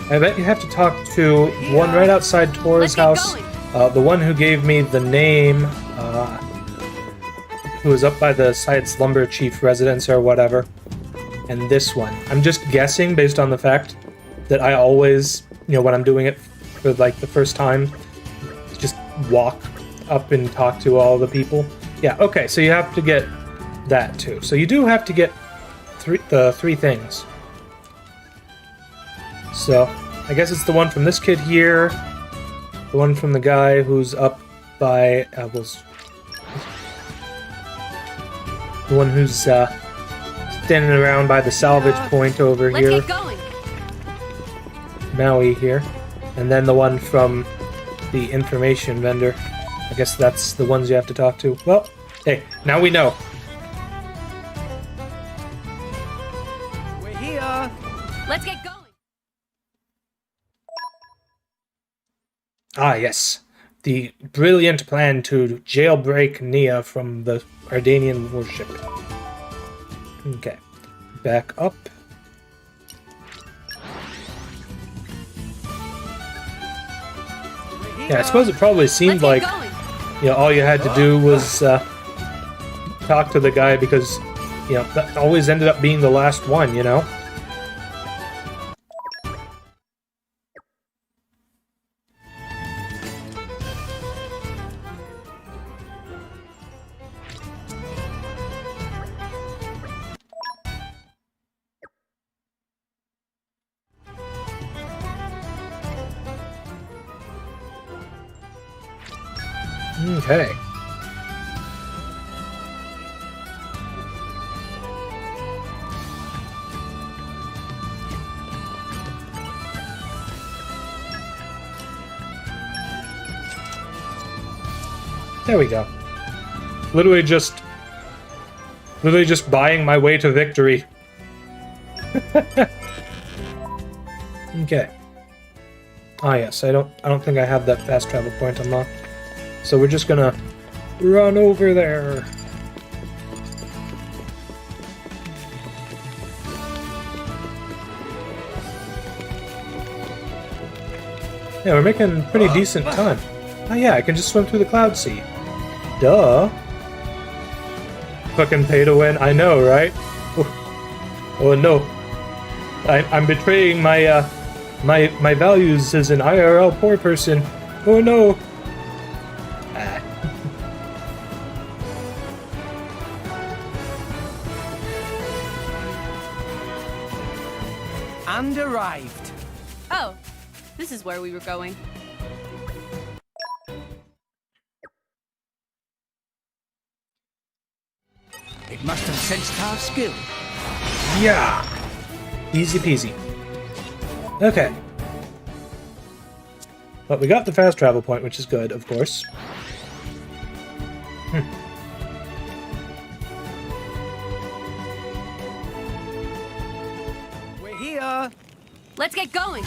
I bet you have to talk to one right outside Tora's house. The one who gave me the name, who was up by the side slumber chief residence or whatever. And this one. I'm just guessing based on the fact that I always, you know, when I'm doing it for like the first time, just walk up and talk to all the people. Yeah, okay, so you have to get that too. So you do have to get the three things. So, I guess it's the one from this kid here, the one from the guy who's up by, the one who's standing around by the salvage point over here. Let's get going. Maui here. And then the one from the information vendor. I guess that's the ones you have to talk to. Well, hey, now we know. We're here. Let's get going. Ah, yes. The brilliant plan to jailbreak Nia from the Ardanian worship. Okay. Back up. Yeah, I suppose it probably seemed like, you know, all you had to do was talk to the guy because, you know, that always ended up being the last one, you know? Okay. There we go. Literally just buying my way to victory. Okay. Ah yes, I don't think I have that fast travel point unlocked. So we're just gonna run over there. Yeah, we're making pretty decent time. Oh yeah, I can just swim through the cloud sea. Duh. Fucking pay to win, I know, right? Oh no. I'm betraying my my values as an IRL poor person. Oh no. And arrived. Oh, this is where we were going. It must have sensed our skill. Yeah. Easy peasy. Okay. But we got the fast travel point, which is good, of course. We're here. Let's get going.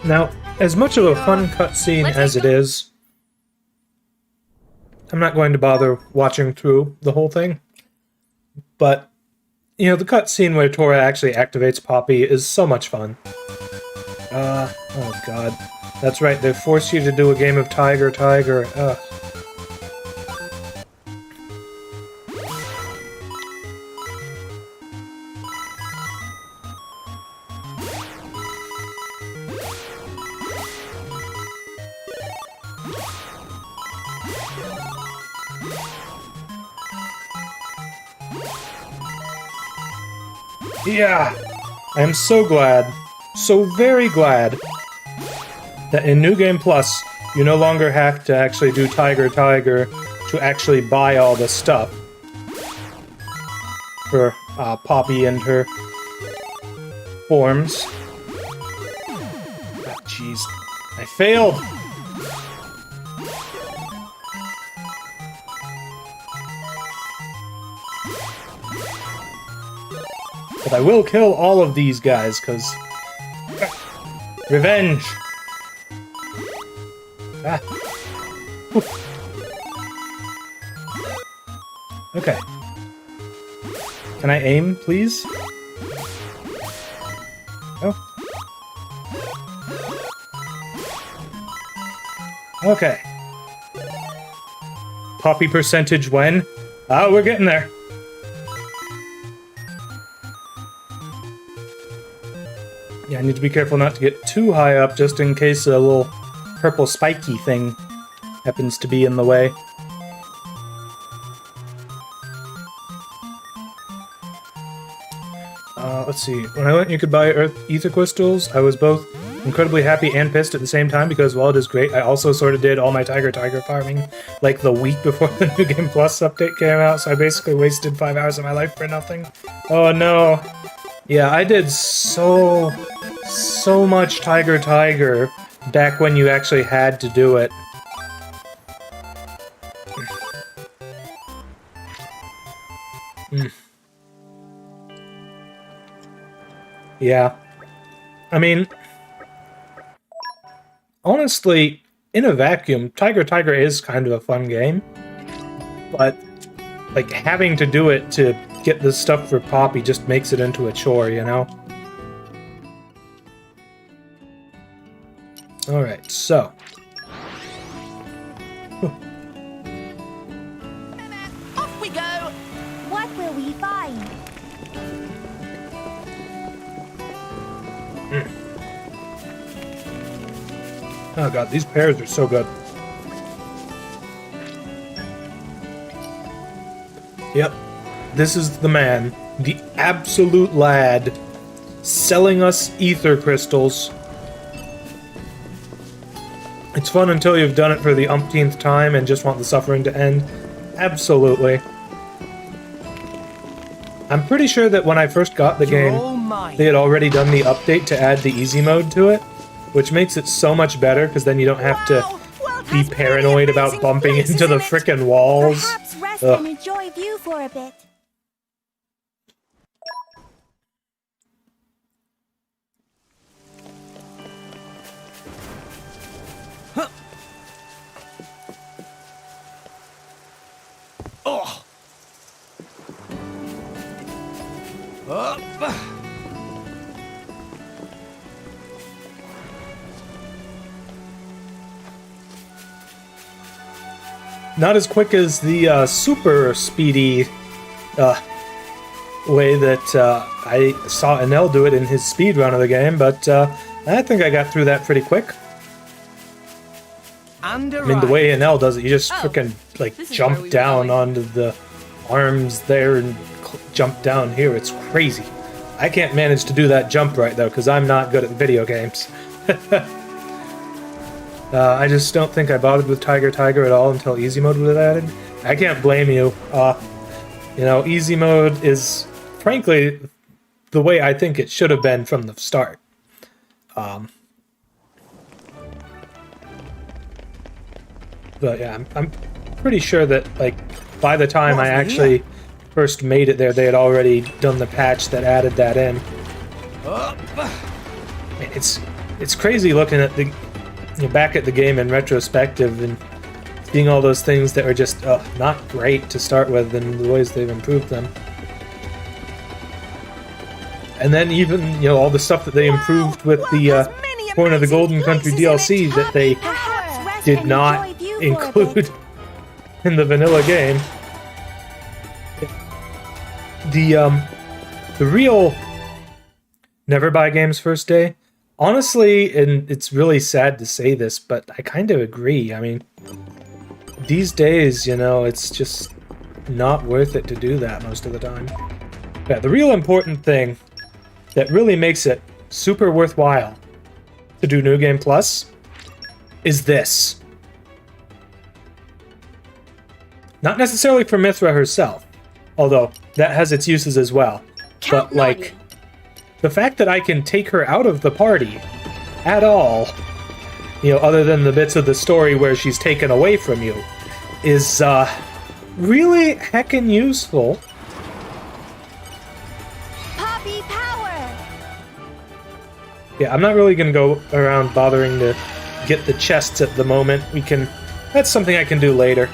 Now, as much of a fun cutscene as it is, I'm not going to bother watching through the whole thing. But, you know, the cutscene where Tora actually activates Poppy is so much fun. Oh god. That's right, they force you to do a game of Tiger. Yeah! I am so glad, so very glad, that in New Game Plus, you no longer have to actually do Tiger to actually buy all the stuff for Poppy and her forms. Ah, jeez. I failed! But I will kill all of these guys, because... revenge! Ah. Oof. Okay. Can I aim, please? Oh. Okay. Poppy percentage when? Ah, we're getting there. Yeah, I need to be careful not to get too high up, just in case a little purple spiky thing happens to be in the way. Let's see. When I learned you could buy Earth Ether Crystals, I was both incredibly happy and pissed at the same time because while it is great, I also sort of did all my Tiger farming like the week before the New Game Plus update came out, so I basically wasted 5 hours of my life for nothing. Oh no. Yeah, I did so much Tiger back when you actually had to do it. Yeah. I mean, honestly, in a vacuum, Tiger is kind of a fun game. But, like, having to do it to get the stuff for Poppy just makes it into a chore, you know? Alright, so. Off we go! What will we find? Oh god, these pears are so good. Yep, this is the man, the absolute lad, selling us ether crystals. It's fun until you've done it for the umpteenth time and just want the suffering to end. Absolutely. I'm pretty sure that when I first got the game, they had already done the update to add the easy mode to it, which makes it so much better, because then you don't have to be paranoid about bumping into the frickin' walls. Perhaps rest and enjoy view for a bit. Oh. Not as quick as the super speedy way that I saw Enel do it in his speed run of the game, but I think I got through that pretty quick. I mean, the way Enel does it, you just frickin' like jump down onto the arms there and jump down here. It's crazy. I can't manage to do that jump right though, because I'm not good at video games. I just don't think I bothered with Tiger at all until easy mode was added. I can't blame you. You know, easy mode is frankly the way I think it should have been from the start. But yeah, I'm pretty sure that, like, by the time I actually first made it there, they had already done the patch that added that in. It's crazy looking at the back at the game in retrospective and seeing all those things that were just not great to start with, and the ways they've improved them. And then even, you know, all the stuff that they improved with the Torna the Golden Country DLC that they did not include in the vanilla game. The real never buy games first day, honestly, and it's really sad to say this, but I kind of agree. I mean, these days, you know, it's just not worth it to do that most of the time. Yeah, the real important thing that really makes it super worthwhile to do New Game Plus is this. Not necessarily for Mithra herself, although that has its uses as well. But, like, the fact that I can take her out of the party at all, you know, other than the bits of the story where she's taken away from you, is really heckin' useful. Poppy power! Yeah, I'm not really gonna go around bothering to get the chests at the moment. That's something I can do later.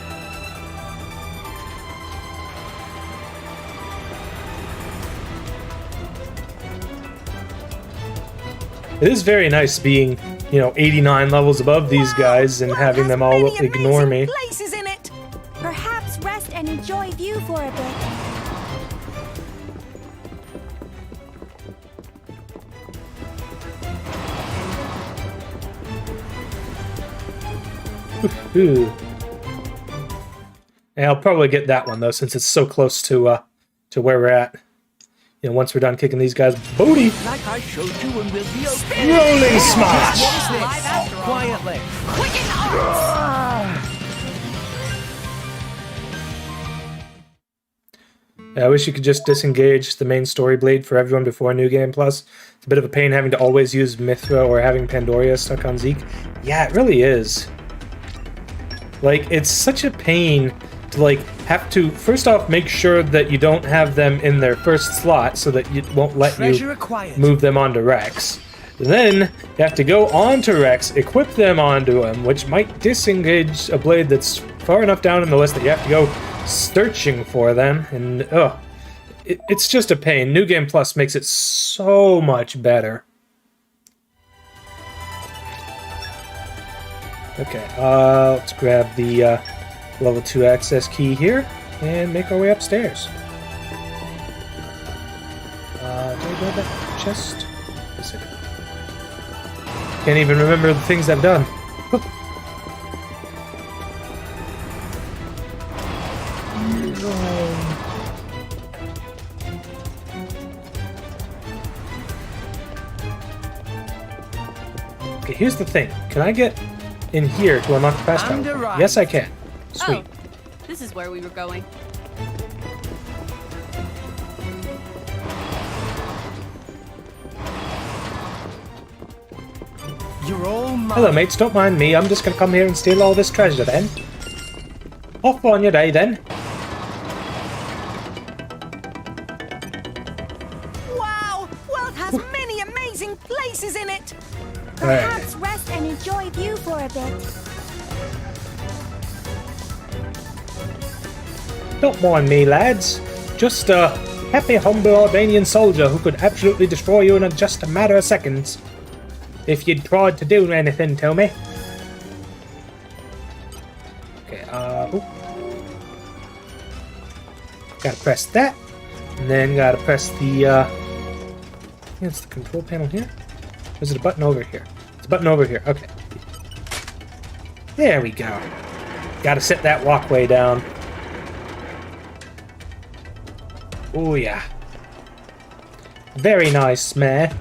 It is very nice being, you know, 89 levels above these guys and having them all ignore me. Places in it. Perhaps rest and enjoy view for a bit. Ooh. Yeah, I'll probably get that one though, since it's so close to where we're at. you know, once we're done kicking these guys' booty. Like I showed you when we'll be open. Rolling smash! What's this? Quietly. Quicken arts! I wish you could just disengage the main story blade for everyone before New Game Plus. It's a bit of a pain having to always use Mithra or having Pandoria stuck on Zeke. Yeah, it really is. Like, it's such a pain to, like, have to, first off, make sure that you don't have them in their first slot so that it won't let you move them onto Rex. Then, you have to go onto Rex, equip them onto him, which might disengage a blade that's far enough down in the list that you have to go searching for them, and it's just a pain. New Game Plus makes it so much better. Okay, let's grab the level 2 access key here and make our way upstairs. Did I grab that chest? Yes, I did. Can't even remember the things I've done. Okay, here's the thing. Can I get in here to unlock the fast travel? Yes, I can. Sweet. Oh, this is where we were going. You're all mine. Hello, mates. Don't mind me. I'm just gonna come here and steal all this treasure then. Off on your day then. Wow! World has many amazing places in it. Perhaps rest and enjoy view for a bit. Don't mind me, lads. Just a happy, humble Albanian soldier who could absolutely destroy you in just a matter of seconds. If you'd tried to do anything to me. Okay, gotta press that. And then gotta press the, I think it's the control panel here. Or is it a button over here? It's a button over here. Okay. There we go. Gotta set that walkway down. Oh yeah. Very nice, man.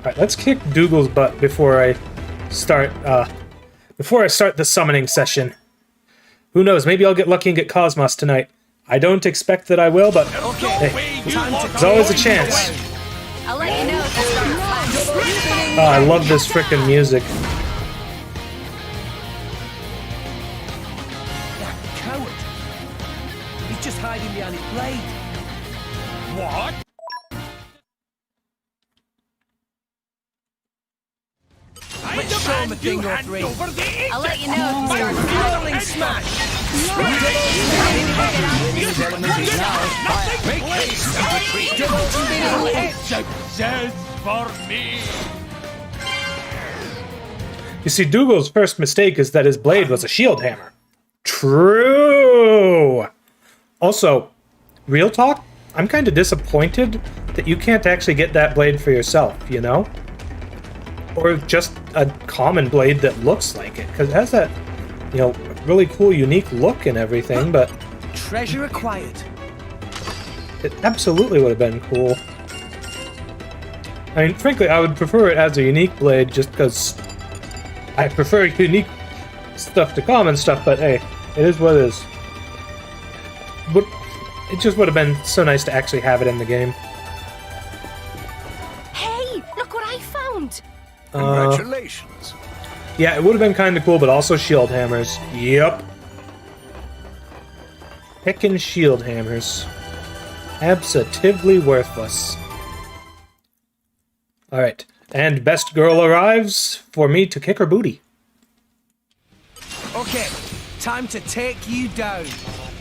Alright, let's kick Dougal's butt before I start the summoning session. Who knows, maybe I'll get lucky and get Cosmos tonight. I don't expect that I will, but hey, there's always a chance. I'll let you know if the start flash. Oh, I love this frickin' music. That coward. He's just hiding behind his blade. What? Let's show him a thing or three. I'll let you know if the start flash. Rolling smash. Make haste and retreat. Success for me. You see, Dougal's first mistake is that his blade was a shield hammer. True! Also, real talk, I'm kind of disappointed that you can't actually get that blade for yourself, you know? Or just a common blade that looks like it, because it has that, you know, really cool, unique look and everything, but Treasure acquired. it absolutely would have been cool. I mean, frankly, I would prefer it as a unique blade just because I prefer unique stuff to common stuff, but hey, it is what it is. But it just would have been so nice to actually have it in the game. Hey, look what I found. Congratulations. Yeah, it would have been kind of cool, but also shield hammers. Yep. Pickin' shield hammers. Absolutely worthless. Alright, and best girl arrives for me to kick her booty. Okay, time to take you down.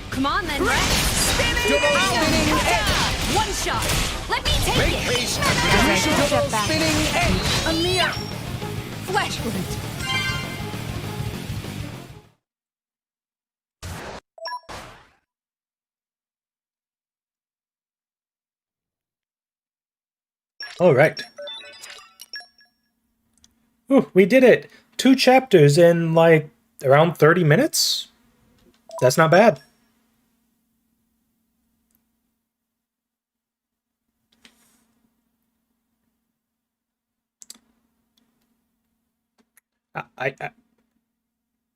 Come on then, Rex. Double spinning Kata! One shot. Let me take Make it. haste. Double Double spinning edge. A mere flesh wound. Alright. Ooh, we did it! 2 chapters in, like, around 30 minutes? That's not bad.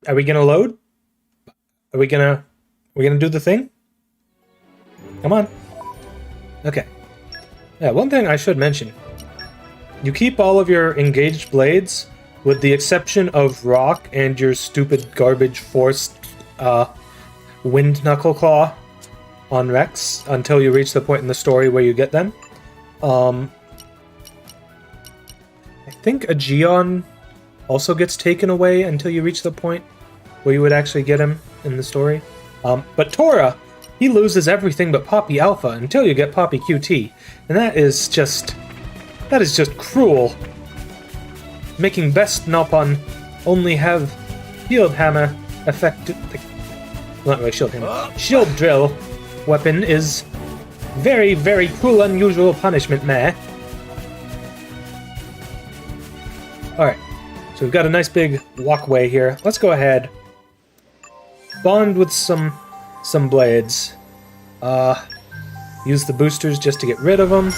Are we gonna load? Are we gonna do the thing? Come on. Okay. Yeah, one thing I should mention. You keep all of your engaged blades, with the exception of rock and your stupid garbage forced wind knuckle claw on Rex until you reach the point in the story where you get them. I think a Geon also gets taken away until you reach the point where you would actually get him in the story. But Tora, he loses everything but Poppy Alpha until you get Poppy QT, and that is just cruel. Making Best Nopon only have Shield Hammer effect, not really Shield Hammer, Shield Drill weapon is very, very cruel, unusual punishment, meh. Alright, so we've got a nice big walkway here. Let's go ahead. Bond with some blades. Use the boosters just to get rid of them.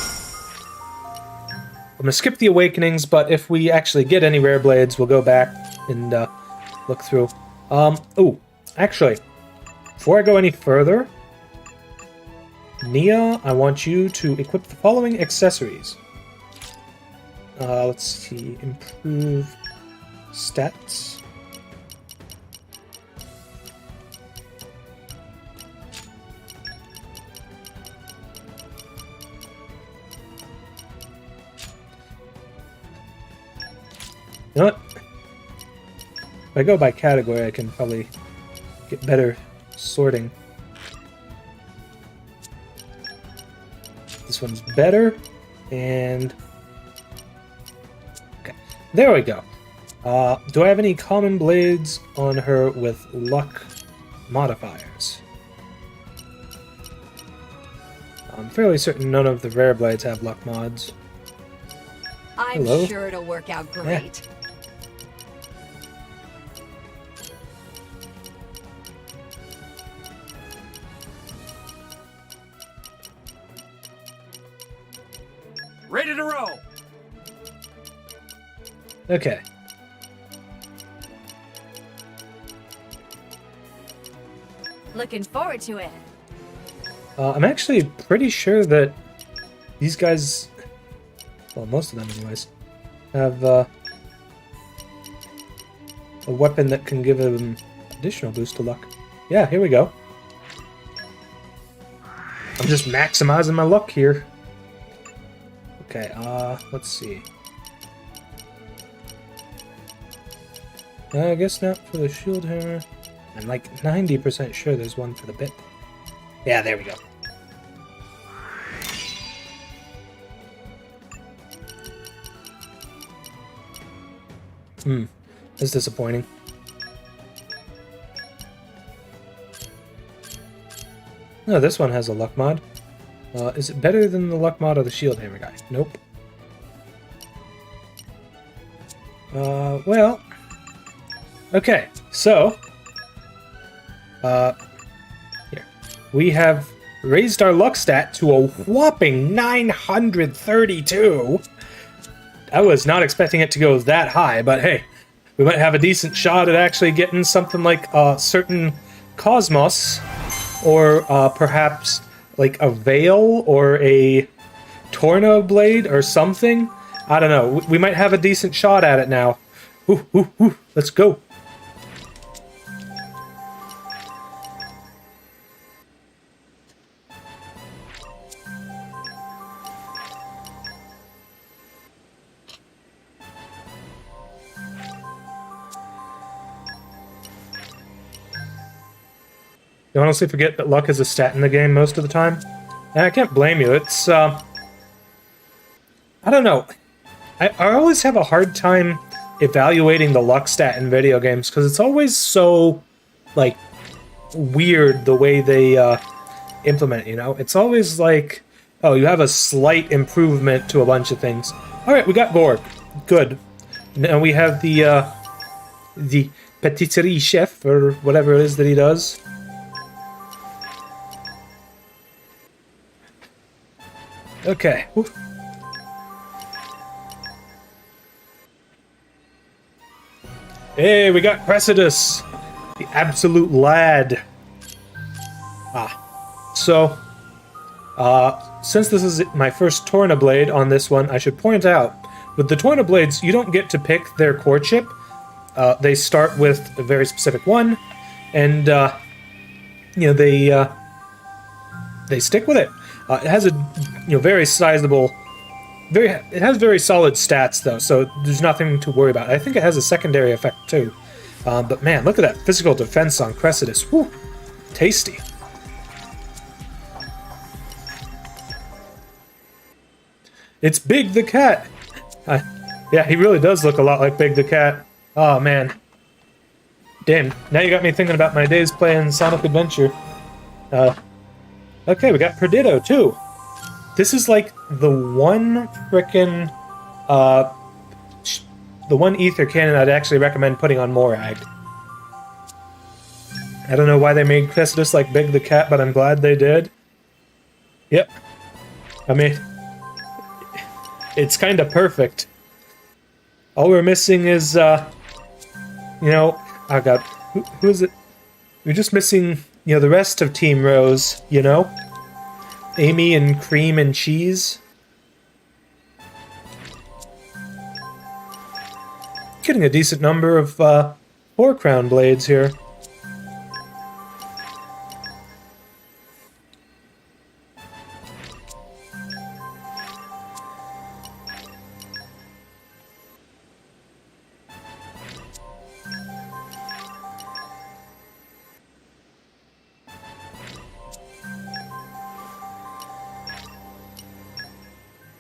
I'm gonna skip the awakenings, but if we actually get any rare blades, we'll go back and look through. Oh, actually, before I go any further, Nia, I want you to equip the following accessories. Let's see, improve stats. You know what? If I go by category, I can probably get better sorting. This one's better, and... okay, there we go. Do I have any common blades on her with luck modifiers? I'm fairly certain none of the rare blades have luck mods. I'm Hello? sure it'll work out great. Yeah. Ready to roll. Okay. Looking forward to it. I'm actually pretty sure that these guys, well, most of them anyways, have a weapon that can give them additional boost to luck. Yeah, here we go. I'm just maximizing my luck here. Okay, let's see. I guess not for the shield hammer. I'm like 90% sure there's one for the bit. Yeah, there we go. That's disappointing. No, this one has a luck mod. Is it better than the luck mod of the shield hammer guy? Nope. Well... okay, so... here. We have raised our luck stat to a whopping 932! I was not expecting it to go that high, but hey, we might have a decent shot at actually getting something like a certain Cosmos, or perhaps like a Veil or a Torna blade or something. I don't know. We might have a decent shot at it now. Ooh, ooh, ooh. Let's go. You honestly forget that luck is a stat in the game most of the time. And I can't blame you. It's, I don't know. I always have a hard time evaluating the luck stat in video games, because it's always so, like, weird the way they, implement it, you know? It's always like, oh, you have a slight improvement to a bunch of things. Alright, we got Gorg. Good. Now we have the patisserie chef, or whatever it is that he does. Okay. Woo. Hey, we got Cressidus, the absolute lad. So, since this is my first Torna blade on this one, I should point out, with the Torna blades, you don't get to pick their core chip. They start with a very specific one, and they stick with it. It has a very sizable, it has very solid stats though, so there's nothing to worry about. I think it has a secondary effect too. But man, look at that physical defense on Cressidus. Woo, tasty. It's Big the Cat. Yeah, he really does look a lot like Big the Cat. Oh man. Damn, now you got me thinking about my days playing Sonic Adventure. Okay, we got Perditto too. This is like the one frickin' the one ether cannon I'd actually recommend putting on Morag. I don't know why they made Cressidus like Big the Cat, but I'm glad they did. Yep. I mean, it's kind of perfect. All we're missing is, oh god, who is it? We're just missing, the rest of Team Rose, Amy and Cream and Cheese. Getting a decent number of 4-crown blades here.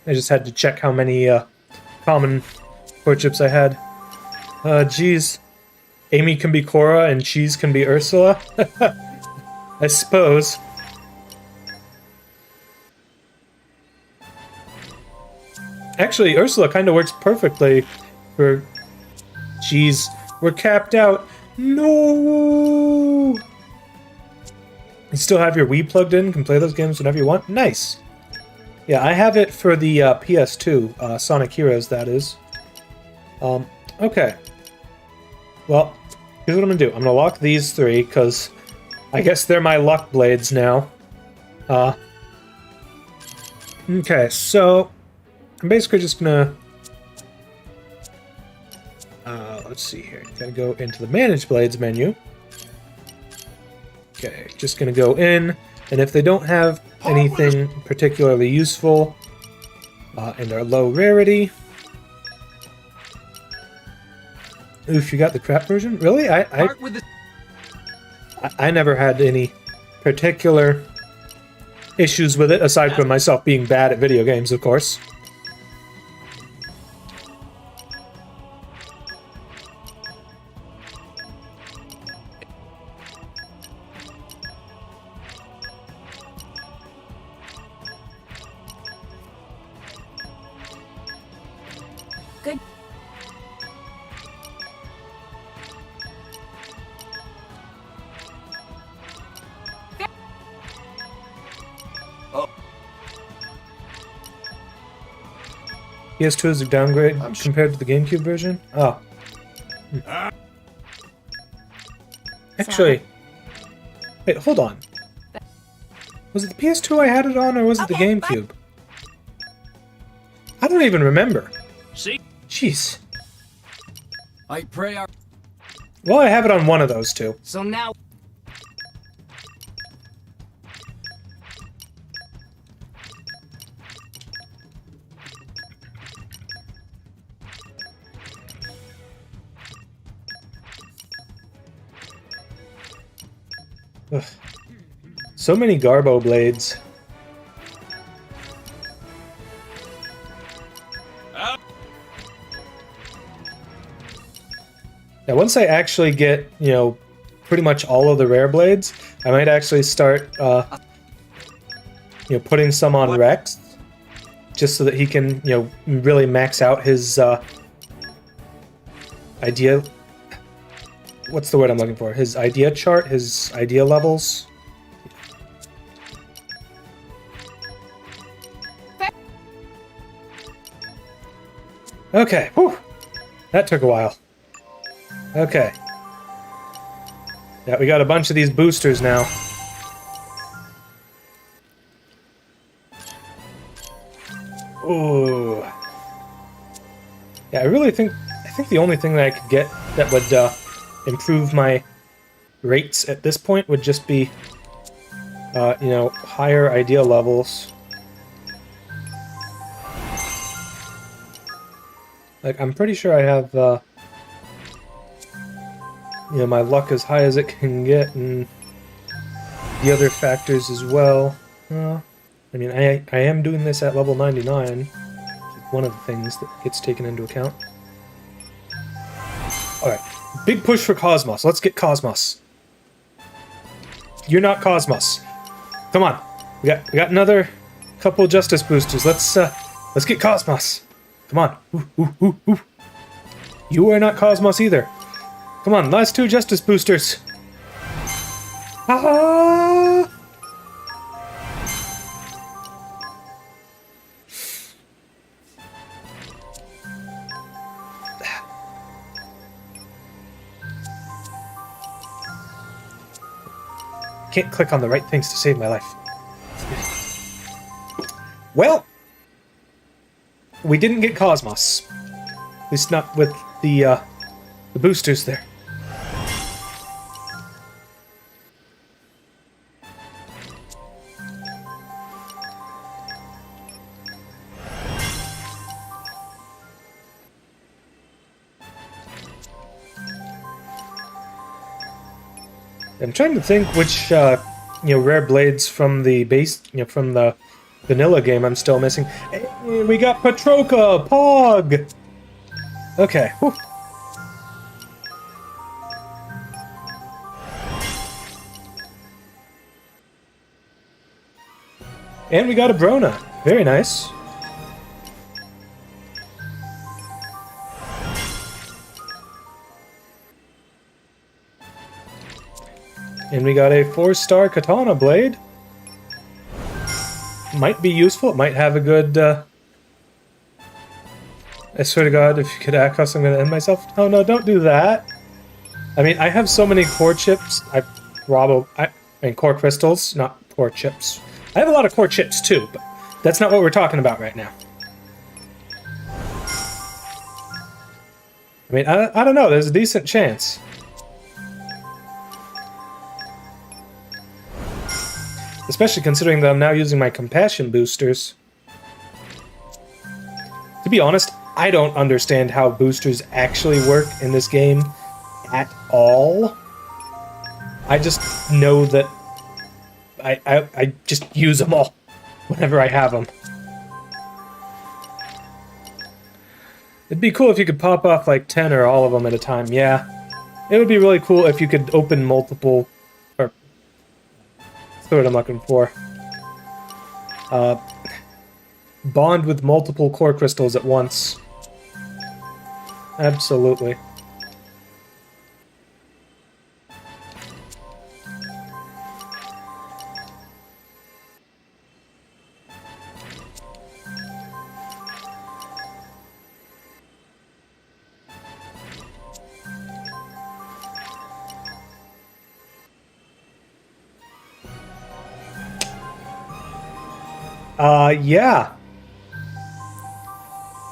I just had to check how many common core chips I had. Geez. Amy can be Cora and Cheese can be Ursula? I suppose. Actually, Ursula kind of works perfectly for Cheese. We're capped out. No! You still have your Wii plugged in? Can play those games whenever you want? Nice! Yeah, I have it for the PS2, Sonic Heroes, that is. Okay. Well, here's what I'm gonna do. I'm gonna lock these 3, because I guess they're my luck blades now. Okay, so I'm basically just gonna... let's see here. Gotta go into the Manage Blades menu. Okay, just gonna go in, and if they don't have anything particularly useful, and are low rarity... Oof, you got the crap version? Really? I never had any particular issues with it, aside from myself being bad at video games, of course. Good. PS2 is a downgrade compared to the GameCube version? Oh. Actually... Wait, hold on. Was it the PS2 I had it on, or was it the GameCube? I don't even remember. See? Jeez. I pray our... Well, I have it on one of those two. So now... Ugh. So many Garbo blades. Yeah, once I actually get, pretty much all of the rare blades, I might actually start, putting some on Rex, just so that he can, really max out his, idea... What's the word I'm looking for? His idea chart? His idea levels? Okay, whew. That took a while. Okay. Yeah, we got a bunch of these boosters now. Ooh. Yeah, I think the only thing that I could get that would improve my rates at this point would just be, you know, higher ideal levels. Like, I'm pretty sure I have, you know, my luck as high as it can get, and the other factors as well. I mean, I am doing this at level 99, which is one of the things that gets taken into account. Alright, big push for Cosmos. Let's get Cosmos. You're not Cosmos. Come on. We got another couple Justice boosters. Let's get Cosmos. Come on. Ooh. You are not Cosmos either. Come on, last 2 Justice boosters. Ah! Can't click on the right things to save my life. Well, we didn't get Cosmos. At least not with the boosters there. I'm trying to think which, you know, rare blades from the base, you know, from the vanilla game I'm still missing. Hey, we got Patroka! Pog! Okay. Whew. And we got a Brona. Very nice. And we got a 4-star Katana blade. Might be useful. It might have a good, I swear to God, if you could act us, I'm going to end myself. Oh no, don't do that. I mean, I have so many core chips. I mean, core crystals, not core chips. I have a lot of core chips too, but that's not what we're talking about right now. I mean, I don't know. There's a decent chance. Especially considering that I'm now using my compassion boosters. To be honest, I don't understand how boosters actually work in this game at all. I just know that I just use them all whenever I have them. It'd be cool if you could pop off like 10 or all of them at a time, yeah. It would be really cool if you could open multiple... That's what I'm looking for. Bond with multiple core crystals at once. Absolutely. Yeah.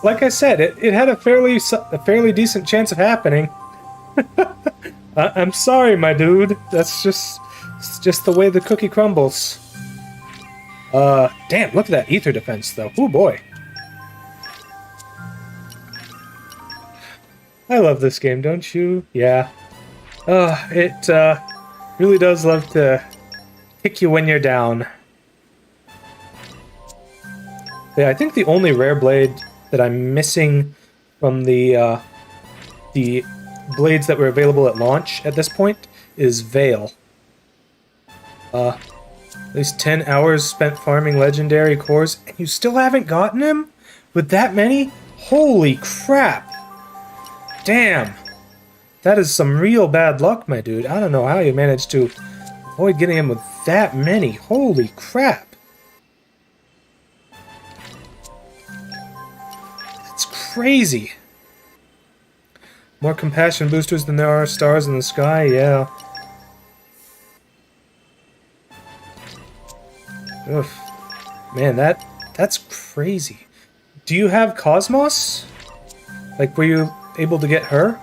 Like I said, it had a fairly decent chance of happening. I'm sorry, my dude. That's just the way the cookie crumbles. Damn, look at that ether defense, though. Oh boy. I love this game, don't you? Yeah. It really does love to kick you when you're down. Yeah, I think the only rare blade that I'm missing from the blades that were available at launch at this point is Veil. At least 10 hours spent farming legendary cores, and you still haven't gotten him? With that many? Holy crap! Damn! That is some real bad luck, my dude. I don't know how you managed to avoid getting him with that many. Holy crap! crazy. More compassion boosters than there are stars in the sky, yeah. Ugh. Man, that's crazy. Do you have Cosmos? Like, were you able to get her?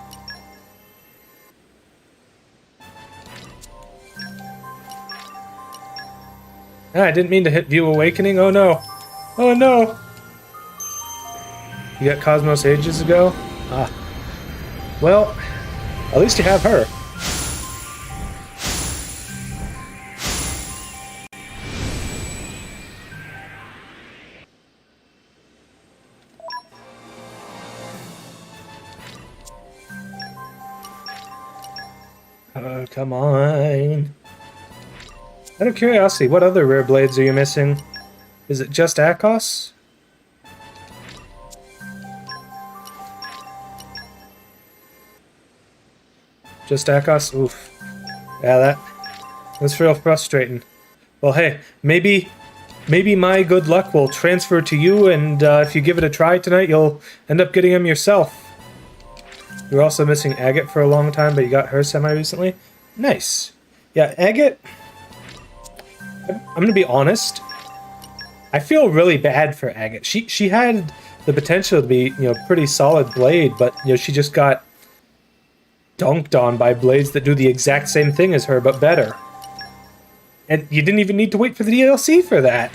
Ah, I didn't mean to hit View Awakening. Oh no. Oh no. You got Cosmos ages ago? Ah. Well, at least you have her. Oh, come on. Out of curiosity, what other rare blades are you missing? Is it just Akos? Just Akos? Oof. Yeah, that's real frustrating. Well, hey, maybe my good luck will transfer to you, and if you give it a try tonight, you'll end up getting him yourself. You were also missing Agate for a long time, but you got her semi-recently? Nice. Yeah, Agate... I'm gonna be honest. I feel really bad for Agate. She had the potential to be, pretty solid blade, but, she just got dunked on by blades that do the exact same thing as her, but better. And you didn't even need to wait for the DLC for that.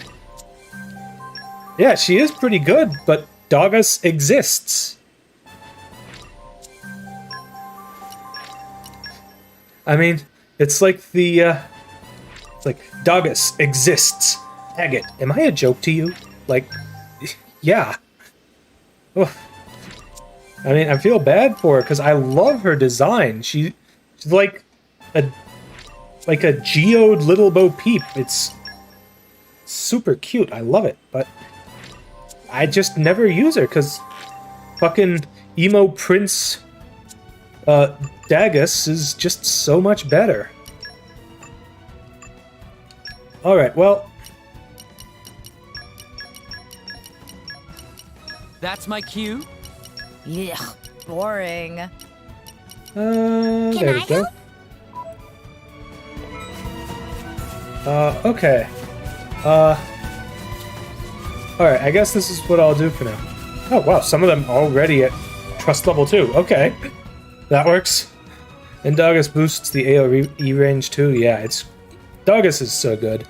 Yeah, she is pretty good, but Dogus exists. I mean, it's like the, it's like, Dogus exists. Agate, am I a joke to you? Like, yeah. Ugh. I mean, I feel bad for her, because I love her design. She's like a geode little Bo Peep. It's super cute. I love it, but I just never use her, because fucking emo Prince Dagus is just so much better. Alright, well... That's my cue? Ugh, boring. There we go. Okay. Alright, I guess this is what I'll do for now. Oh, wow, some of them already at trust level 2. Okay. That works. And Dogus boosts the AoE range too. Yeah, Dogus is so good.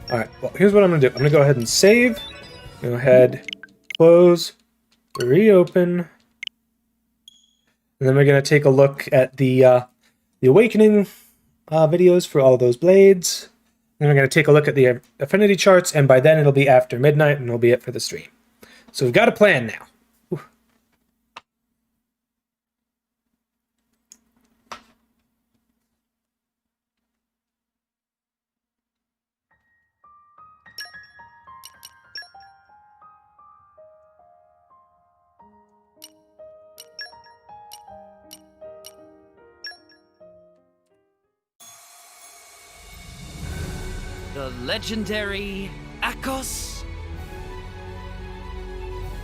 Alright, well, here's what I'm gonna do. I'm gonna go ahead and save. Go ahead, close, reopen. And then we're gonna take a look at the Awakening videos for all those blades. Then we're gonna take a look at the affinity charts, and by then it'll be after midnight, and it'll be it for the stream. So we've got a plan now. The legendary Akos,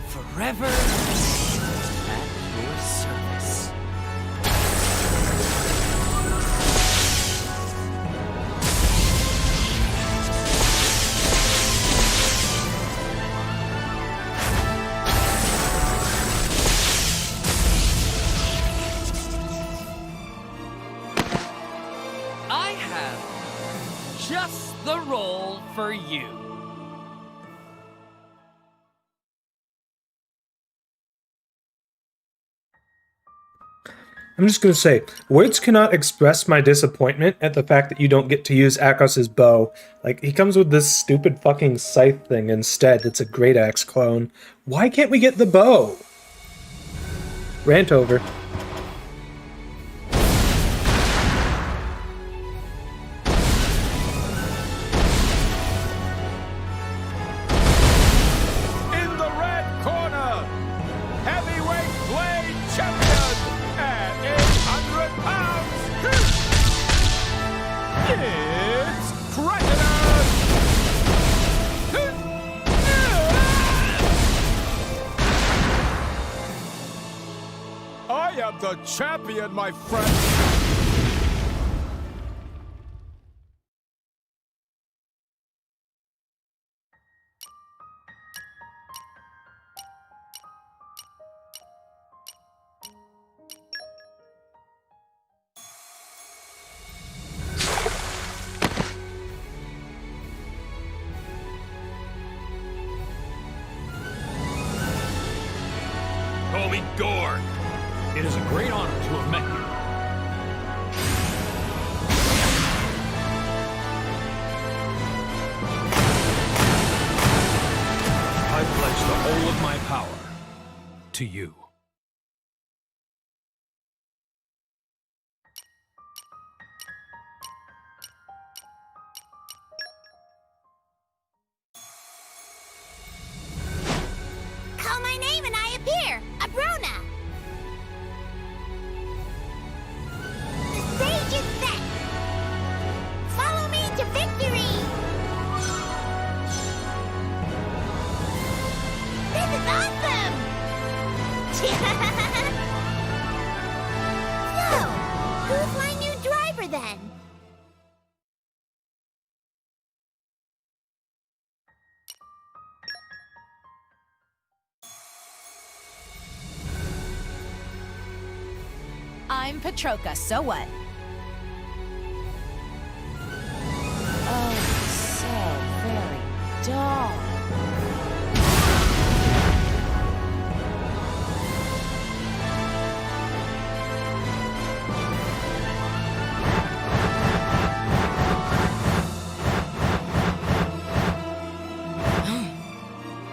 forever at your service. I have just the role for you. I'm just gonna say, words cannot express my disappointment at the fact that you don't get to use Akos' bow. Like, he comes with this stupid fucking scythe thing instead that's a Great Axe clone. Why can't we get the bow? Rant over. The champion, my friend! Call me Gore. It is a great honor to have met you. I pledge the whole of my power to you. Call my name and I appear. Abrona. The stage is set. Follow me to victory. This is awesome. So, who's my new driver then? I'm Patroka, so what? Oh, so very dull.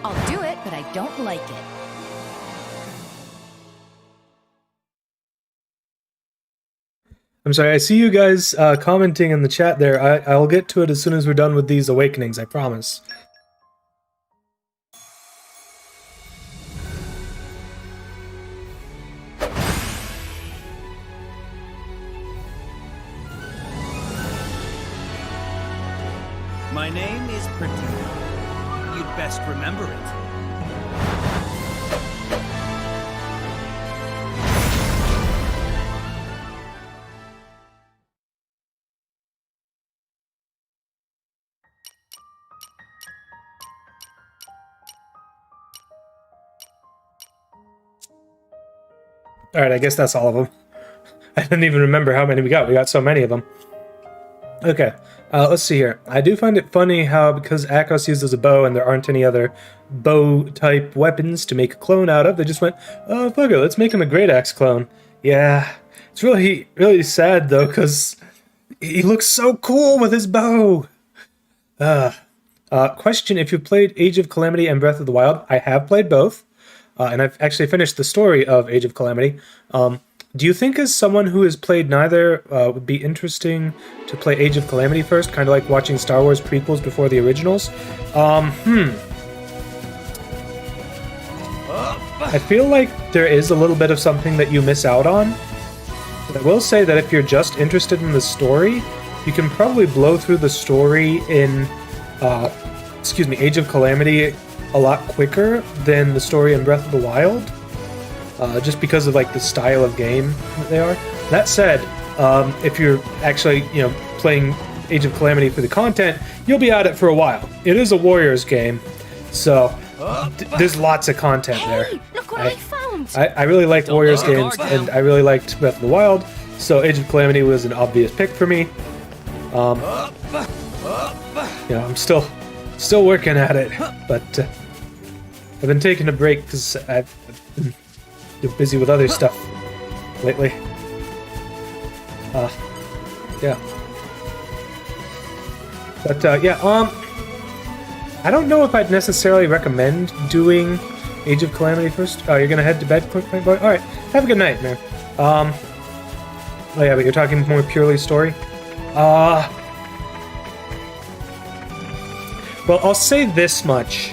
I'll do it, but I don't like it. I'm sorry, I see you guys commenting in the chat there. I'll get to it as soon as we're done with these awakenings, I promise. My name is Bridgette. You'd best remember it. Alright, I guess that's all of them. I didn't even remember how many we got. We got so many of them. Okay, let's see here. I do find it funny how, because Akos uses a bow and there aren't any other bow-type weapons to make a clone out of, they just went, oh, fuck it, let's make him a Great Axe clone. Yeah, it's really, really sad, though, because he looks so cool with his bow. Question, if you've played Age of Calamity and Breath of the Wild, I have played both. And I've actually finished the story of Age of Calamity. Do you think as someone who has played neither would be interesting to play Age of Calamity first, kind of like watching Star Wars prequels before the originals? I feel like there is a little bit of something that you miss out on. But I will say that if you're just interested in the story, you can probably blow through the story in, Age of Calamity a lot quicker than the story in Breath of the Wild, just because of like the style of game that they are. That said, if you're actually playing Age of Calamity for the content, you'll be at it for a while. It is a Warriors game, so there's lots of content there. Look what I found. I really liked Warriors games, and I really liked Breath of the Wild, so Age of Calamity was an obvious pick for me. I'm still working at it, but I've been taking a break because I've been busy with other stuff lately. Yeah. But I don't know if I'd necessarily recommend doing Age of Calamity first. Oh, you're gonna head to bed, quick, boy. All right, have a good night, man. Oh yeah, but you're talking more purely story. Well, I'll say this much.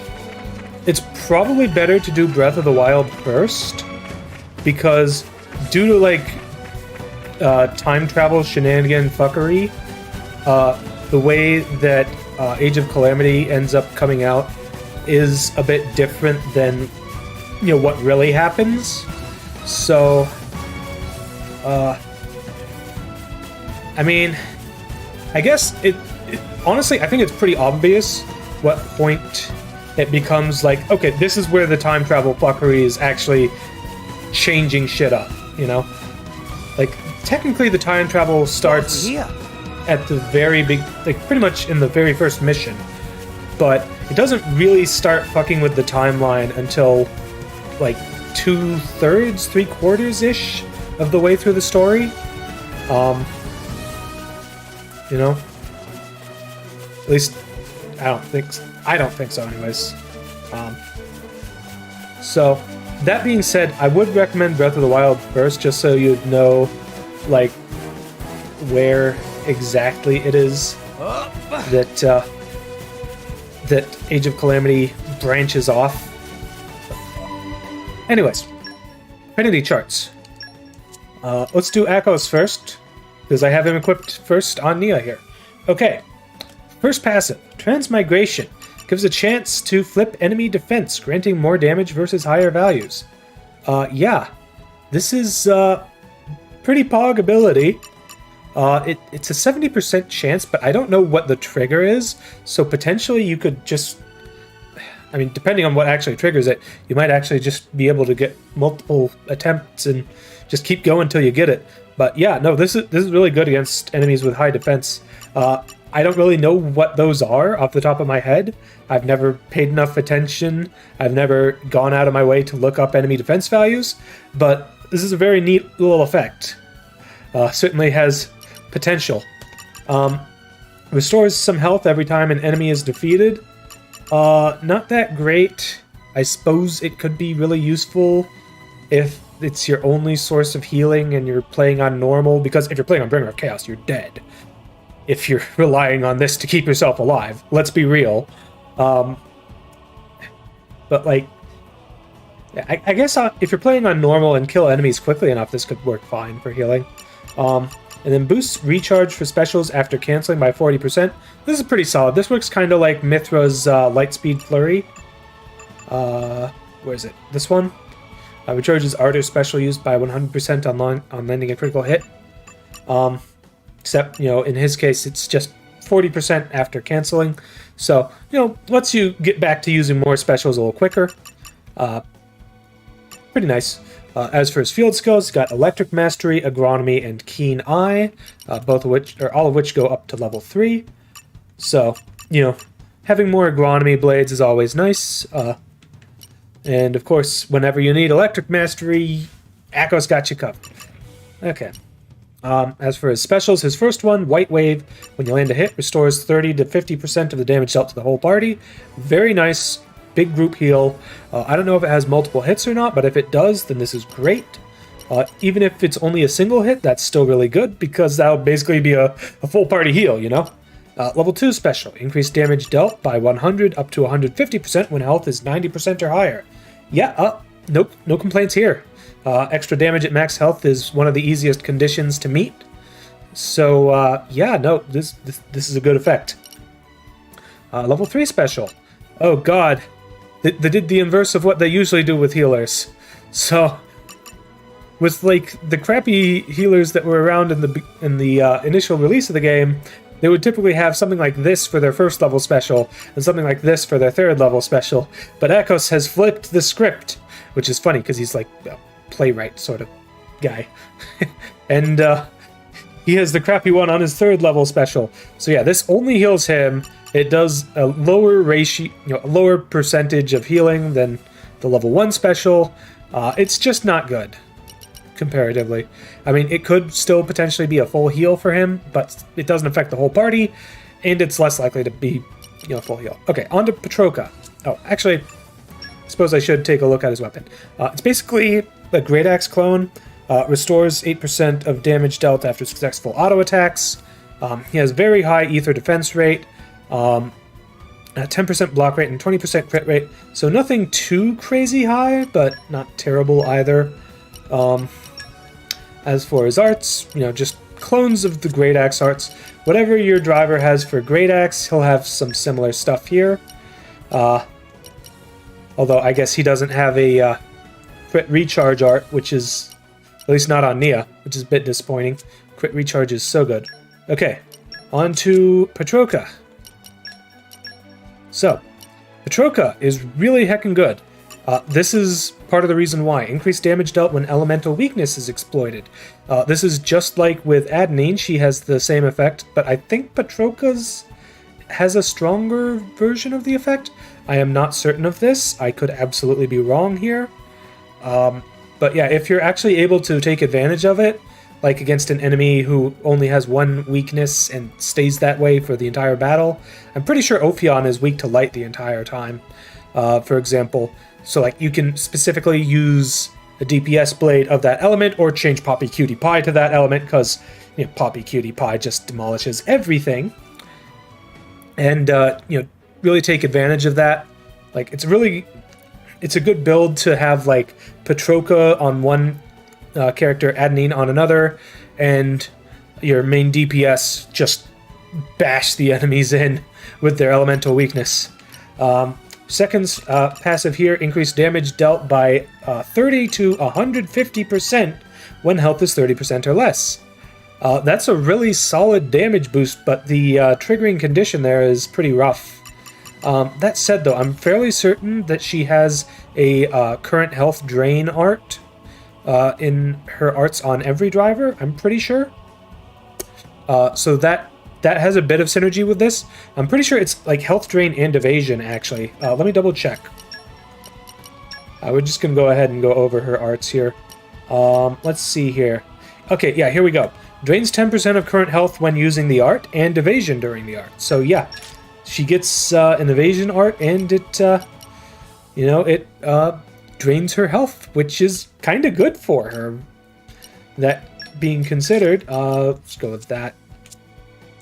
It's probably better to do Breath of the Wild first, because due to, like, time travel shenanigan fuckery, the way that Age of Calamity ends up coming out is a bit different than, what really happens. So, I mean, I guess it honestly, I think it's pretty obvious what point it becomes like, okay, this is where the time travel fuckery is actually changing shit up, you know? Like, technically the time travel starts at the very big, like, pretty much in the very first mission, but it doesn't really start fucking with the timeline until, like, 2/3, 3/4-ish of the way through the story. You know? At least, I don't think so anyways. So, that being said, I would recommend Breath of the Wild first, just so you'd know, like, where exactly it is that Age of Calamity branches off. Anyways, affinity charts. Let's do Akos first, because I have him equipped first on Nia here. Okay, first passive, Transmigration. Gives a chance to flip enemy defense, granting more damage versus higher values. Yeah, this is pretty pog ability. It's a 70% chance, but I don't know what the trigger is, so potentially you could just... I mean, depending on what actually triggers it, you might actually just be able to get multiple attempts and just keep going until you get it. But yeah, no, this is really good against enemies with high defense. I don't really know what those are off the top of my head. I've never paid enough attention. I've never gone out of my way to look up enemy defense values, but this is a very neat little effect. Certainly has potential. Restores some health every time an enemy is defeated. Not that great. I suppose it could be really useful if it's your only source of healing and you're playing on normal, because if you're playing on Bringer of Chaos, you're dead. If you're relying on this to keep yourself alive. Let's be real. But, like, I guess if you're playing on normal and kill enemies quickly enough, this could work fine for healing. And then boosts recharge for specials after canceling by 40%. This is pretty solid. This works kind of like Mithra's Lightspeed Flurry. Where is it? This one? Recharges Ardor special used by 100% on landing a critical hit. Except, you know, in his case, it's just 40% after canceling. So, you know, lets you get back to using more specials a little quicker. Pretty nice. As for his field skills, he's got Electric Mastery, Agronomy, and Keen Eye, all of which go up to level 3. So, you know, having more Agronomy blades is always nice. And of course, whenever you need Electric Mastery, Akos got you covered. Okay. As for his specials, his first one, White Wave, when you land a hit, restores 30 to 50% of the damage dealt to the whole party. Very nice, big group heal. I don't know if it has multiple hits or not, but if it does, then this is great. Even if it's only a single hit, that's still really good, because that'll basically be a full party heal, you know? Level 2 special, increased damage dealt by 100 up to 150% when health is 90% or higher. Yeah, nope, no complaints here. Extra damage at max health is one of the easiest conditions to meet. So, yeah, no, this is a good effect. Level 3 special. Oh god, they did the inverse of what they usually do with healers. So, with, like, the crappy healers that were around in the initial release of the game, they would typically have something like this for their first level special, and something like this for their third level special. But Akos has flipped the script, which is funny, because he's like a playwright sort of guy. And he has the crappy one on his third level special. So yeah, this only heals him. It does a lower ratio, a lower percentage of healing than the level 1 special. It's just not good, comparatively. I mean, it could still potentially be a full heal for him, but it doesn't affect the whole party, and it's less likely to be, full heal. Okay, on to Petroka. Oh, actually, I suppose I should take a look at his weapon. It's basically a Great Axe clone. Restores 8% of damage dealt after successful auto attacks. He has very high ether defense rate, 10% block rate, and 20% crit rate. So nothing too crazy high, but not terrible either. As for his arts, just clones of the Great Axe arts. Whatever your driver has for Great Axe, he'll have some similar stuff here. Although I guess he doesn't have a crit recharge art, which is At least not on Nia, which is a bit disappointing. Crit recharge is so good. Okay, on to Petroka. So, Petroka is really heckin' good. This is part of the reason why. Increased damage dealt when elemental weakness is exploited. This is just like with Adenine, she has the same effect, but I think Petroka's has a stronger version of the effect. I am not certain of this. I could absolutely be wrong here. But yeah, if you're actually able to take advantage of it, like against an enemy who only has one weakness and stays that way for the entire battle, I'm pretty sure Offian is weak to light the entire time, for example. So like you can specifically use a DPS blade of that element or change Poppy Cutie Pie to that element because Poppy Cutie Pie just demolishes everything. And really take advantage of that. Like it's a good build to have like Petroka on one character, Adenine on another, and your main DPS just bash the enemies in with their elemental weakness. Second's passive here, increased damage dealt by 30 to 150% when health is 30% or less. That's a really solid damage boost, but the triggering condition there is pretty rough. That said, though, I'm fairly certain that she has a current health drain art in her arts on every driver. I'm pretty sure. So that has a bit of synergy with this. I'm pretty sure it's like health drain and evasion, actually. Let me double check. We're just going to go ahead and go over her arts here. Let's see here. Okay, yeah, here we go. Drains 10% of current health when using the art, and evasion during the art. So yeah, she gets an evasion art, and it drains her health, which is kind of good for her. That being considered, let's go with that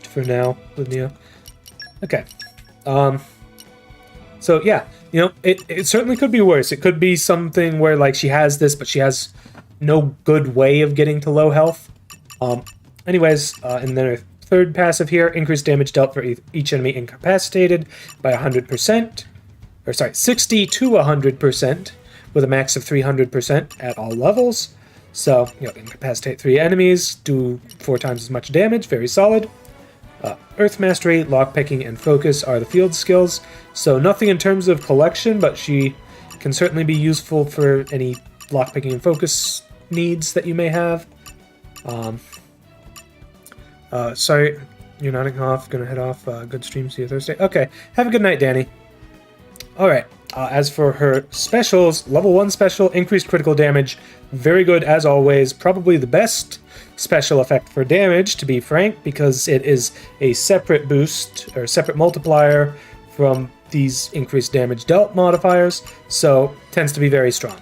for now, with Nia. Okay. So yeah, it certainly could be worse. It could be something where like she has this, but she has no good way of getting to low health. Anyways, and then our third passive here, increased damage dealt for each enemy incapacitated by 100%, or sorry, 60 to 100%, with a max of 300% at all levels. So, incapacitate 3 enemies, do 4 times as much damage, very solid. Earth Mastery, Lockpicking, and Focus are the field skills, so nothing in terms of collection, but she can certainly be useful for any lockpicking and focus needs that you may have. Sorry, you're nodding off, gonna head off, good stream, see you Thursday. Okay, have a good night, Danny. Alright, as for her specials, level 1 special, increased critical damage, very good as always, probably the best special effect for damage, to be frank, because it is a separate boost, or separate multiplier from these increased damage dealt modifiers, so tends to be very strong.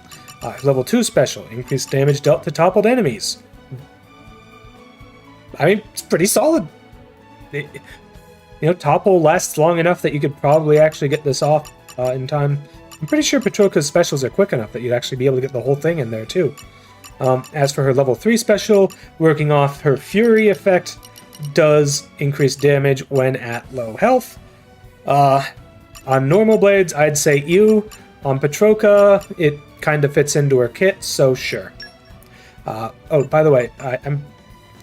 Level 2 special, increased damage dealt to toppled enemies. I mean, it's pretty solid. Topple lasts long enough that you could probably actually get this off in time. I'm pretty sure Petroka's specials are quick enough that you'd actually be able to get the whole thing in there, too. As for her level 3 special, working off her Fury effect does increase damage when at low health. On normal blades, I'd say ew. On Petroka, it kind of fits into her kit, so sure. Oh, by the way,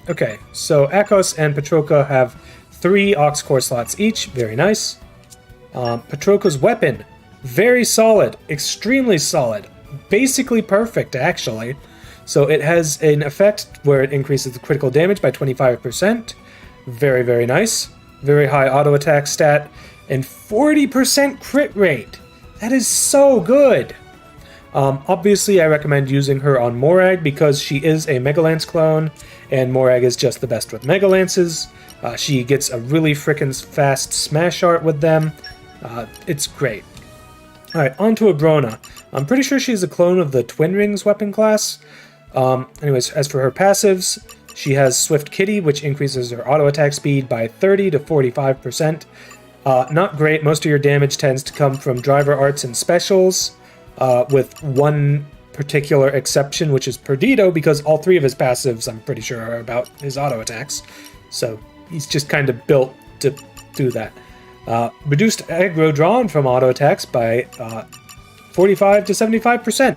okay, so Akos and Petroka have 3 Aux Core slots each, very nice. Petroka's weapon, very solid, extremely solid, basically perfect, actually. So it has an effect where it increases the critical damage by 25%, very, very nice. Very high auto attack stat, and 40% crit rate. That is so good! Obviously, I recommend using her on Morag because she is a Mega Lance clone, and Morag is just the best with Mega Lances. She gets a really frickin' fast smash art with them. It's great. Alright, on to Abrona. I'm pretty sure she's a clone of the Twin Rings weapon class. Anyways, as for her passives, she has Swift Kitty, which increases her auto attack speed by 30 to 45%. Not great. Most of your damage tends to come from driver arts and specials, with one particular exception, which is Perdido, because all 3 of his passives, I'm pretty sure, are about his auto attacks. So he's just kind of built to do that. Reduced aggro drawn from auto attacks by 45 to 75%.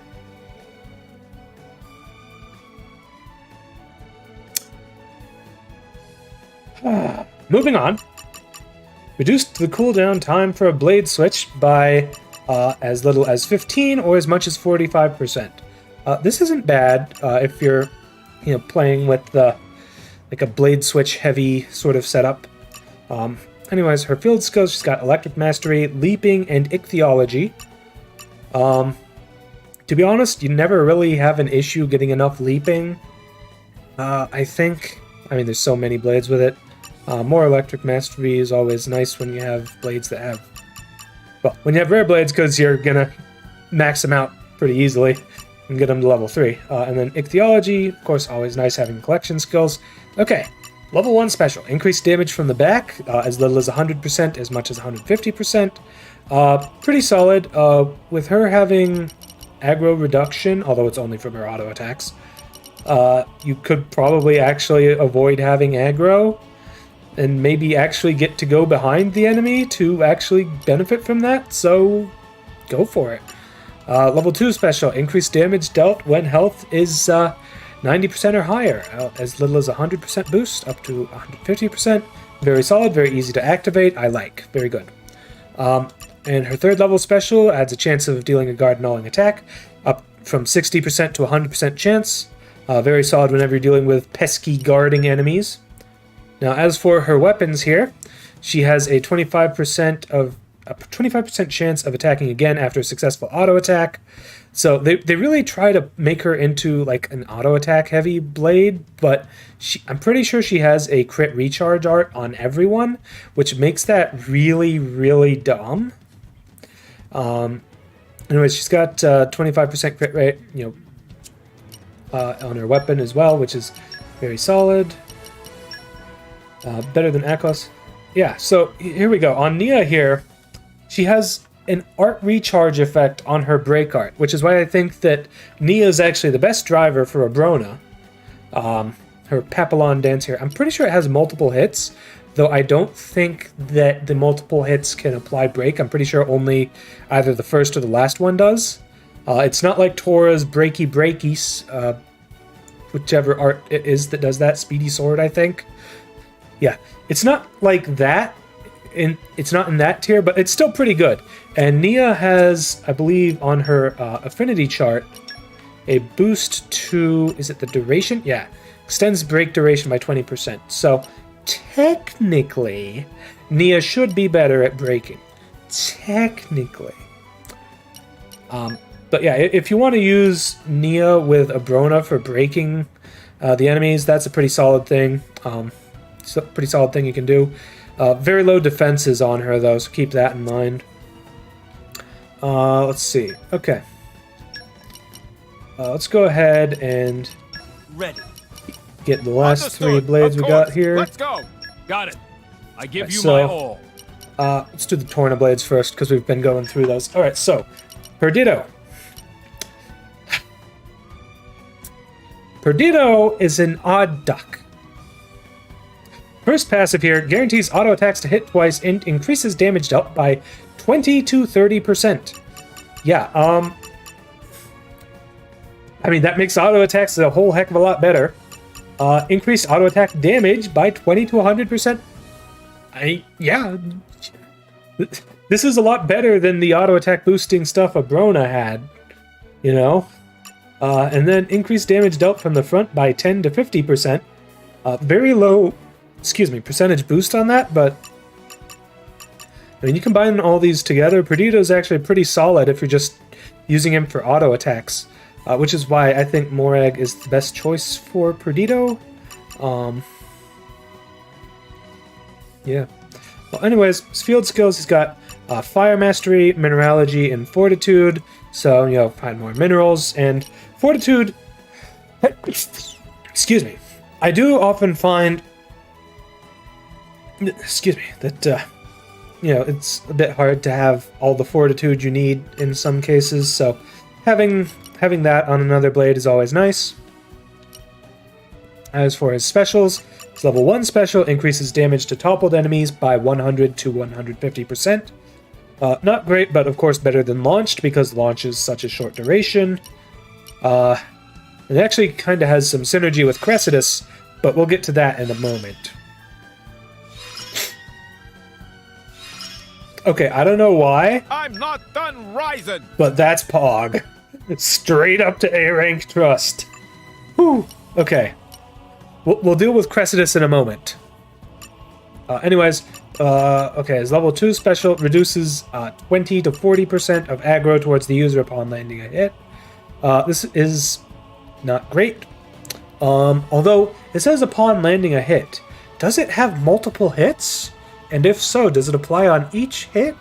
moving on. Reduced the cooldown time for a blade switch by as little as 15 or as much as 45%. This isn't bad if you're, playing with like a blade switch heavy sort of setup. Anyways, her field skills, she's got Electric Mastery, Leaping, and Ichthyology. To be honest, you never really have an issue getting enough Leaping. I mean, there's so many blades with it. More Electric Mastery is always nice when you have blades that have... Well, when you have rare blades, because you're gonna max them out pretty easily and get them to level 3. And then Ichthyology, of course, always nice having collection skills. Okay, level 1 special. Increased damage from the back, as little as 100%, as much as 150%. Pretty solid. With her having aggro reduction, although it's only from her auto attacks, you could probably actually avoid having aggro and maybe actually get to go behind the enemy to actually benefit from that, so go for it. Level 2 special, increased damage dealt when health is 90% or higher, as little as 100% boost up to 150%. Very solid, very easy to activate, I like, very good. And her 3rd level special adds a chance of dealing a guard nulling attack, up from 60% to 100% chance. Very solid whenever you're dealing with pesky guarding enemies. Now, as for her weapons here, she has a 25% chance of attacking again after a successful auto attack. So they really try to make her into like an auto attack heavy blade, but I'm pretty sure she has a crit recharge art on everyone, which makes that really, really dumb. Anyways, she's got 25% crit rate, on her weapon as well, which is very solid. Better than Akos. Yeah, so here we go. On Nia here, she has an art recharge effect on her break art, which is why I think that Nia is actually the best driver for a Brona. Her Papillon dance here, I'm pretty sure it has multiple hits, though I don't think that the multiple hits can apply break. I'm pretty sure only either the first or the last one does. It's not like Tora's Breaky Breakies, whichever art it is that does that. Speedy Sword, I think. Yeah, it's not like that. It's not in that tier, but it's still pretty good. And Nia has, I believe, on her affinity chart, a boost to, is it the duration? Yeah, extends break duration by 20%. So technically, Nia should be better at breaking. Technically. But yeah, if you want to use Nia with a Brona for breaking the enemies, that's a pretty solid thing. It's a pretty solid thing you can do. Very low defenses on her, though, so keep that in mind. Let's see. Okay. Let's go ahead and get the last 3 blades we got here. Let's go. Got it. I give Right, you so, my all. Let's do the Torna blades first, because we've been going through those. Alright, so, Perdido. Perdido is an odd duck. First passive here guarantees auto attacks to hit twice and increases damage dealt by 20 to 30%. Yeah, I mean, that makes auto attacks a whole heck of a lot better. Increased auto attack damage by 20 to 100%. Yeah. This is a lot better than the auto attack boosting stuff a Brona had, and then increased damage dealt from the front by 10 to 50%. Very low, percentage boost on that, but I mean, you combine all these together, Perdido is actually pretty solid if you're just using him for auto attacks, which is why I think Morag is the best choice for Perdido. Yeah. Well, anyways, his field skills, he's got Fire Mastery, Mineralogy, and Fortitude, so, find more minerals, and Fortitude... Excuse me. I do often find... that, it's a bit hard to have all the Fortitude you need in some cases, so having that on another blade is always nice. As for his specials, his level 1 special increases damage to toppled enemies by 100 to 150%. Not great, but of course better than launched, because launch is such a short duration. It actually kind of has some synergy with Cressidus, but we'll get to that in a moment. Okay, I don't know why, I'm not done rising! but that's Pog. Straight up to A rank trust. Whew. Okay. We'll deal with Cressidas in a moment. Okay, his level 2 special reduces 20 to 40% of aggro towards the user upon landing a hit. This is not great. Although, it says upon landing a hit. Does it have multiple hits? And if so, does it apply on each hit?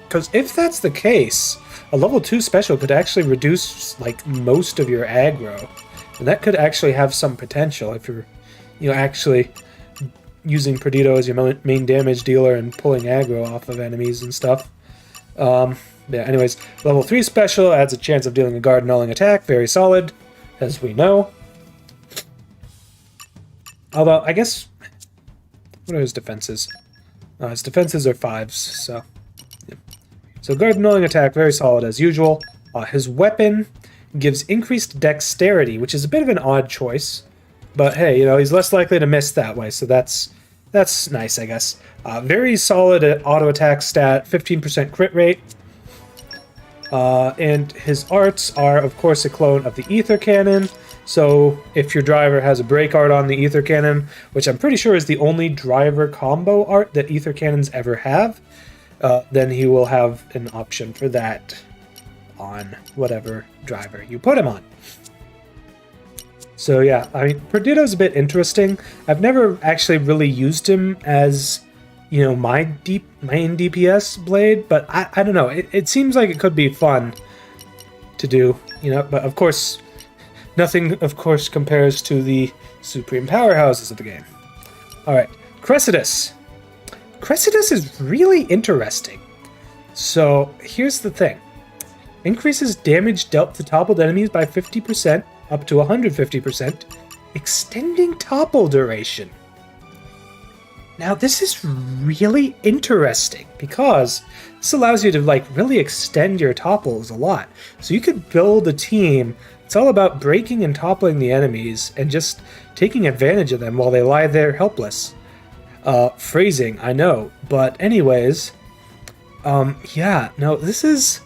Because if that's the case, a level 2 special could actually reduce, like, most of your aggro. And that could actually have some potential if you're, actually using Perdido as your main damage dealer and pulling aggro off of enemies and stuff. Anyways, level 3 special adds a chance of dealing a guard nulling attack. Very solid, as we know. Although, I guess... What are his defenses? His defenses are 5s, so... Yeah. So guard nulling attack, very solid as usual. His weapon gives increased dexterity, which is a bit of an odd choice. But hey, he's less likely to miss that way, so that's nice, I guess. Very solid auto attack stat, 15% crit rate. And his arts are, of course, a clone of the Ether Cannon. So if your driver has a break art on the Ether Cannon, which I'm pretty sure is the only driver combo art that Ether Cannons ever have, then he will have an option for that on whatever driver you put him on. So yeah, I mean, Perdido's a bit interesting. I've never actually really used him as, my main DPS blade, but I don't know. It seems like it could be fun to do, but of course, nothing, of course, compares to the supreme powerhouses of the game. Alright, Cressidas. Cressidas is really interesting. So, here's the thing. Increases damage dealt to toppled enemies by 50%, up to 150%, extending topple duration. Now, this is really interesting, because this allows you to, really extend your topples a lot. So you could build a team. It's all about breaking and toppling the enemies and just taking advantage of them while they lie there helpless. Phrasing, I know. But anyways, this is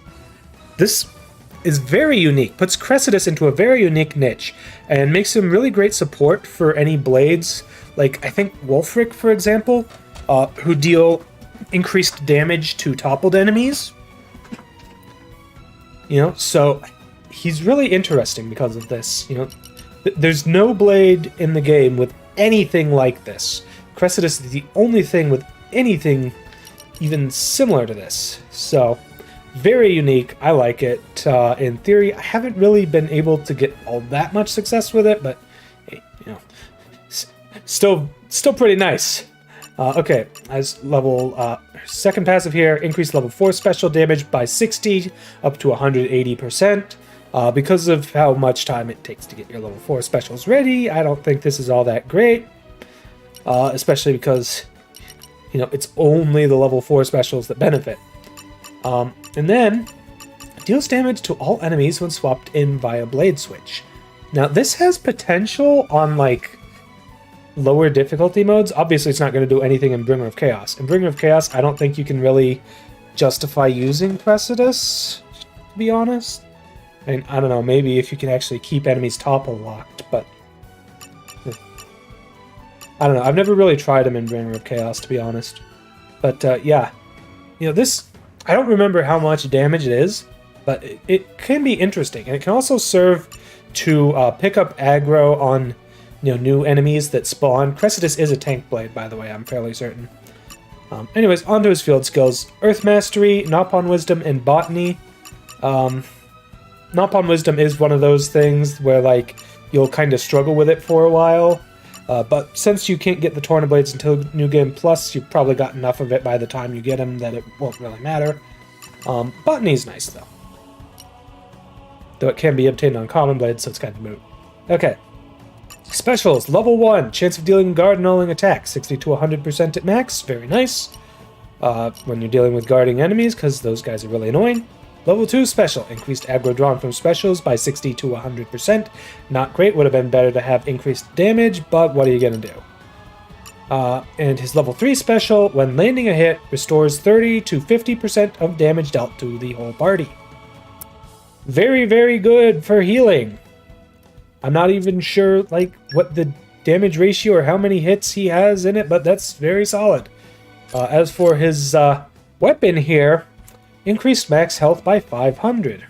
very unique. Puts Cressidas into a very unique niche and makes him really great support for any blades. Like, I think Wulfric, for example, who deal increased damage to toppled enemies. So... He's really interesting because of this. There's no blade in the game with anything like this. Cressidas is the only thing with anything even similar to this. So, very unique. I like it. In theory, I haven't really been able to get all that much success with it, but, hey, still pretty nice. Okay, as level... second passive here, increased level 4 special damage by 60, up to 180%. Because of how much time it takes to get your level 4 specials ready, I don't think this is all that great. Especially because, it's only the level 4 specials that benefit. And then, deals damage to all enemies when swapped in via Blade Switch. Now, this has potential on, lower difficulty modes. Obviously, it's not going to do anything in Bringer of Chaos. In Bringer of Chaos, I don't think you can really justify using Cressidas, to be honest. I mean, I don't know, maybe if you can actually keep enemies topple locked, but... I don't know, I've never really tried him in Bringer of Chaos, to be honest. But, yeah. This... I don't remember how much damage it is, but it can be interesting. And it can also serve to pick up aggro on, new enemies that spawn. Cressidas is a tank blade, by the way, I'm fairly certain. Anyways, onto his field skills. Earth Mastery, Nopon Wisdom, and Botany. Nopon Wisdom is one of those things where, you'll kind of struggle with it for a while. But since you can't get the Torna Blades until New Game Plus, you've probably got enough of it by the time you get them that it won't really matter. Botany's nice, though. Though it can be obtained on Common Blades, so it's kind of moot. Okay. Specials. Level 1. Chance of dealing guard nulling attack. 60 to 100% at max. Very nice. When you're dealing with guarding enemies, because those guys are really annoying. Level 2 special. Increased aggro drawn from specials by 60 to 100%. Not great. Would have been better to have increased damage, but what are you going to do? And his level 3 special, when landing a hit, restores 30 to 50% of damage dealt to the whole party. Very, very good for healing. I'm not even sure like what the damage ratio or how many hits he has in it, but that's very solid. As for his weapon here, increased max health by 500.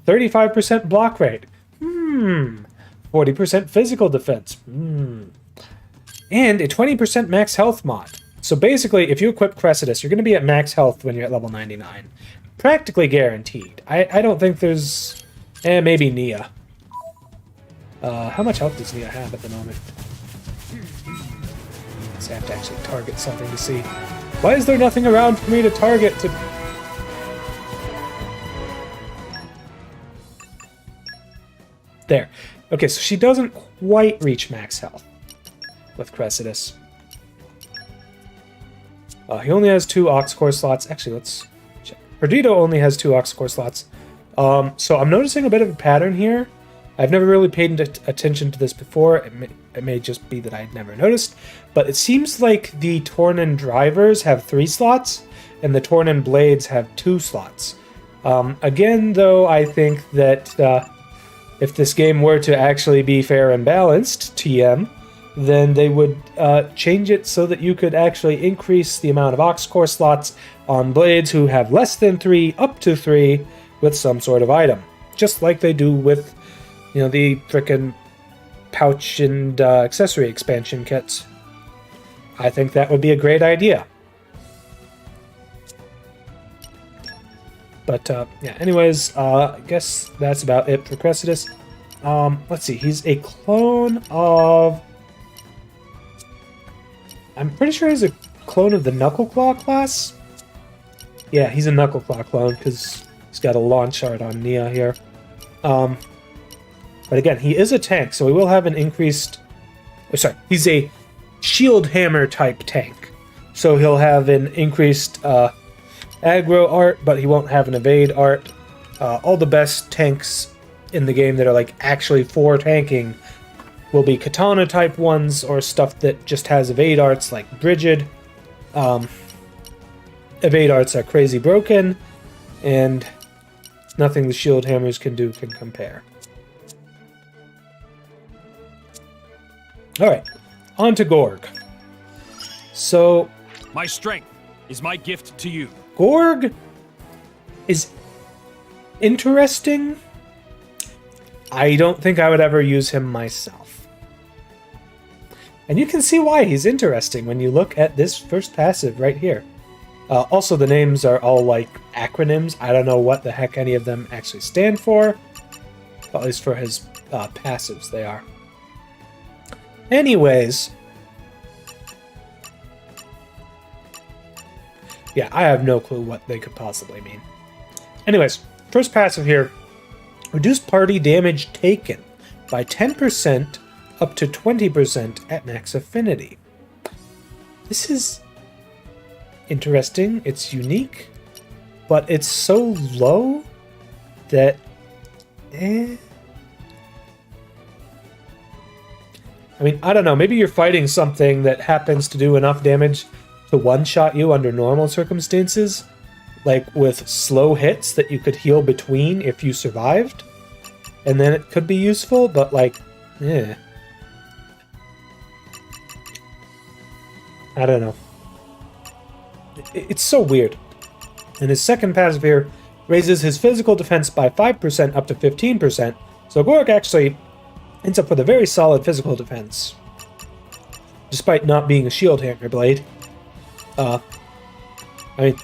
35% block rate. 40% physical defense. And a 20% max health mod. So basically, if you equip Cressidus, you're going to be at max health when you're at level 99. Practically guaranteed. I don't think there's... maybe Nia. How much health does Nia have at the moment? So I have to actually target something to see. Why is there nothing around for me to target to... There. Okay, so she doesn't quite reach max health with Cressidus. He only has 2 Ox Core slots. Actually, let's check. Perdido only has 2 Ox Core slots. So I'm noticing a bit of a pattern here. I've never really paid attention to this before. It may just be that I'd never noticed. But it seems like the Tornan drivers have 3 slots, and the Tornan blades have 2 slots. Again, though, I think that if this game were to actually be fair and balanced, TM, then they would change it so that you could actually increase the amount of Ox Core slots on blades who have less than 3 up to 3 with some sort of item. Just like they do with, you know, the frickin' pouch and accessory expansion kits. I think that would be a great idea. But, yeah, anyways, I guess that's about it for Cressidus. Let's see, he's a clone of... I'm pretty sure he's a clone of the Knuckleclaw class. Yeah, he's a Knuckleclaw clone, because he's got a launch art on Nia here. But again, he is a tank, so he will have an increased... Oh, sorry, he's a shield hammer type tank. So he'll have an increased aggro art, but he won't have an evade art. All the best tanks in the game that are like actually for tanking will be katana type ones, or stuff that just has evade arts like Bridgette. Evade arts are crazy broken, and nothing the shield hammers can do can compare. Alright, on to Gorg. So... My strength is my gift to you. Gorg is interesting. I don't think I would ever use him myself. And you can see why he's interesting when you look at this first passive right here. Also, the names are all like acronyms. I don't know what the heck any of them actually stand for. At least for his passives, they are. Anyways. Yeah, I have no clue what they could possibly mean. Anyways, first passive here. Reduce party damage taken by 10% up to 20% at max affinity. This is interesting. It's unique, but it's so low that... I mean, I don't know. Maybe you're fighting something that happens to do enough damage to one-shot you under normal circumstances, like with slow hits that you could heal between if you survived, and then it could be useful, but like, I don't know. It's so weird. And his second passive here raises his physical defense by 5% up to 15%, so Gorg actually ends up with a very solid physical defense, despite not being a shield hammer blade. I mean,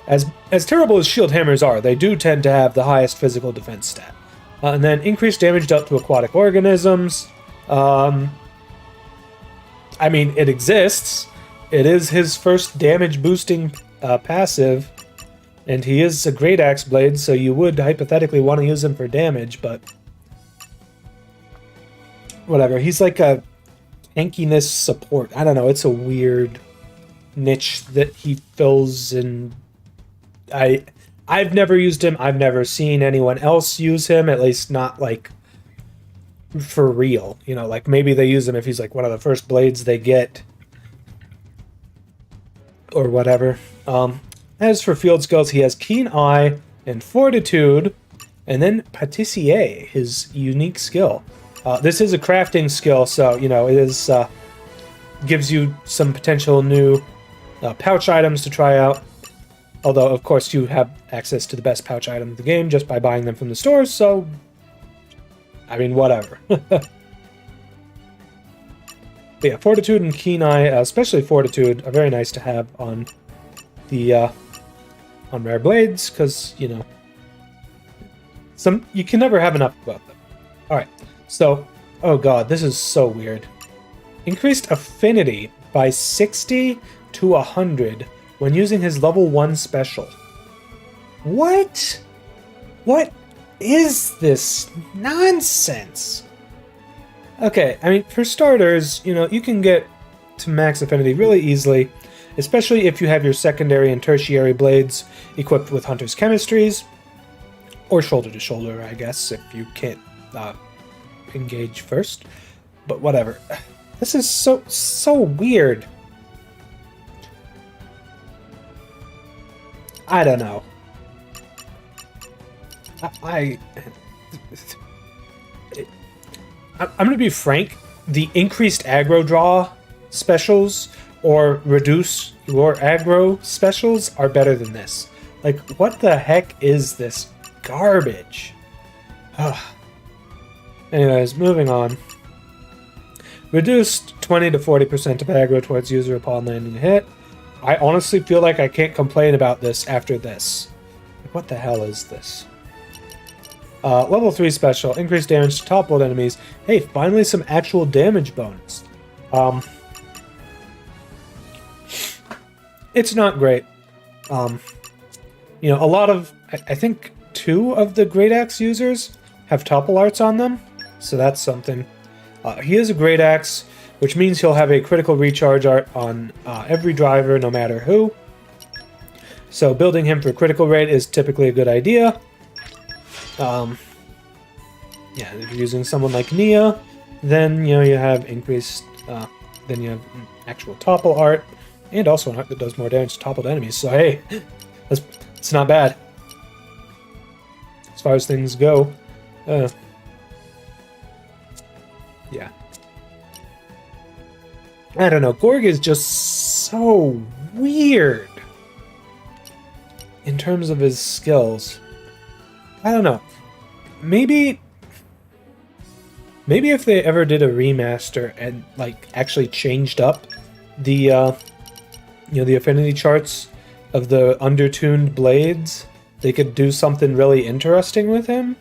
as terrible as shield hammers are, they do tend to have the highest physical defense stat. And then increased damage dealt to aquatic organisms. I mean, it exists. It is his first damage boosting passive, and he is a great axe blade, so you would hypothetically want to use him for damage, but whatever. He's like a tankiness support. I don't know. It's a weird niche that he fills, and I've never used him. I've never seen anyone else use him, at least not like for real. You know, like maybe they use him if he's like one of the first blades they get or whatever. As for field skills, he has Keen Eye and Fortitude, and then Patissier, his unique skill. This is a crafting skill, so, you know, it is gives you some potential new pouch items to try out. Although, of course, you have access to the best pouch item of the game just by buying them from the stores, so... I mean, whatever. But yeah, Fortitude and Keen Eye, especially Fortitude, are very nice to have on the on rare blades, because, you know, you can never have enough about them. Alright, so, oh god, this is so weird. Increased affinity by 60 to 100 when using his level 1 special. What? What is this nonsense? Okay, I mean, for starters, you know, you can get to max affinity really easily, especially if you have your secondary and tertiary blades equipped with Hunter's Chemistries, or shoulder to shoulder, I guess, if you can't engage first. But whatever. This is so weird. I don't know. I'm gonna be frank. The increased aggro draw specials or reduce your aggro specials are better than this. Like, what the heck is this garbage? Anyways, moving on. Reduced 20 to 40% of aggro towards user upon landing a hit. I honestly feel like I can't complain about this after this. Like, what the hell is this? Level 3 special. Increased damage to toppled enemies. Hey, finally some actual damage bonus. It's not great. You know, a lot of... I think 2 of the Great Axe users have topple arts on them, so that's something. He is a Great Axe, which means he'll have a critical recharge art on every driver, no matter who. So building him for critical rate is typically a good idea. Yeah, if you're using someone like Nia, then, you know, you have increased, then you have actual topple art, and also an art that does more damage to toppled enemies. So hey, it's not bad. As far as things go, yeah. I don't know, Gorg is just so weird in terms of his skills. I don't know. Maybe if they ever did a remaster and like actually changed up the you know, the affinity charts of the undertuned blades, they could do something really interesting with him.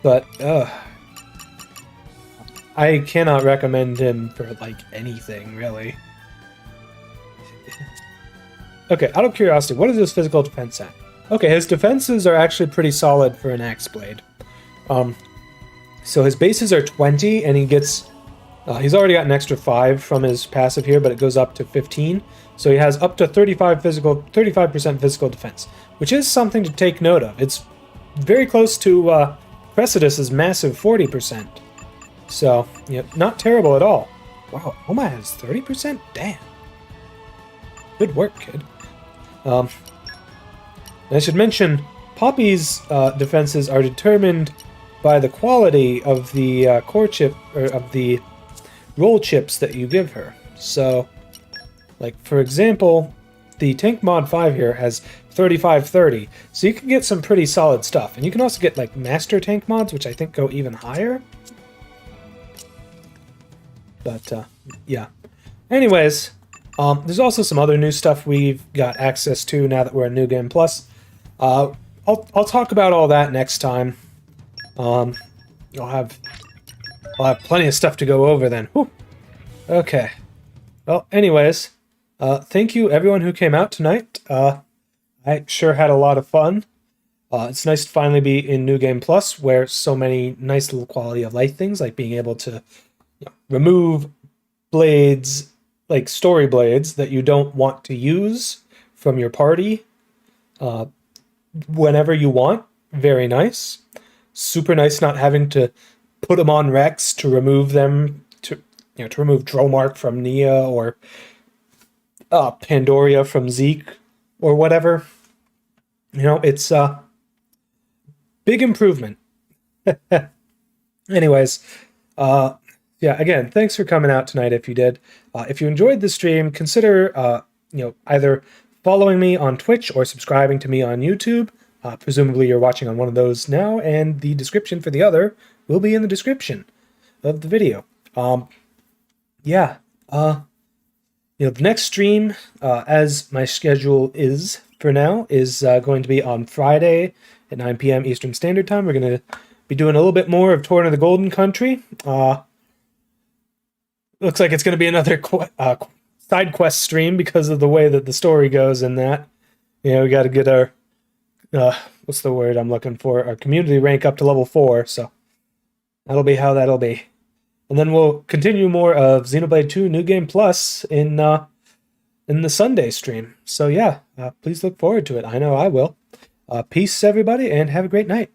But I cannot recommend him for like anything really. Okay, out of curiosity, what is his physical defense at? Okay, his defenses are actually pretty solid for an axe blade. So his bases are 20, and he gets... he's already got an extra 5 from his passive here, but it goes up to 15. So he has up to 35% physical defense, which is something to take note of. It's very close to Precipice's massive 40%. So, yeah, not terrible at all. Wow, Oma has 30%? Damn. Good work, kid. I should mention, Poppy's defenses are determined by the quality of the core chip, or of the roll chips that you give her. So, like, for example, the Tank Mod 5 here has 35-30, so you can get some pretty solid stuff. And you can also get, like, Master Tank mods, which I think go even higher. But, yeah. Anyways, there's also some other new stuff we've got access to now that we're in New Game Plus. I'll talk about all that next time. I'll have plenty of stuff to go over then. Whew. Okay. Well, anyways, thank you everyone who came out tonight. I sure had a lot of fun. It's nice to finally be in New Game Plus, where so many nice little quality of life things, like being able to remove blades, like story blades, that you don't want to use from your party whenever you want. Very nice. Super nice not having to put them on Rex to remove them, to remove Dromark from Nia, or Pandoria from Zeke, or whatever. It's a big improvement. Anyways, yeah, again, thanks for coming out tonight if you did. If you enjoyed the stream, consider, either following me on Twitch or subscribing to me on YouTube. Presumably you're watching on one of those now, and the description for the other will be in the description of the video. Yeah, the next stream, as my schedule is for now, is going to be on Friday at 9 p.m. Eastern Standard Time. We're going to be doing a little bit more of Torna the Golden Country. Looks like it's going to be another side quest stream because of the way that the story goes in that. We got to get our, what's the word I'm looking for? Our community rank up to level 4, so that'll be how that'll be. And then we'll continue more of Xenoblade 2 New Game Plus in the Sunday stream. So yeah, please look forward to it. I know I will. Peace, everybody, and have a great night.